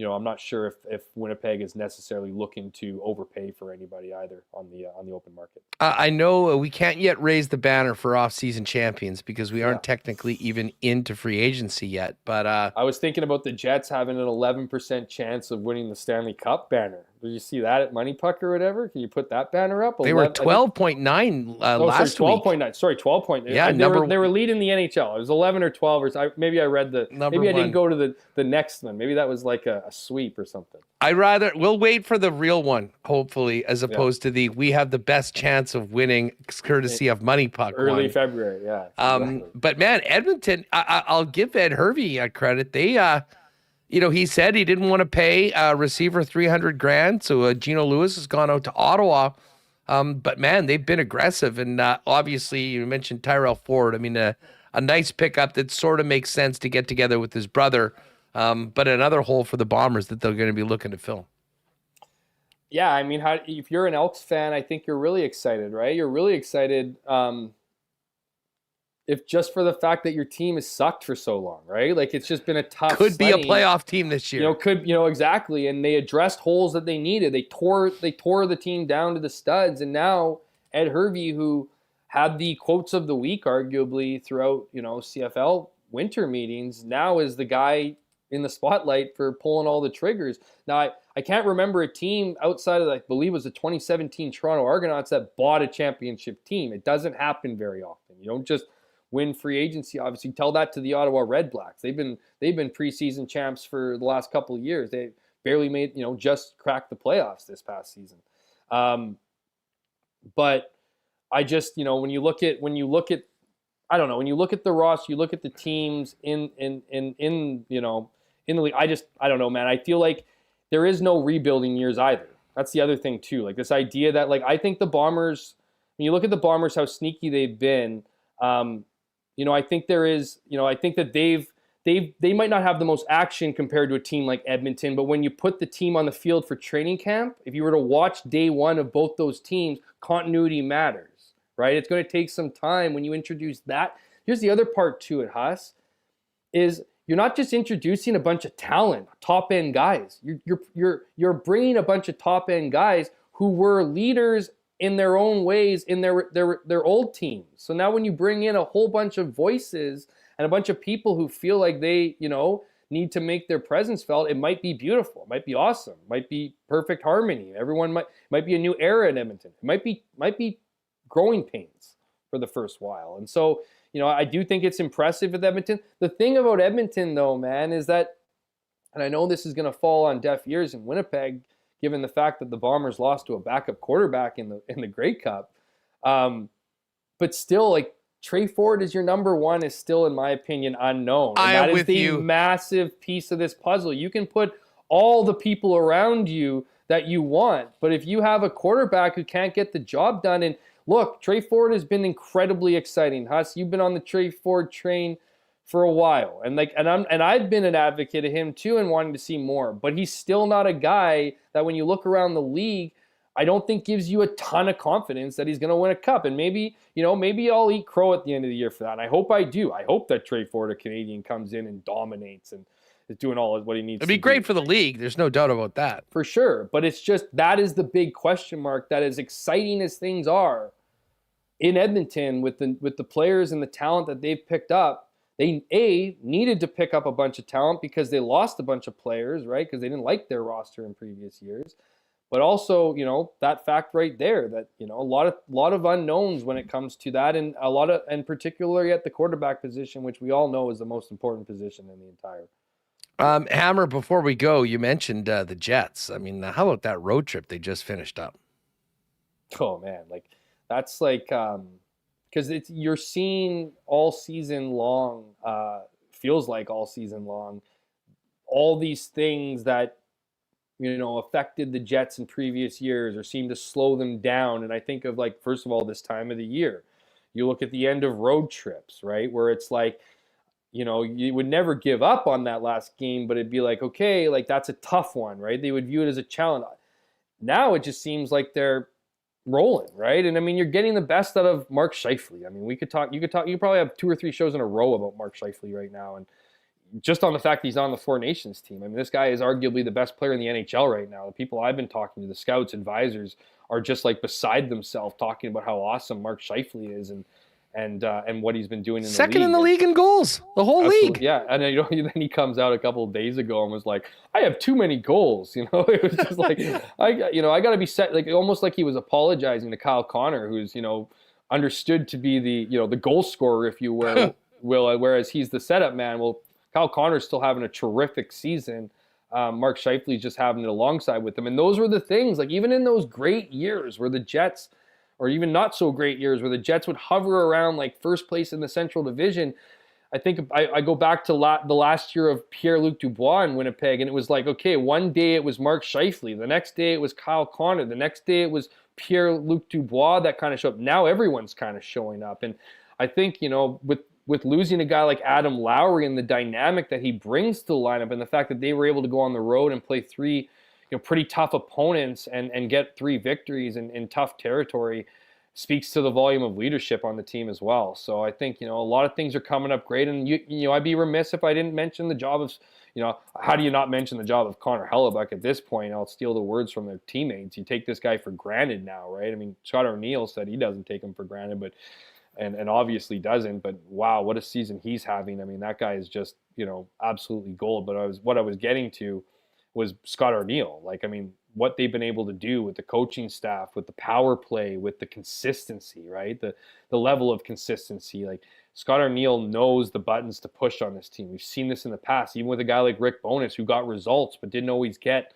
I'm not sure if Winnipeg is necessarily looking to overpay for anybody either on the open market. I know we can't yet raise the banner for off-season champions because we aren't technically even into free agency yet. But I was thinking about the Jets having an 11% chance of winning the Stanley Cup banner. Did you see that at Money Puck or whatever? Can you put that banner up? They were 12.9 last week. 12.9. Sorry, 12.9. Yeah, they were leading the NHL. It was 11 or 12. Maybe I read maybe I didn't go to the next one. Maybe that was like a sweep or something. We'll wait for the real one, hopefully, as opposed to we have the best chance of winning courtesy of Money Puck. Early February, yeah. Exactly. But man, Edmonton, I'll give Ed Hervey credit. They, he said he didn't want to pay a receiver $300,000, so Gino Lewis has gone out to Ottawa. But man, they've been aggressive, and obviously you mentioned Tyrell Ford. I mean, a nice pickup that sort of makes sense to get together with his brother. But another hole for the Bombers that they're going to be looking to fill. Yeah, I mean, if you're an Elks fan, I think you're really excited, right? You're really excited if just for the fact that your team has sucked for so long, right? Like, it's just been a tough Could be a playoff team this year. Exactly. And they addressed holes that they needed. They tore the team down to the studs. And now Ed Hervey, who had the quotes of the week, arguably, throughout, CFL winter meetings, now is the guy in the spotlight for pulling all the triggers. Now, I can't remember a team outside of, I believe it was the 2017 Toronto Argonauts that bought a championship team. It doesn't happen very often. You don't just win free agency. Obviously, tell that to the Ottawa Red Blacks. They've been preseason champs for the last couple of years. They barely made, just cracked the playoffs this past season. But I just, when you look at I don't know, when you look at the roster, you look at the teams in the league, I don't know, man. I feel like there is no rebuilding years either. That's the other thing too. Like, this idea that, like, I think the Bombers, when you look at the Bombers, how sneaky they've been, I think there is, I think that they might not have the most action compared to a team like Edmonton, but when you put the team on the field for training camp, if you were to watch day one of both those teams, continuity matters, right? It's going to take some time when you introduce that. Here's the other part to it, Huss, is you're not just introducing a bunch of talent, top-end guys. You're bringing a bunch of top-end guys who were leaders in their own ways in their old teams. So now when you bring in a whole bunch of voices and a bunch of people who feel like they, need to make their presence felt, it might be beautiful. It might be awesome. It might be perfect harmony. Everyone might be a new era in Edmonton. It might be growing pains for the first while. And so, I do think it's impressive with Edmonton. The thing about Edmonton, though, man, is that, and I know this is going to fall on deaf ears in Winnipeg, given the fact that the Bombers lost to a backup quarterback in the Grey Cup. But still, like, Trey Ford is your number one is still, in my opinion, unknown. And that is the massive piece of this puzzle. You can put all the people around you that you want, but if you have a quarterback who can't get the job done, and look, Trey Ford has been incredibly exciting. Huss, you've been on the Trey Ford train for a while, and I've been an advocate of him too and wanting to see more, but he's still not a guy that when you look around the league, I don't think gives you a ton of confidence that he's going to win a cup. And maybe I'll eat crow at the end of the year for that. And I hope I do. I hope that Trey Ford, a Canadian, comes in and dominates and is doing all what he needs to do. It'd be great for the league. There's no doubt about that. For sure. But it's just, that is the big question mark, that as exciting as things are in Edmonton with the players and the talent that they've picked up, they needed to pick up a bunch of talent because they lost a bunch of players, right? Because they didn't like their roster in previous years. But also, that fact right there, that, a lot of unknowns when it comes to that, and particularly at the quarterback position, which we all know is the most important position in the entire. Hammer, before we go, you mentioned the Jets. I mean, how about that road trip they just finished up? Oh man, that's because you're seeing all season long, feels like all season long, all these things that affected the Jets in previous years or seemed to slow them down. And I think of, first of all, this time of the year, you look at the end of road trips, right? Where it's like, you would never give up on that last game, but it'd be like, okay, like that's a tough one, right? They would view it as a challenge. Now it just seems like they're rolling, right? And I mean, you're getting the best out of Mark Scheifele. I mean, you could probably have 2 or 3 shows in a row about Mark Scheifele right now. And just on the fact that he's on the Four Nations team. I mean, this guy is arguably the best player in the NHL right now. The people I've been talking to, the scouts, advisors, are just like beside themselves talking about how awesome Mark Scheifele is and what he's been doing in the league. Second in the league in goals, the whole league. Yeah, and then he comes out a couple of days ago and was like, "I have too many goals." It was just like, I got to be set, like almost like he was apologizing to Kyle Connor, who's understood to be the goal scorer, if you will, whereas he's the setup man. Well, Kyle Connor's still having a terrific season. Mark Scheifele's just having it alongside with him, and those were the things. Like even in those great years where the Jets, or even not so great years where the Jets would hover around like first place in the Central Division. I think I go back to the last year of Pierre-Luc Dubois in Winnipeg, and it was like, okay, one day it was Mark Scheifele, the next day it was Kyle Connor, the next day it was Pierre-Luc Dubois that kind of showed up. Now everyone's kind of showing up. And I think, with losing a guy like Adam Lowry and the dynamic that he brings to the lineup, and the fact that they were able to go on the road and play 3 pretty tough opponents and get 3 victories in tough territory, speaks to the volume of leadership on the team as well. So I think, a lot of things are coming up great. And, I'd be remiss if I didn't mention the job of, how do you not mention the job of Connor Hellebuck at this point? I'll steal the words from their teammates. You take this guy for granted now, right? I mean, Scott O'Neill said he doesn't take him for granted, but and obviously doesn't. But wow, what a season he's having. I mean, that guy is just, absolutely gold. But what I was getting to was Scott O'Neill. Like, I mean, what they've been able to do with the coaching staff, with the power play, with the consistency, right? The level of consistency. Like Scott O'Neill knows the buttons to push on this team. We've seen this in the past, even with a guy like Rick Bowness, who got results but didn't always get,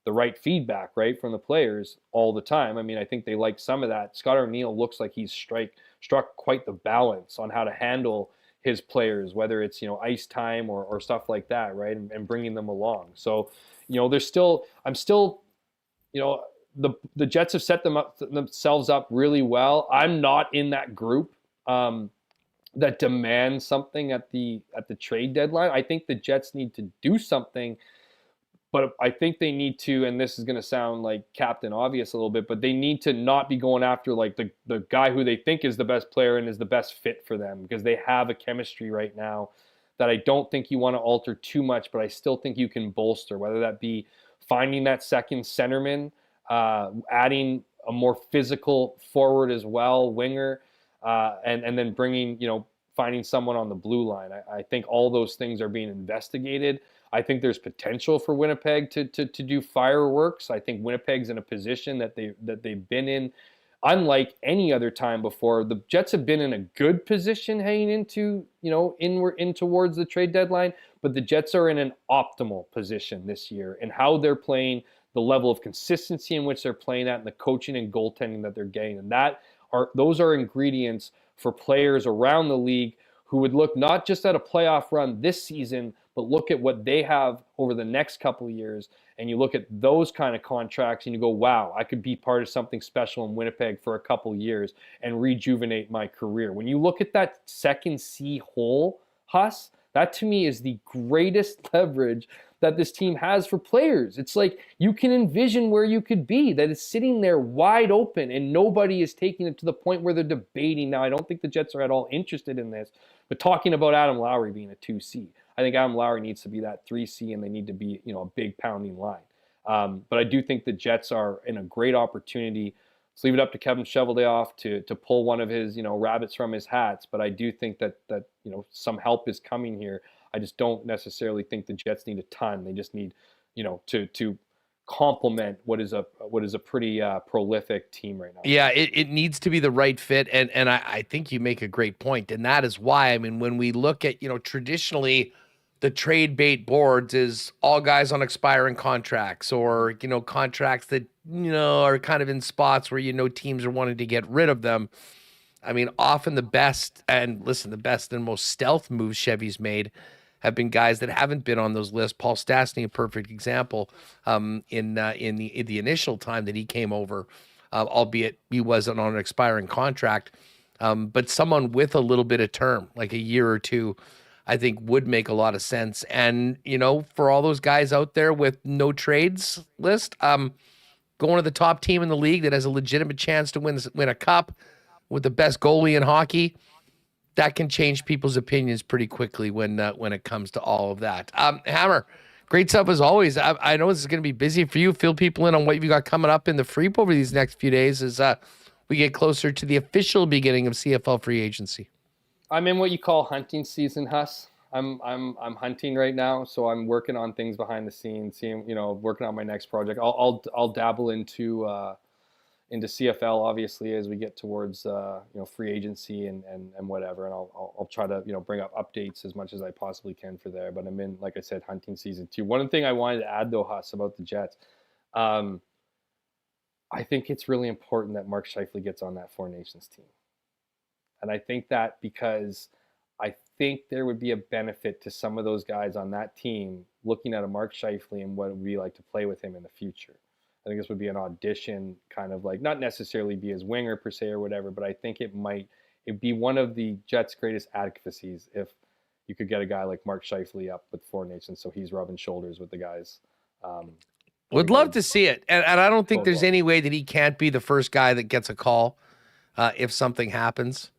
the right feedback, right, from the players all the time. I mean, I think they like some of that. Scott O'Neill looks like he's struck quite the balance on how to handle his players, whether it's, ice time or stuff like that, right, and bringing them along. So, the Jets have set themselves up really well. I'm not in that group that demands something at the trade deadline. I think the Jets need to do something, but I think they need to, and this is going to sound like Captain Obvious a little bit, but they need to not be going after like the guy who they think is the best player and is the best fit for them, because they have a chemistry right now that I don't think you want to alter too much, but I still think you can bolster, whether that be finding that second centerman, adding a more physical forward as well, winger, and then bringing, finding someone on the blue line. I think all those things are being investigated. I think there's potential for Winnipeg to do fireworks. I think Winnipeg's in a position that they've been in unlike any other time before. The Jets have been in a good position heading into, in towards the trade deadline, but the Jets are in an optimal position this year in how they're playing, the level of consistency in which they're playing at, and the coaching and goaltending that they're getting. And those are ingredients for players around the league who would look not just at a playoff run this season, but look at what they have over the next couple of years. And you look at those kind of contracts and you go, wow, I could be part of something special in Winnipeg for a couple of years and rejuvenate my career. When you look at that second C hole, Huss, that to me is the greatest leverage that this team has for players. It's like you can envision where you could be, that it's sitting there wide open and nobody is taking it to the point where they're debating. Now, I don't think the Jets are at all interested in this, but talking about Adam Lowry being a 2C. I think Adam Lowry needs to be that 3C, and they need to be, a big pounding line. But I do think the Jets are in a great opportunity. Let's leave it up to Kevin Cheveldayoff to pull one of his, rabbits from his hats. But I do think that some help is coming here. I just don't necessarily think the Jets need a ton. They just need, to complement what is a pretty prolific team right now. Yeah, it needs to be the right fit, and I think you make a great point, and that is why, I mean, when we look at, traditionally the trade bait boards is all guys on expiring contracts, or, contracts that, are kind of in spots where, teams are wanting to get rid of them. I mean, often the best and most stealth moves Chevy's made have been guys that haven't been on those lists. Paul Stastny, a perfect example, in the initial time that he came over, albeit he wasn't on an expiring contract. But someone with a little bit of term, like a year or two, I think would make a lot of sense. And, for all those guys out there with no trades list, going to the top team in the league that has a legitimate chance to win a cup with the best goalie in hockey, that can change people's opinions pretty quickly when it comes to all of that. Hammer, great stuff as always. I know this is going to be busy for you. Fill people in on what you got coming up in the Freep over these next few days as we get closer to the official beginning of CFL free agency. I'm in what you call hunting season, Huss. I'm hunting right now, so I'm working on things behind the scenes, working on my next project. I'll dabble into CFL obviously as we get towards free agency and whatever, and I'll try to bring up updates as much as I possibly can for there. But I'm in, like I said, hunting season 2. One thing I wanted to add though, Huss, about the Jets, I think it's really important that Mark Scheifele gets on that Four Nations team. And I think that because I think there would be a benefit to some of those guys on that team looking at a Mark Scheifele and what it would be like to play with him in the future. I think this would be an audition, kind of like, not necessarily be his winger per se or whatever, but I think it'd be one of the Jets' greatest advocacies if you could get a guy like Mark Scheifele up with Four Nations so he's rubbing shoulders with the guys. Would love to see it. And I don't think there's any way that he can't be the first guy that gets a call if something happens.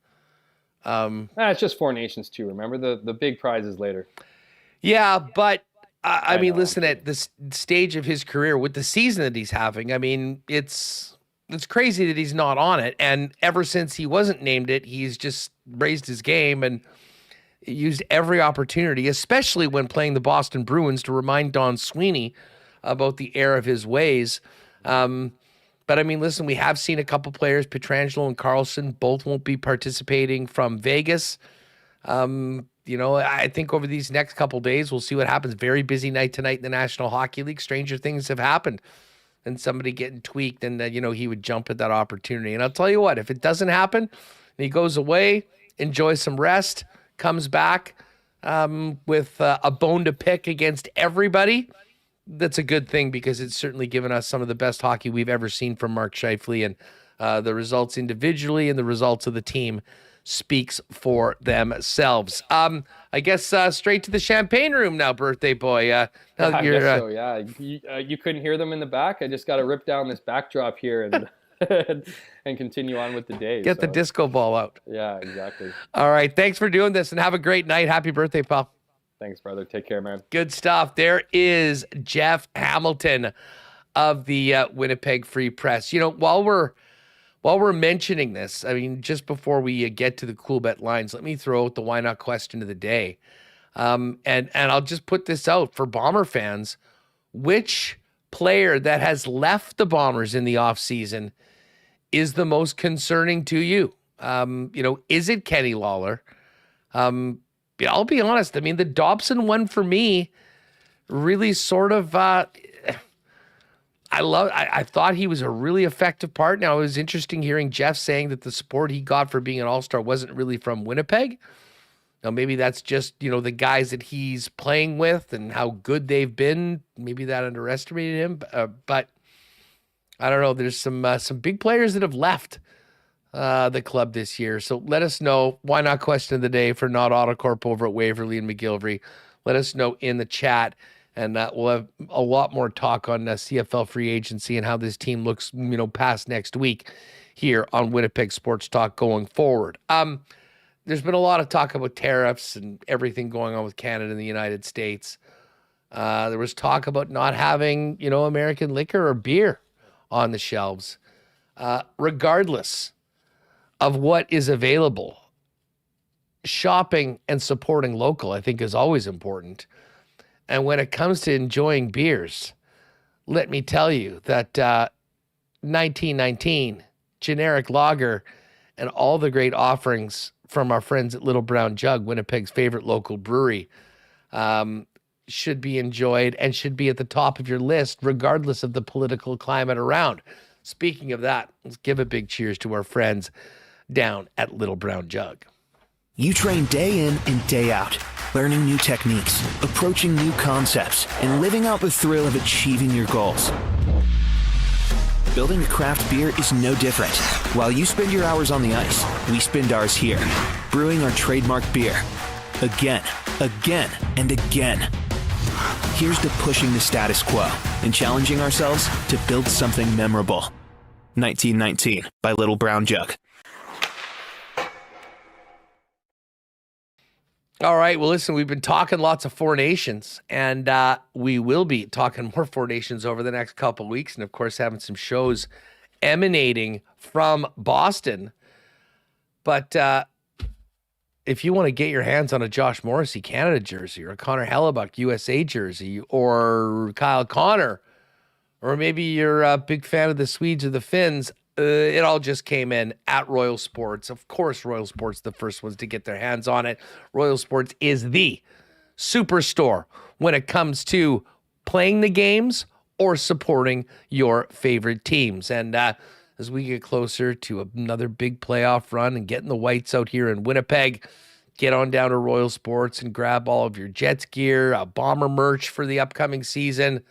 It's just Four Nations too. Remember the big prize is later. Yeah, but I mean, listen, at this stage of his career with the season that he's having, I mean, it's crazy that he's not on it. And ever since he wasn't named it, he's just raised his game and used every opportunity, especially when playing the Boston Bruins, to remind Don Sweeney about the error of his ways. But I mean, listen, we have seen a couple players, Pietrangelo and Carlson, both won't be participating from Vegas. I think over these next couple days, we'll see what happens. Very busy night tonight in the National Hockey League. Stranger things have happened. And somebody getting tweaked, and he would jump at that opportunity. And I'll tell you what, if it doesn't happen, and he goes away, enjoys some rest, comes back with a bone to pick against everybody, that's a good thing, because it's certainly given us some of the best hockey we've ever seen from Mark Scheifele, and the results individually and the results of the team speaks for themselves. I guess straight to the champagne room now, birthday boy. I guess so, yeah. You couldn't hear them in the back. I just got to rip down this backdrop here and and continue on with the day. Get the disco ball out. Yeah, exactly. All right, thanks for doing this, and have a great night. Happy birthday, pal. Thanks, brother. Take care, man. Good stuff. There is Jeff Hamilton of the Winnipeg Free Press. While we're mentioning this, I mean, just before we get to the cool bet lines, let me throw out the why not question of the day. And I'll just put this out for Bomber fans. Which player that has left the Bombers in the offseason is the most concerning to you? Is it Kenny Lawler? I'll be honest. I mean, the Dobson one for me really sort of, I thought he was a really effective part. Now, it was interesting hearing Jeff saying that the support he got for being an all-star wasn't really from Winnipeg. Now, maybe that's just, the guys that he's playing with and how good they've been. Maybe that underestimated him. But I don't know. There's some big players that have left the club this year. So let us know. Why not question of the day for Not Autocorp over at Waverly and McGillivray. Let us know in the chat. And we'll have a lot more talk on CFL free agency and how this team looks, past next week here on Winnipeg Sports Talk going forward. There's been a lot of talk about tariffs and everything going on with Canada and the United States. There was talk about not having, American liquor or beer on the shelves. Regardless of what is available, shopping and supporting local, I think, is always important. And when it comes to enjoying beers, let me tell you that 1919, generic lager, and all the great offerings from our friends at Little Brown Jug, Winnipeg's favorite local brewery, should be enjoyed and should be at the top of your list, regardless of the political climate around. Speaking of that, let's give a big cheers to our friends down at Little Brown Jug. You train day in and day out, learning new techniques, approaching new concepts, and living out the thrill of achieving your goals. Building a craft beer is no different. While you spend your hours on the ice, we spend ours here, brewing our trademark beer. Again, again, and again. Here's to pushing the status quo and challenging ourselves to build something memorable. 1919 by Little Brown Jug. All right. Well, listen, we've been talking lots of Four Nations, and we will be talking more Four Nations over the next couple of weeks. And of course, having some shows emanating from Boston. But if you want to get your hands on a Josh Morrissey Canada jersey, or a Connor Hellebuck USA jersey, or Kyle Connor, or maybe you're a big fan of the Swedes or the Finns, it all just came in at Royal Sports. Of course, Royal Sports, the first ones to get their hands on it. Royal Sports is the superstore when it comes to playing the games or supporting your favorite teams. And as we get closer to another big playoff run and getting the Whites out here in Winnipeg, get on down to Royal Sports and grab all of your Jets gear, Bomber merch for the upcoming season,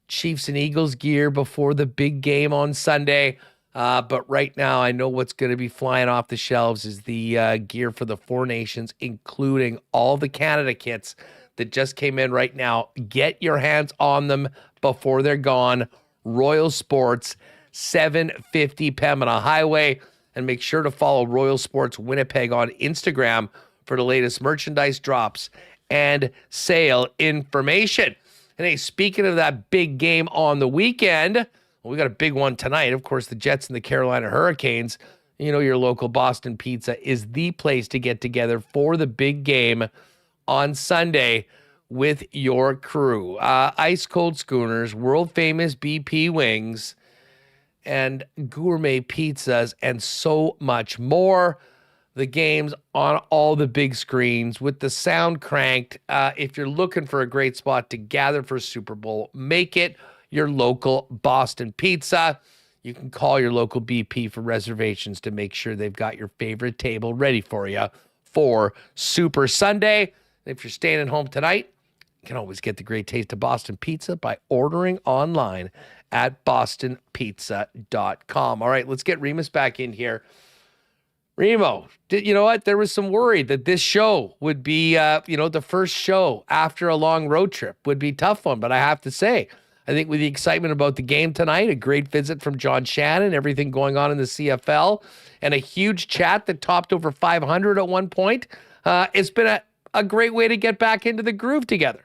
Chiefs and Eagles gear before the big game on Sunday. But right now, I know what's going to be flying off the shelves is the gear for the Four Nations, including all the Canada kits that just came in right now. Get your hands on them before they're gone. Royal Sports, 750 Pembina Highway. And make sure to follow Royal Sports Winnipeg on Instagram for the latest merchandise drops and sale information. And hey, speaking of that big game on the weekend, we got a big one tonight. Of course, the Jets and the Carolina Hurricanes. You know, your local Boston Pizza is the place to get together for the big game on Sunday with your crew. Ice cold schooners, world famous BP wings, and gourmet pizzas, and so much more. The games on all the big screens with the sound cranked. If you're looking for a great spot to gather for Super Bowl, make it your local Boston Pizza. You can call your local BP for reservations to make sure they've got your favorite table ready for you for Super Sunday. If you're staying at home tonight, you can always get the great taste of Boston Pizza by ordering online at bostonpizza.com. All right, let's get Remis back in here. Remo, you know what? There was some worry that this show would be, the first show after a long road trip would be a tough one. But I have to say, I think with the excitement about the game tonight, a great visit from John Shannon, everything going on in the CFL, and a huge chat that topped over 500 at one point, it's been a great way to get back into the groove together.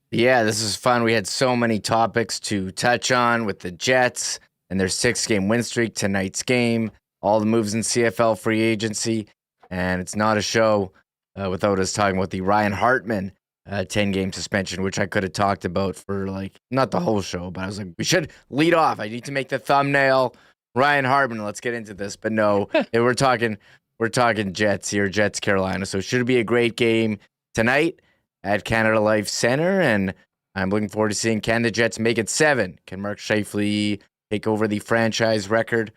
Yeah, this is fun. We had so many topics to touch on with the Jets and their 6-game win streak, tonight's game, all the moves in CFL free agency, and it's not a show without us talking about the Ryan Hartman 10-game suspension, which I could have talked about for, not the whole show, but I was like, we should lead off. I need to make the thumbnail Ryan Hartman. Let's get into this. But no, we're talking Jets here, Jets Carolina. So it should be a great game tonight at Canada Life Center, and I'm looking forward to seeing, can the Jets make it 7? Can Mark Scheifele take over the franchise record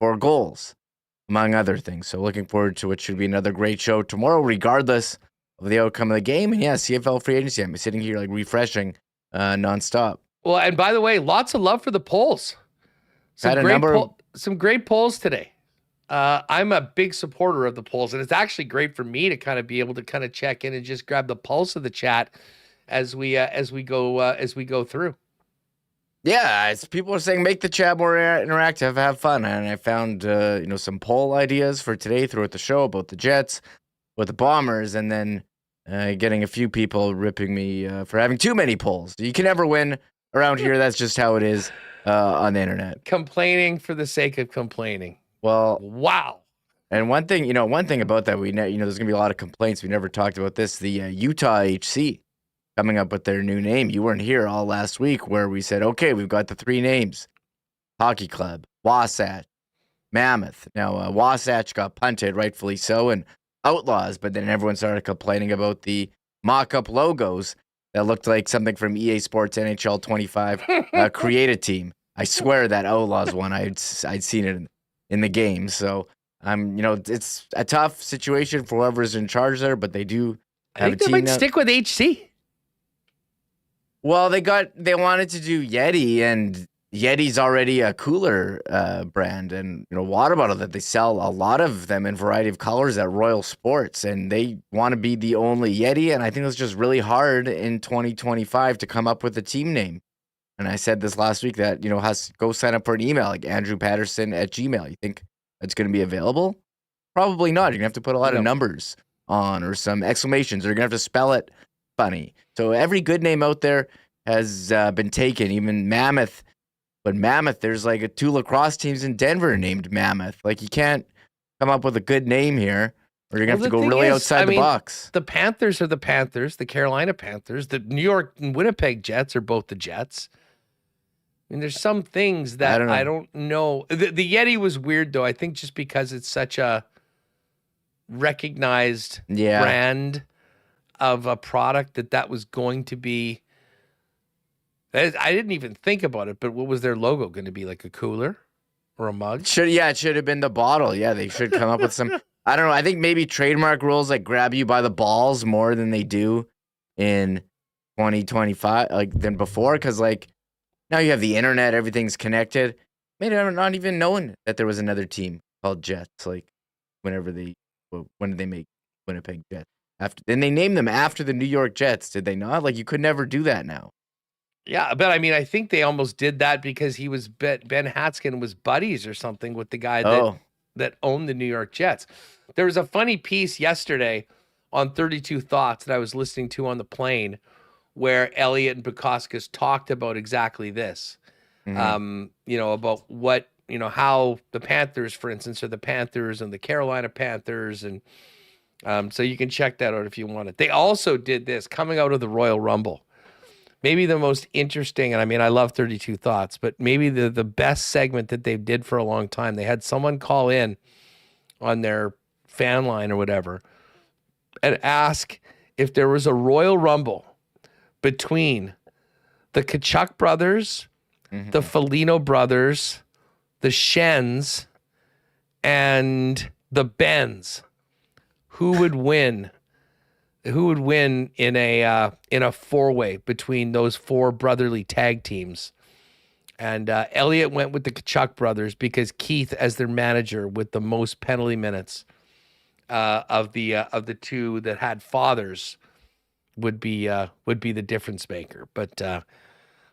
for goals, among other things? So looking forward to what should be another great show tomorrow, regardless of the outcome of the game. And yeah, CFL free agency, I'm sitting here refreshing nonstop. Well, and by the way, lots of love for the polls. Some great polls today. I'm a big supporter of the polls, and it's actually great for me to kind of be able to kind of check in and just grab the pulse of the chat as we go through. Yeah, people are saying make the chat more interactive, have fun, and I found some poll ideas for today throughout the show about the Jets, with the Bombers, and then getting a few people ripping me for having too many polls. You can never win around here. That's just how it is on the internet. Complaining for the sake of complaining. Well, wow. And one thing about that, there's gonna be a lot of complaints. We never talked about this. The Utah HC coming up with their new name. You weren't here all last week where we said, okay, we've got the 3 names: Hockey Club, Wasatch, Mammoth. Now Wasatch got punted, rightfully so, and Outlaws. But then everyone started complaining about the mock-up logos that looked like something from EA Sports NHL 25 created team. I swear that Outlaws one, I'd seen it in the game. So it's a tough situation for whoever's in charge there, but they do have a team. I think they might stick with HC. Well, they wanted to do Yeti, and Yeti's already a cooler brand, and water bottle that they sell a lot of them in variety of colors at Royal Sports, and they want to be the only Yeti. And I think it's just really hard in 2025 to come up with a team name. And I said this last week that go sign up for an email like Andrew Paterson at Gmail. You think that's going to be available? Probably not. You're gonna have to put a lot of numbers on or some exclamations, or you're gonna have to spell it funny. So every good name out there has been taken, even Mammoth. But Mammoth, there's like two lacrosse teams in Denver named Mammoth. Like, you can't come up with a good name here, or you're going to have to go really outside the box. The Panthers are the Panthers, the Carolina Panthers. The New York and Winnipeg Jets are both the Jets. I mean, there's some things that I don't know. The Yeti was weird, though. I think just because it's such a recognized brand of a product that was going to be... I didn't even think about it, but what was their logo going to be? Like a cooler or a mug? It should have been the bottle. Yeah, they should come up with some. I don't know. I think maybe trademark rules like grab you by the balls more than they do in 2025, than before. Because now you have the internet, everything's connected. Maybe I'm not even knowing that there was another team called Jets. When did they make Winnipeg Jets? Then they named them after the New York Jets, did they not? You could never do that now. Yeah, but I mean, I think they almost did that because he was Ben Hatskin was buddies or something with the guy that owned the New York Jets. There was a funny piece yesterday on 32 Thoughts that I was listening to on the plane where Elliott and Bukowskis talked about exactly this. About what, how the Panthers, for instance, are the Panthers and the Carolina Panthers. And so you can check that out if you want it. They also did this coming out of the Royal Rumble. Maybe the most interesting, and I mean, I love 32 Thoughts, but maybe the best segment that they did for a long time. They had someone call in on their fan line or whatever and ask if there was a Royal Rumble between the Kachuk brothers, the Foligno brothers, the Shens, and the Bens. Who would win? Who would win in a four-way between those four brotherly tag teams? And Elliott went with the Kachuk brothers because Keith, as their manager, with the most penalty minutes of the two that had fathers, would be the difference maker. But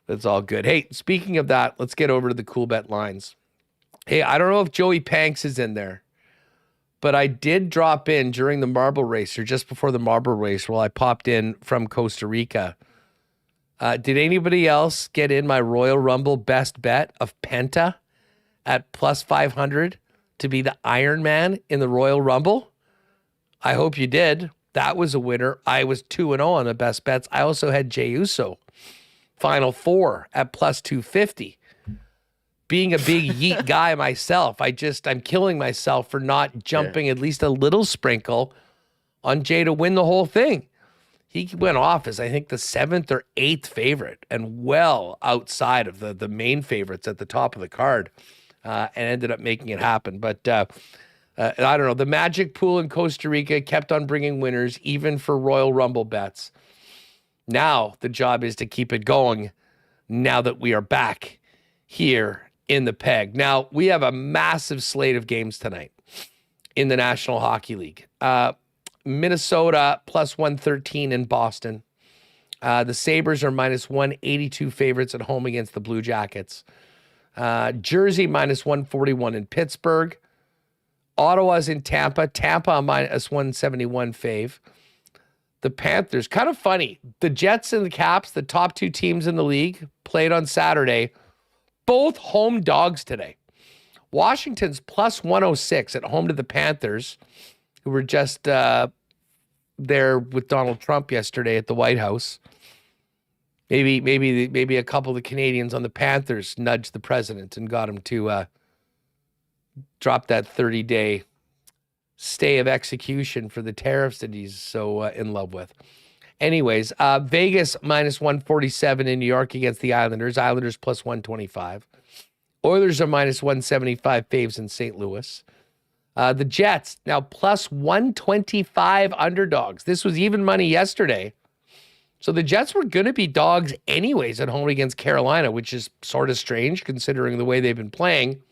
that's all good. Hey, speaking of that, let's get over to the Cool Bet lines. Hey, I don't know if Joey Panks is in there, but I did drop in during the marble race or just before the marble race while I popped in from Costa Rica. Did anybody else get in my Royal Rumble best bet of Penta at plus 500 to be the Iron Man in the Royal Rumble? I hope you did. That was a winner. I was 2-0 on the best bets. I also had Jey Uso, Final Four at plus 250. Being a big yeet guy myself, I'm killing myself for not jumping at least a little sprinkle on Jey to win the whole thing. He went off as, I think, the 7th or 8th favorite and well outside of the main favorites at the top of the card and ended up making it happen. But I don't know. The Magic Pool in Costa Rica kept on bringing winners, even for Royal Rumble bets. Now the job is to keep it going now that we are back here in the peg. Now, we have a massive slate of games tonight in the National Hockey League. Minnesota plus 113 in Boston. The Sabres are minus 182 favorites at home against the Blue Jackets. Jersey minus 141 in Pittsburgh. Ottawa's in Tampa. Tampa minus 171 fave. The Panthers, kind of funny. The Jets and the Caps, the top two teams in the league, played on Saturday. Both home dogs today. Washington's plus 106 at home to the Panthers, who were just there with Donald Trump yesterday at the White House. Maybe a couple of the Canadians on the Panthers nudged the president and got him to drop that 30-day stay of execution for the tariffs that he's so in love with. Anyways, Vegas minus 147 in New York against the Islanders. Islanders plus 125. Oilers are minus 175 faves in St. Louis. The Jets now plus 125 underdogs. This was even money yesterday So the Jets were going to be dogs anyways at home against Carolina, which is sort of strange considering the way they've been playing.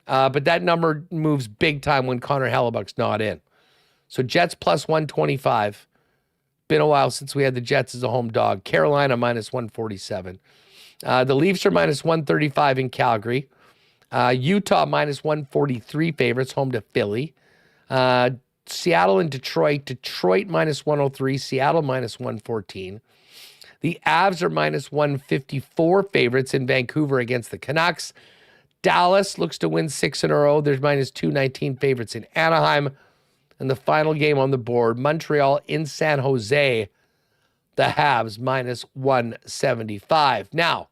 But that number moves big time when Connor Hellebuck's not in. So Jets plus 125. Been a while since we had the Jets as a home dog. Carolina minus 147. The Leafs are minus 135 in Calgary. Utah minus 143 favorites, home to Philly. Seattle and Detroit. Detroit minus 103. Seattle minus 114. The Avs are minus 154 favorites in Vancouver against the Canucks. Dallas looks to win 6 in a row. There's minus 219 favorites in Anaheim. And the final game on the board, Montreal in San Jose. The Habs minus 175. Now,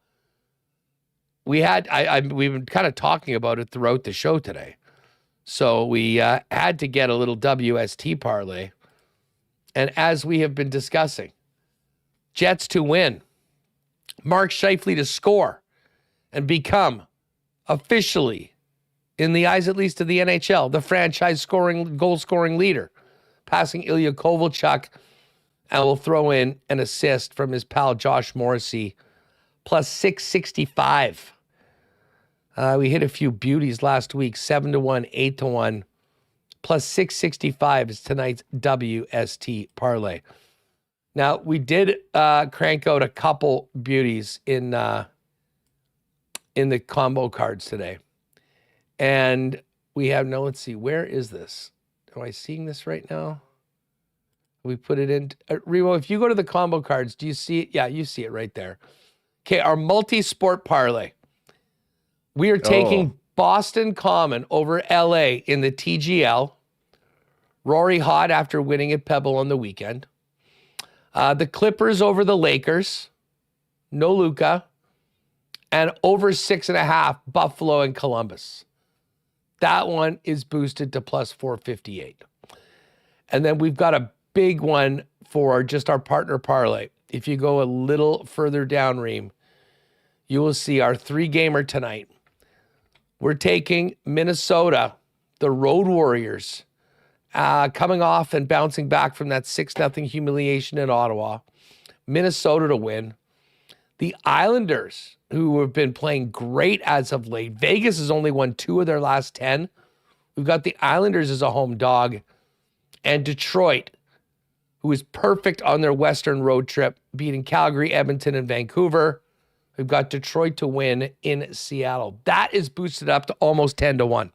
we've been kind of talking about it throughout the show today. So we had to get a little WST parlay. And as we have been discussing, Jets to win, Mark Scheifele to score and become officially, in the eyes at least of the NHL, the franchise goal-scoring leader, passing Ilya Kovalchuk, and will throw in an assist from his pal Josh Morrissey, plus 665. We hit a few beauties last week, 7-1, 8-1, plus 665 is tonight's WST parlay. Now, we did crank out a couple beauties in the combo cards today. And we have, no, let's see, where is this? Am I seeing this right now? We put it in. Remo, if you go to the combo cards, do you see it? Yeah, you see it right there. Okay, our multi-sport parlay. We are taking Boston Common over LA in the TGL. Rory hot after winning at Pebble on the weekend. The Clippers over the Lakers. No Luka. And over 6.5, Buffalo and Columbus. That one is boosted to plus 458. And then we've got a big one for just our partner parlay. If you go a little further down, Reem, you will see our 3-gamer tonight. We're taking Minnesota, the Road Warriors, coming off and bouncing back from that 6-0 humiliation in Ottawa. Minnesota to win. The Islanders, who have been playing great as of late. Vegas has only won 2 of their last 10. We've got the Islanders as a home dog. And Detroit, who is perfect on their Western road trip, beating Calgary, Edmonton, and Vancouver. We've got Detroit to win in Seattle. That is boosted up to almost 10-1,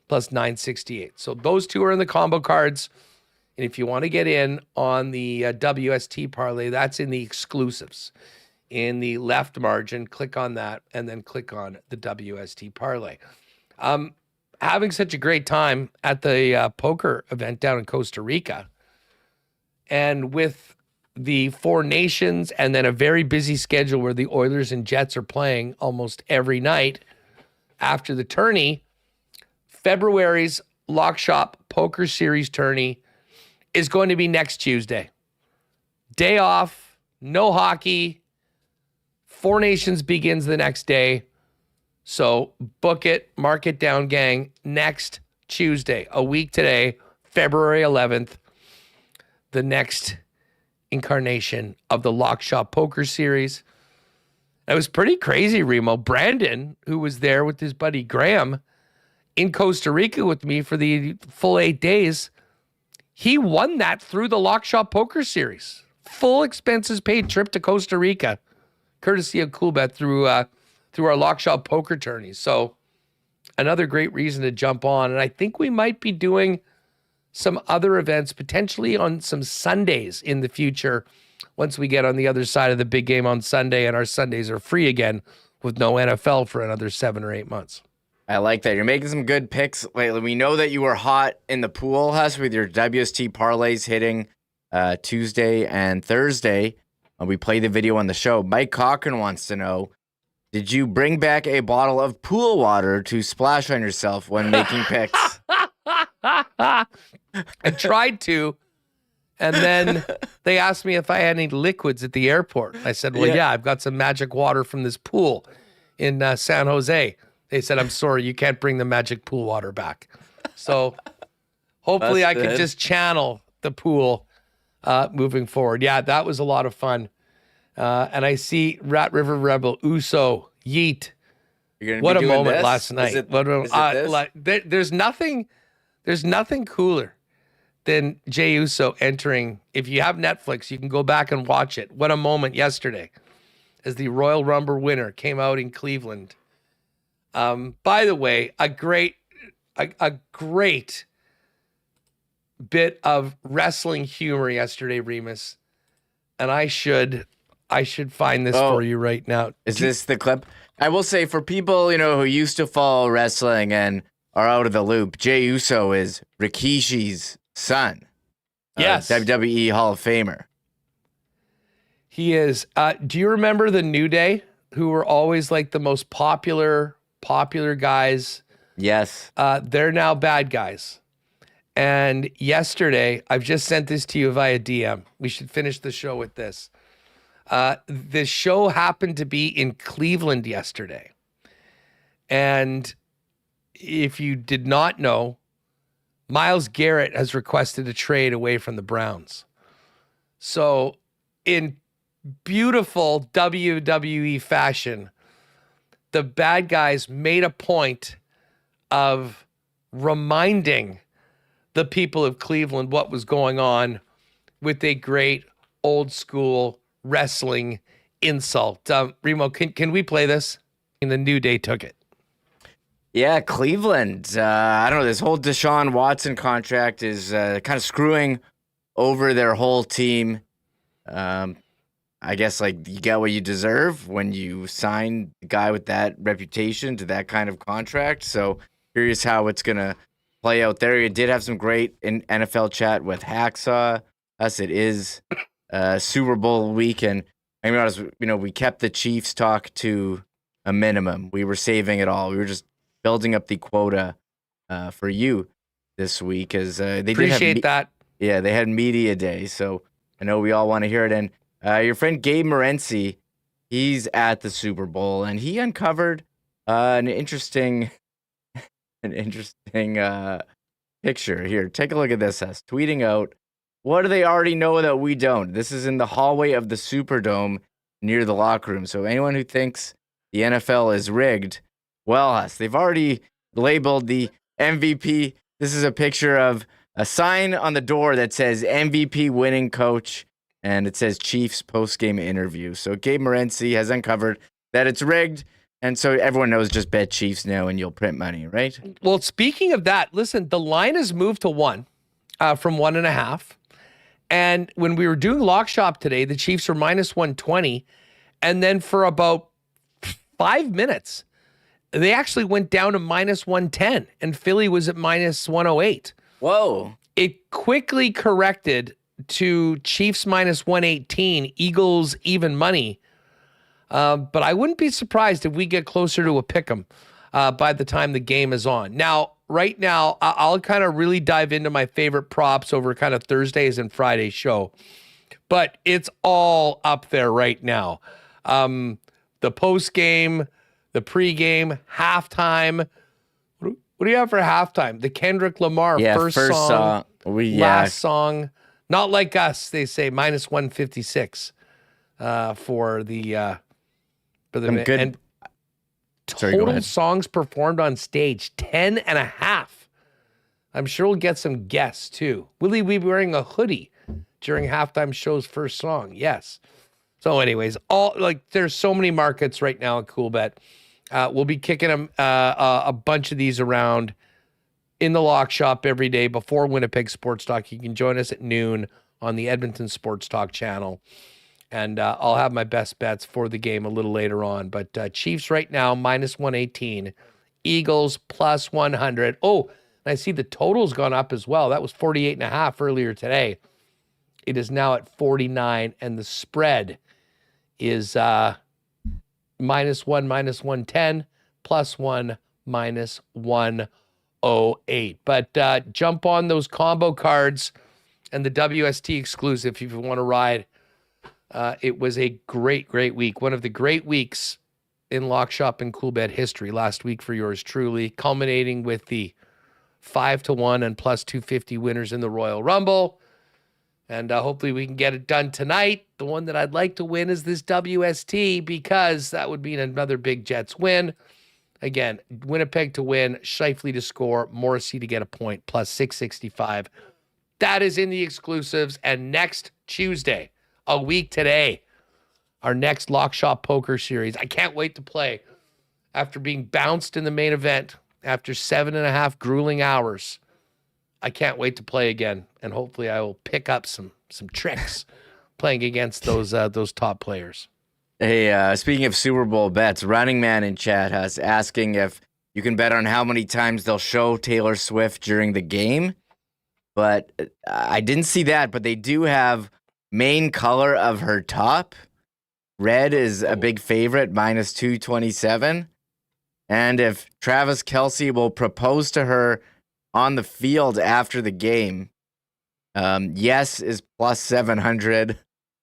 plus 968. So those two are in the combo cards. And if you want to get in on the WST parlay, that's in the exclusives. In the left margin, click on that, and then click on the WST parlay. Having such a great time at the poker event down in Costa Rica. And with the 4 nations and then a very busy schedule where the Oilers and Jets are playing almost every night after the tourney, February's Lock Shop Poker Series tourney is going to be next Tuesday. Day off, no hockey. 4 Nations begins the next day. So book it, mark it down, gang. Next Tuesday, a week today, February 11th, the next incarnation of the Lock Shop Poker Series. It was pretty crazy, Remo. Brandon, who was there with his buddy Graham in Costa Rica with me for the full 8 days, he won that through the Lock Shop Poker Series. Full expenses paid trip to Costa Rica, courtesy of Coolbet through our Lock Shop Poker tourneys. So another great reason to jump on. And I think we might be doing some other events, potentially on some Sundays in the future, once we get on the other side of the big game on Sunday and our Sundays are free again with no NFL for another 7 or 8 months. I like that. You're making some good picks lately. We know that you were hot in the pool, Huss, with your WST parlays hitting Tuesday and Thursday. We played the video on the show. Mike Cochran wants to know, did you bring back a bottle of pool water to splash on yourself when making picks? I tried to, and then they asked me if I had any liquids at the airport. I said, well, yeah, I've got some magic water from this pool in San Jose. They said, I'm sorry, you can't bring the magic pool water back. So hopefully I can just channel the pool moving forward. Yeah, that was a lot of fun. And I see Rat River Rebel, Uso, Yeet. What a moment last night. There's nothing cooler than Jey Uso entering. If you have Netflix, you can go back and watch it. What a moment yesterday as the Royal Rumble winner came out in Cleveland. By the way, a great bit of wrestling humor yesterday, Remis. And I should find this for you right now. Is this the clip? I will say, for people, who used to follow wrestling and are out of the loop, Jey Uso is Rikishi's son. Yes. WWE Hall of Famer. He is. Do you remember the New Day, who were always like the most popular guys? Yes. They're now bad guys. And yesterday, I've just sent this to you via DM. We should finish the show with this. The show happened to be in Cleveland yesterday. And if you did not know, Myles Garrett has requested a trade away from the Browns. So in beautiful WWE fashion, the bad guys made a point of reminding the people of Cleveland what was going on with a great old school wrestling insult. Remo, can we play this? And the New Day took it. Yeah, Cleveland. I don't know. This whole Deshaun Watson contract is kind of screwing over their whole team. I guess you get what you deserve when you sign a guy with that reputation to that kind of contract. So curious how it's going to play out there. You did have some great NFL chat with Hacksaw. It is Super Bowl week, and I mean, honest, we kept the Chiefs talk to a minimum. We were saving it all. We were just building up the quota for you this week, as they appreciate that. Yeah, they had media day, so I know we all want to hear it. And your friend Gabe Morency, he's at the Super Bowl, and he uncovered an interesting picture here. Take a look at this. Us tweeting out, what do they already know that we don't? This is in the hallway of the Superdome near the locker room. So anyone who thinks the NFL is rigged, well, they've already labeled the MVP. This is a picture of a sign on the door that says MVP winning coach, and it says Chiefs post-game interview. So Gabe Morency has uncovered that it's rigged, and so everyone knows, just bet Chiefs now and you'll print money, right? Well, speaking of that, listen, the line has moved to 1 from 1.5. And when we were doing Lock Shop today, the Chiefs were minus 120. And then for about 5 minutes, they actually went down to minus 110. And Philly was at minus 108. Whoa. It quickly corrected to Chiefs minus 118, Eagles even money. But I wouldn't be surprised if we get closer to a pick'em by the time the game is on. Now, right now, I'll kind of really dive into my favorite props over kind of Thursdays and Fridays show. But it's all up there right now. The post-game, the pre-game, halftime. What do you have for halftime? The Kendrick Lamar first song, last song. Not like us, they say, minus 156 for the good. And total songs performed on stage, 10.5. I'm sure we'll get some guests too. Will he be wearing a hoodie during halftime show's first song? Yes. So anyways, there's so many markets right now at CoolBet. We'll be kicking them a bunch of these around in the Lock Shop every day before Winnipeg Sports Talk. You can join us at noon on the Edmonton Sports Talk channel. And I'll have my best bets for the game a little later on. But Chiefs right now, minus 118. Eagles, plus 100. Oh, and I see the total's gone up as well. That was 48.5 earlier today. It is now at 49. And the spread is minus 1, minus 110, plus 1, minus 108. But jump on those combo cards and the WST exclusive if you want to ride. It was a great, great week. One of the great weeks in Lock Shop and CoolBet history last week for yours truly, culminating with the 5-1 and plus 250 winners in the Royal Rumble. And hopefully we can get it done tonight. The one that I'd like to win is this WST because that would mean another big Jets win. Again, Winnipeg to win, Scheifele to score, Morrissey to get a point, plus 665. That is in the exclusives. And next Tuesday, a week today, our next Lock Shop Poker Series. I can't wait to play. After being bounced in the main event, after 7.5 grueling hours, I can't wait to play again, and hopefully I will pick up some tricks playing against those top players. Hey, speaking of Super Bowl bets, Running Man in chat has asking if you can bet on how many times they'll show Taylor Swift during the game. But I didn't see that, but they do have main color of her top. Red is a big favorite, minus 227. And if Travis Kelce will propose to her on the field after the game, yes is plus 700,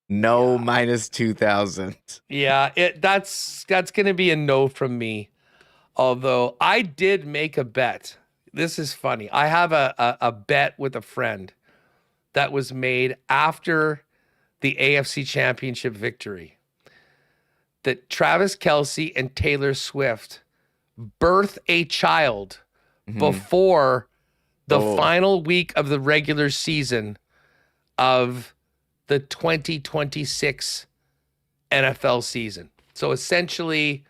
no minus 2,000. Yeah, that's going to be a no from me. Although I did make a bet. This is funny. I have a bet with a friend that was made after the AFC Championship victory that Travis Kelce and Taylor Swift birth a child before the final week of the regular season of the 2026 NFL season. So essentially,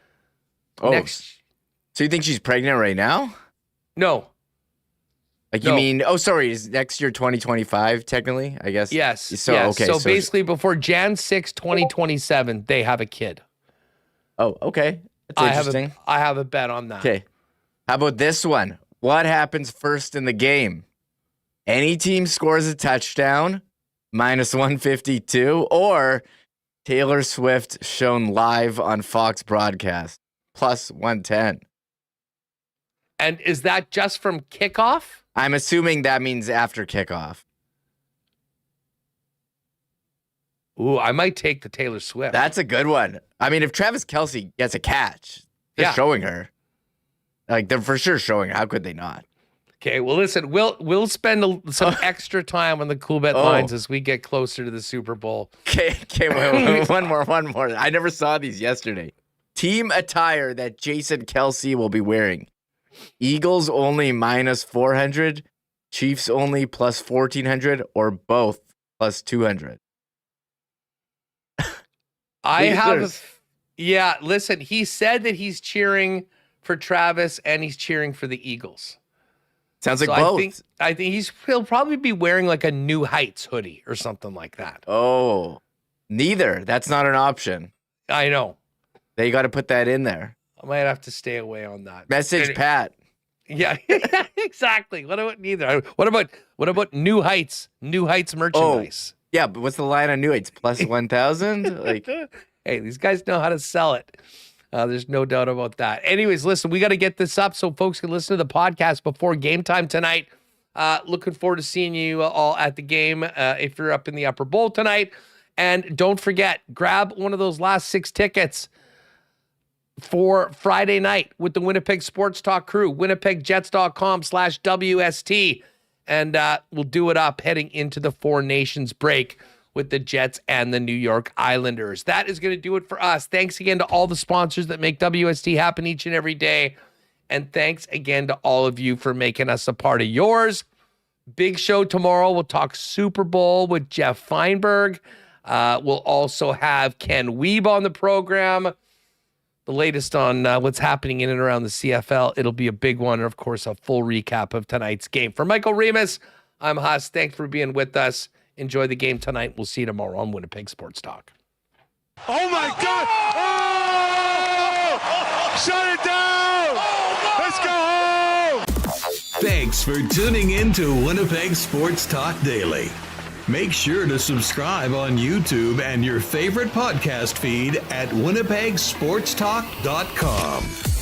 next. So you think she's pregnant right now? No. Like you mean? Oh, sorry. Is next year 2025 technically? I guess. Yes. So yes. okay. So basically, before Jan 6, 2027, they have a kid. Oh, okay. That's interesting. I have a bet on that. Okay. How about this one? What happens first in the game? Any team scores a touchdown, minus 152, or Taylor Swift shown live on Fox broadcast, plus 110. And is that just from kickoff? I'm assuming that means after kickoff. Ooh, I might take the Taylor Swift. That's a good one. I mean, if Travis Kelce gets a catch, they're showing her. Like, they're for sure showing her. How could they not? Okay, well, listen, we'll spend some extra time on the cool bet lines as we get closer to the Super Bowl. Okay, wait, one more. I never saw these yesterday. Team attire that Jason Kelce will be wearing. Eagles only minus 400, Chiefs only plus 1,400, or both plus 200. Listen, he said that he's cheering for Travis and he's cheering for the Eagles. Sounds like both. I think he'll probably be wearing like a New Heights hoodie or something like that. Oh, neither. That's not an option. I know. They got to put that in there. I might have to stay away on that. Message Pat. Yeah, exactly. What about neither? What about New Heights? New Heights merchandise. Oh, yeah, but what's the line on New Heights? Plus 1,000? Like, hey, these guys know how to sell it. There's no doubt about that. Anyways, listen, we got to get this up so folks can listen to the podcast before game time tonight. Looking forward to seeing you all at the game if you're up in the Upper Bowl tonight. And don't forget, grab one of those last 6 tickets for Friday night with the Winnipeg Sports Talk crew, winnipegjets.com/WST. And we'll do it up heading into the Four Nations break with the Jets and the New York Islanders. That is going to do it for us. Thanks again to all the sponsors that make WST happen each and every day. And thanks again to all of you for making us a part of yours. Big show tomorrow. We'll talk Super Bowl with Jeff Feinberg. We'll also have Ken Wiebe on the program. The latest on what's happening in and around the CFL. It'll be a big one. And, of course, a full recap of tonight's game. For Michael Remis, I'm Huss. Thanks for being with us. Enjoy the game tonight. We'll see you tomorrow on Winnipeg Sports Talk. Oh, my God. Oh! Shut it down. Let's go home. Thanks for tuning in to Winnipeg Sports Talk Daily. Make sure to subscribe on YouTube and your favorite podcast feed at winnipegsportstalk.com.